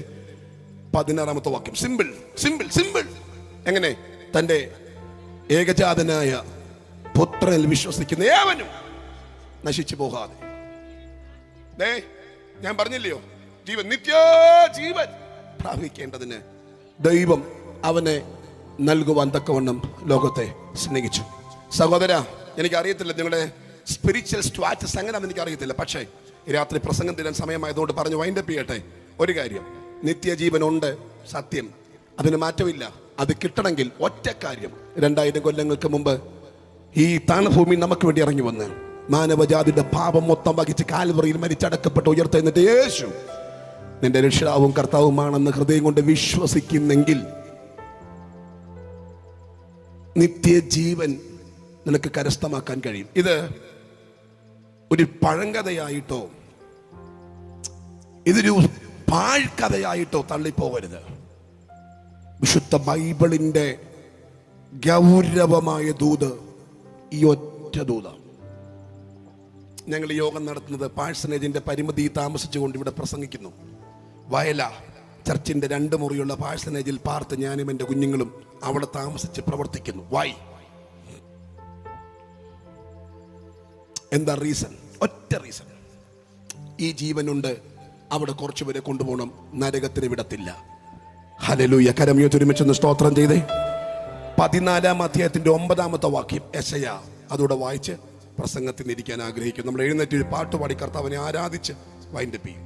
16-ാമത്തെ വാക്യം. Simple simple simple. എങ്ങനെ? തന്റെ ഏകജാതനായ പുത്രനിൽ വിശ്വസിക്കുന്ന ഏവനും നശിച്ചു പോകാതെ, ഞാൻ പറഞ്ഞില്ലയോ, ജീവൻ, നിത്യജീവൻ പ്രാപിക്കേണ്ടതിന് ദൈവം അവനെ നൽകുവാൻ തക്കവണ്ണം ലോകത്തെ സ്നേഹിച്ചു. സഹോദര, എനിക്കറിയത്തില്ല നിങ്ങളുടെ സ്പിരിച്വൽ സ്റ്റാറ്റസ് എങ്ങനെയാണെന്ന് എനിക്കറിയത്തില്ല. പക്ഷേ രാത്രി പ്രസംഗം തരാൻ സമയമായതുകൊണ്ട് പറഞ്ഞു വൈൻഡപ്പ് ചെയ്യട്ടെ. ഒരു കാര്യം, നിത്യജീവനുണ്ട്, സത്യം, അതിന് മാറ്റമില്ല. അത് കിട്ടണമെങ്കിൽ ഒറ്റ കാര്യം, 2000 കൊല്ലങ്ങൾക്ക് മുമ്പ് ഈ താണഭൂമി നമുക്ക് വേണ്ടി ഇറങ്ങി വന്ന് മാനവജാതിയുടെ പാപം മൊത്തം വഹിച്ച് കാൽവറിയിൽ മരിച്ചടക്കപ്പെട്ട് ഉയർത്തെഴുന്നേറ്റ് യേശു നിന്റെ രക്ഷിതാവും കർത്താവുമാണെന്ന് ഹൃദയം കൊണ്ട് വിശ്വസിക്കുന്നെങ്കിൽ നിത്യജീവൻ നിനക്ക് കരസ്ഥമാക്കാൻ കഴിയും. ഇത് ഒരു പഴങ്കഥയായിട്ടോ ഇതൊരു പാഴ്ക്കഥയായിട്ടോ തള്ളിപ്പോകരുത്. വിശുദ്ധ ബൈബിളിന്റെ ഗൗരവമായ ദൂത് ഈ ഒറ്റ ദൂത. ഞങ്ങൾ യോഗം നടത്തുന്നത് പാഴ്സനേജിന്റെ പരിമിതി താമസിച്ചുകൊണ്ട് ഇവിടെ പ്രസംഗിക്കുന്നു. വയല ചർച്ചിന്റെ 2 മുറിയുള്ള പാഴ്സനേജിൽ പാർത്ത് ഞാനും എൻ്റെ കുഞ്ഞുങ്ങളും അവിടെ താമസിച്ച് പ്രവർത്തിക്കുന്നു. വൈ? എന്താ റീസൺ? ഒറ്റ റീസൺ, ഈ ജീവനുണ്ട്, അവിടെ കുറച്ചുപേരെ കൊണ്ടുപോകണം, നരകത്തിന് വിടത്തില്ല. ഹല്ലേലൂയ. കരമിയോ ഒരുമിച്ചൊന്ന് സ്തോത്രം ചെയ്തേ. 14-ാം അധ്യായത്തിന്റെ 9-ാമത്തെ വാക്യം യെശയ്യാ, അതോടെ വായിച്ച് പ്രസംഗത്തിന് ഇരിക്കാൻ ആഗ്രഹിക്കും. നമ്മൾ എഴുന്നേറ്റ് ഒരു പാട്ടുപാടി കർത്താവിനെ ആരാധിച്ച് വൈൻഡപ്പ് ചെയ്യും.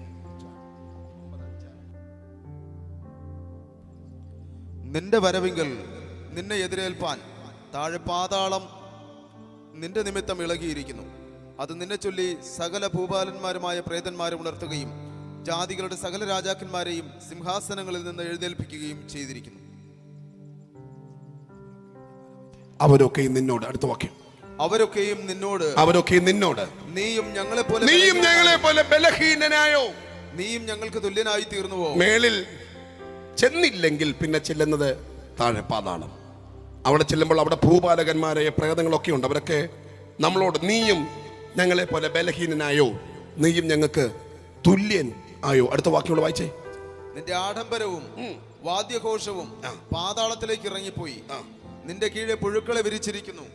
നിന്റെ വരവിങ്കൽ നിന്നെ എതിരേൽപ്പാൻ താഴെ പാതാളം നിന്റെ നിമിത്തം ഇളകിയിരിക്കുന്നു. അത് നിന്നെ ചൊല്ലി സകല ഭൂപാലന്മാരുമായ പ്രേതന്മാരെ ഉണർത്തുകയും ജാതികളുടെ സകല രാജാക്കന്മാരെയും സിംഹാസനങ്ങളിൽ നിന്ന് എഴുന്നേൽപ്പിക്കുകയും ചെയ്തിരിക്കുന്നു. അവരൊക്കെയും നിന്നോട്, അടുത്ത വാക്യം, അവരൊക്കെയും നിന്നോട് നീയും ഞങ്ങളെ പോലെ ബലഹീനനായോ, നീയും ഞങ്ങൾക്ക് തുല്യനായി തീർന്നുവോ? മേളിൽ ചെന്നില്ലെങ്കിൽ പിന്നെ ചെല്ലുന്നത് താഴെ പാതാളം. അവിടെ ചെല്ലുമ്പോൾ അവിടെ ഭൂപാലകന്മാരെ പ്രേതങ്ങളൊക്കെ ഉണ്ട്. അവരൊക്കെ നമ്മളോട് നീയും ഞങ്ങളെ പോലെ ബലഹീനനായോ, നീയും ഞങ്ങൾക്ക് തുല്യൻ ആയോ. അടുത്ത വാക്യോട് വായിച്ചേ. നിന്റെ ആഡംബരവും വാദ്യഘോഷവും പാതാളത്തിലേക്ക് ഇറങ്ങിപ്പോയി. നിന്റെ കീഴെ പുഴുക്കളെ വിരിച്ചിരിക്കുന്നു,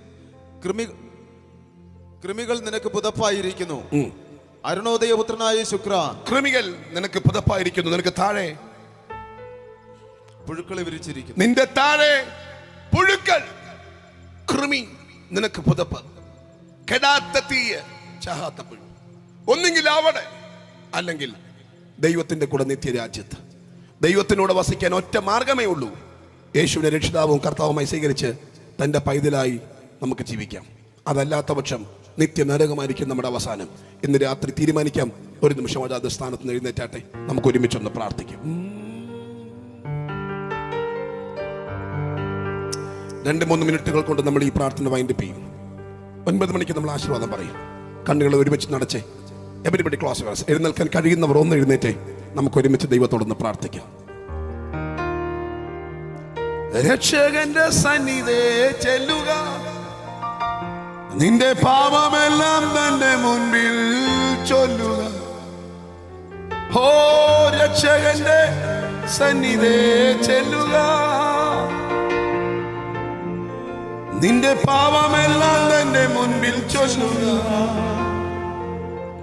കൃമികൾ നിനക്ക് പുതപ്പായിരിക്കുന്നു. അരുണോദയപുത്രനായ ശുക്ര, കൃമികൾ നിനക്ക് പുതപ്പായിരിക്കുന്നു. നിനക്ക് താഴെ പുഴുക്കളെ വിരിച്ചിരിക്കുന്നു. നിന്റെ താഴെ പുഴുക്കൾ, കൃമി നിനക്ക് പുതപ്പ്. കെടാത്ത തീയ്, ചാഹാത്ത പുഴു. ഒന്നെങ്കിൽ അവിടെ, അല്ലെങ്കിൽ ദൈവത്തിന്റെ കൂടെ നിത്യരാജ്യത്ത്. ദൈവത്തിനോട് വസിക്കാൻ ഒറ്റ മാർഗമേ ഉള്ളൂ, യേശുവിനെ രക്ഷിതാവും കർത്താവുമായി സ്വീകരിച്ച് തന്റെ പൈതലായി നമുക്ക് ജീവിക്കാം. അതല്ലാത്ത പക്ഷം നിത്യ നരകമായിരിക്കും നമ്മുടെ അവസാനം. ഇന്ന് രാത്രി തീരുമാനിക്കാം, ഒരു നിമിഷം അതാത് സ്ഥാനത്ത് നിന്ന് എഴുന്നേറ്റാട്ടെ, നമുക്ക് ഒരുമിച്ചൊന്ന് പ്രാർത്ഥിക്കും. 2-3 മിനിറ്റുകൾ കൊണ്ട് നമ്മൾ ഈ പ്രാർത്ഥന വൈൻഡപ്പ് ചെയ്യും. 9 മണിക്ക് നമ്മൾ ആശീർവാദം പറയും. കണ്ണുകൾ ഒരുമിച്ച് നടച്ചേ. Everybody close your eyes. എഴുന്നേൽക്കാൻ കഴിയുന്നവർ ഒന്ന് എഴുന്നേറ്റേ, നമുക്ക് ഒരുമിച്ച് ദൈവത്തോടൊന്ന് പ്രാർത്ഥിക്കാം. രക്ഷകന്റെ സന്നിധേ ചെല്ലുക, നിന്റെ പാപമെല്ലാം തന്റെ മുൻപിൽ ചൊല്ലുക. ഓ രക്ഷകന്റെ സന്നിധേ ചെല്ലുക, നിന്റെ പാപമെല്ലാം തന്റെ മുൻപിൽ ചൊല്ലുക.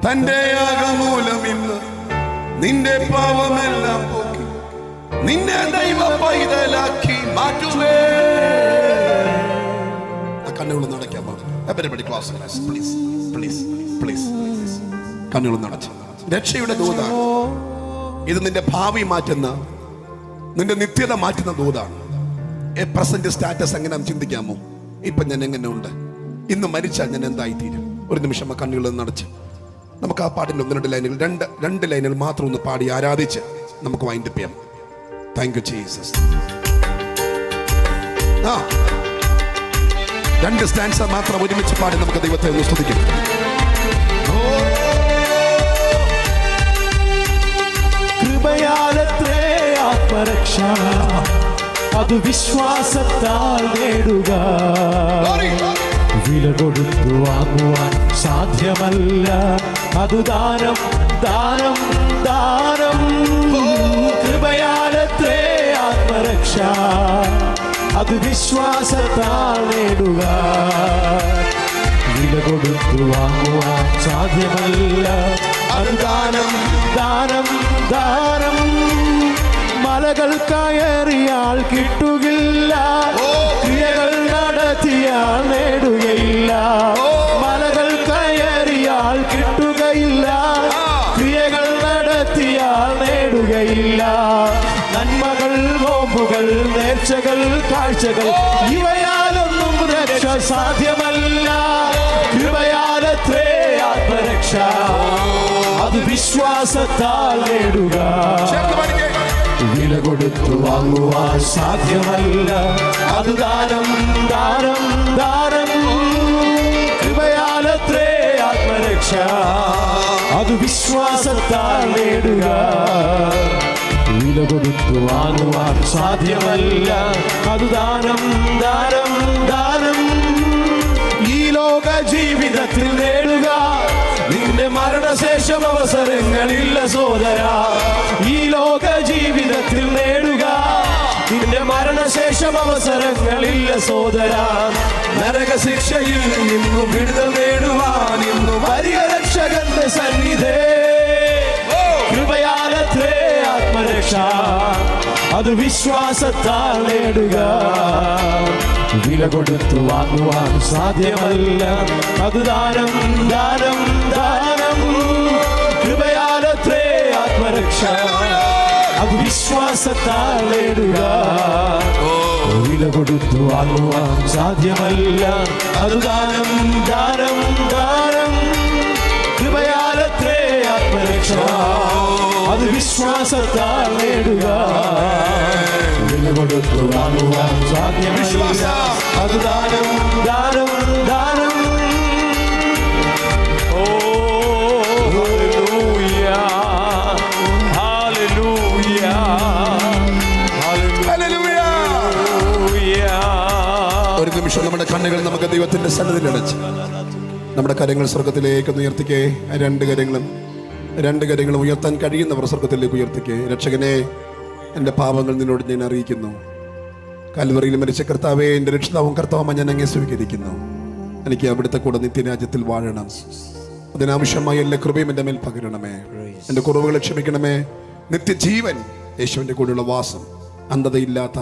തന്റെ യാഗമൂലം ഇന്ന് നിന്റെ പാപമെല്ലാം പോക്കി നിന്നെ ദൈവ പൈതലാക്കി മാറ്റുമേ. കണ്ണുകൾ നടക്കാൻ കണ്ണുകൾ നടച്ചു. രക്ഷയുടെ ദൂതാണ് ഇത്. നിന്റെ ഭാവി മാറ്റുന്ന, നിന്റെ നിത്യത മാറ്റുന്ന ദൂതാണ്. പ്രസന്റ് സ്റ്റാറ്റസ് എങ്ങനെ ചിന്തിക്കാമോ? ഇപ്പൊ ഞാൻ എങ്ങനെ ഉണ്ട്, ഇന്ന് മരിച്ചാൽ ഞാൻ എന്തായിത്തീരും? ഒരു നിമിഷം ആ കണ്ണുകൾ നടച്ച് നമുക്ക് ആ പാട്ടിന്റെ 1-2 ലൈനുകൾ, രണ്ട് ലൈനുകൾ മാത്രം ഒന്ന് പാടി ആരാധിച്ച് നമുക്ക് വൈൻഡപ്പ് ചെയ്യാം. Thank you Jesus. 2 സ്റ്റാൻസ മാത്രം ഒരുമിച്ച് പാടി നമുക്ക് ദൈവത്തെ ഒന്ന് സ്തുതിക്കാം. കൃപയാലത്രേ ആത്മരക്ഷ, അത് വിശ്വാസത്താൽ നേടുക. വില കൊടുത്തു വാങ്ങുവാൻ സാധ്യമല്ല, അത് ദാനം ദാനം ദാനം. കൃപയാലത്രേ ആത്മരക്ഷ, അത് വിശ്വാസത്താൽ നേടുക. വില കൊടുത്തു വാങ്ങുവാൻ സാധ്യമല്ല, അത് ദാനം ദാനം ദാനം. മലകൾ കയറിയാൽ കിട്ടുകില്ല, ക്രിയകൾ നടത്തിയാൽ നേടുകയില്ല. മലകൾ കയറിയാൽ കിട്ടുകയില്ല, ക്രിയകൾ നടത്തിയാൽ നേടുകയില്ല. നന്മകൾ, നോമ്പുകൾ, നേർച്ചകൾ, കാഴ്ചകൾ, ഇവയാലൊന്നും രക്ഷ സാധ്യമല്ല. കൃപയാലത്രേ ആത്മരക്ഷ, അത് വിശ്വാസത്താൽ നേടുക. വില കൊടുത്തു വാങ്ങുവാൻ സാധ്യമല്ല, അത് ദാനം ദാനം ദാനം. കൃപയാലത്രേ ആത്മരക്ഷ, അത് വിശ്വാസത്താൽ നേടുക. വില കൊടുത്തു വാങ്ങുവാൻ സാധ്യമല്ല, അത് ദാനം ദാനം ദാനം. ഈ ലോക ജീവിതത്തിൽ നേടുക, നിന്റെ മരണശേഷം അവസരങ്ങളില്ല സോദര. ഈ ലോക ജീവിതത്തിൽ നേടുക, നിന്റെ മരണശേഷം അവസരങ്ങളില്ല സോദര. നരകശിക്ഷയിൽ നിന്നും വിടുതൽ നേടുവാൻ ഇന്നു വരിക രക്ഷകന്റെ സന്നിധേ. കൃപയാലത്രേ ആത്മരക്ഷ, അത് വിശ്വാസത്താൽ നേടുക. വില കൊടുത്തു വാങ്ങുവാൻ സാധ്യമല്ല, അത് ദാനം ദാനം ദാനം. കൃപയാലത്രേ ആത്മരക്ഷ, അത് വിശ്വാസത്താൽ നേടുക. വില കൊടുത്തു വാങ്ങുവാൻ സാധ്യമല്ല, അത് ദാനം ദാനം ദാനം. കൃപയാലത്രേ ആത്മരക്ഷ, അത് വിശ്വാസത്താൽ നേടുക. വില കൊടുത്തു വാങ്ങുവാൻ സാധ്യമല്ല, അത് ദാനം ദാനം ദാനം. ഓ ഹല്ലേലൂയ ഹല്ലേലൂയ ഹല്ലേലൂയ. ഒരു നിമിഷം നമ്മുടെ കണ്ണുകൾ നമുക്ക് ദൈവത്തിന്റെ സന്നിധിയിൽ അടച്ച് നമ്മുടെ കരങ്ങൾ സ്വർഗത്തിലേക്ക് ഉയർത്തിക്കേ. 2 കരങ്ങളും ഉയർത്താൻ കഴിയുന്നവർ സ്വർഗത്തിലേക്ക് ഉയർത്തിക്കേ. രക്ഷകനെ, എൻ്റെ പാപങ്ങൾ നിന്നോട് ഞാൻ അറിയിക്കുന്നു. കൽവറിയിൽ മരിച്ച കർത്താവേ, എൻ്റെ രക്ഷിതാവും കർത്താവുമായി ഞാൻ അങ്ങേ സ്വീകരിക്കുന്നു. എനിക്ക് അവിടുത്തെ കൂടെ നിത്യരാജ്യത്തിൽ വാഴണം. അതിനാവശ്യമായ എല്ലാ കൃപയും എൻ്റെ മേൽ പകരണമേ. എൻ്റെ കുറവുകളെ ക്ഷമിക്കണമേ. നിത്യജീവൻ, യേശുവിൻ്റെ കൂടെയുള്ള വാസം, അന്ധതയില്ലാത്ത,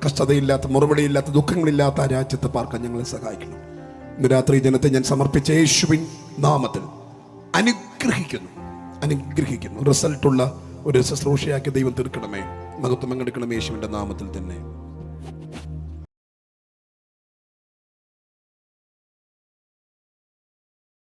കഷ്ടതയില്ലാത്ത, മുറവിളിയില്ലാത്ത, ദുഃഖങ്ങളില്ലാത്ത ആ രാജ്യത്ത് പാർക്കാൻ ഞങ്ങളെ സഹായിക്കണം. ഇന്ന് രാത്രി ജനത്തെ ഞാൻ സമർപ്പിച്ച യേശുവിൻ നാമത്തിൽ അനുഗ്രഹിക്കുന്നു. റിസൾട്ടുള്ള ഒരു ശുശ്രൂഷയാക്കി ദൈവം തീർക്കണമേ. മഹത്വം പങ്കെടുക്കണമേ യേശുവിൻ്റെ നാമത്തിൽ തന്നെ.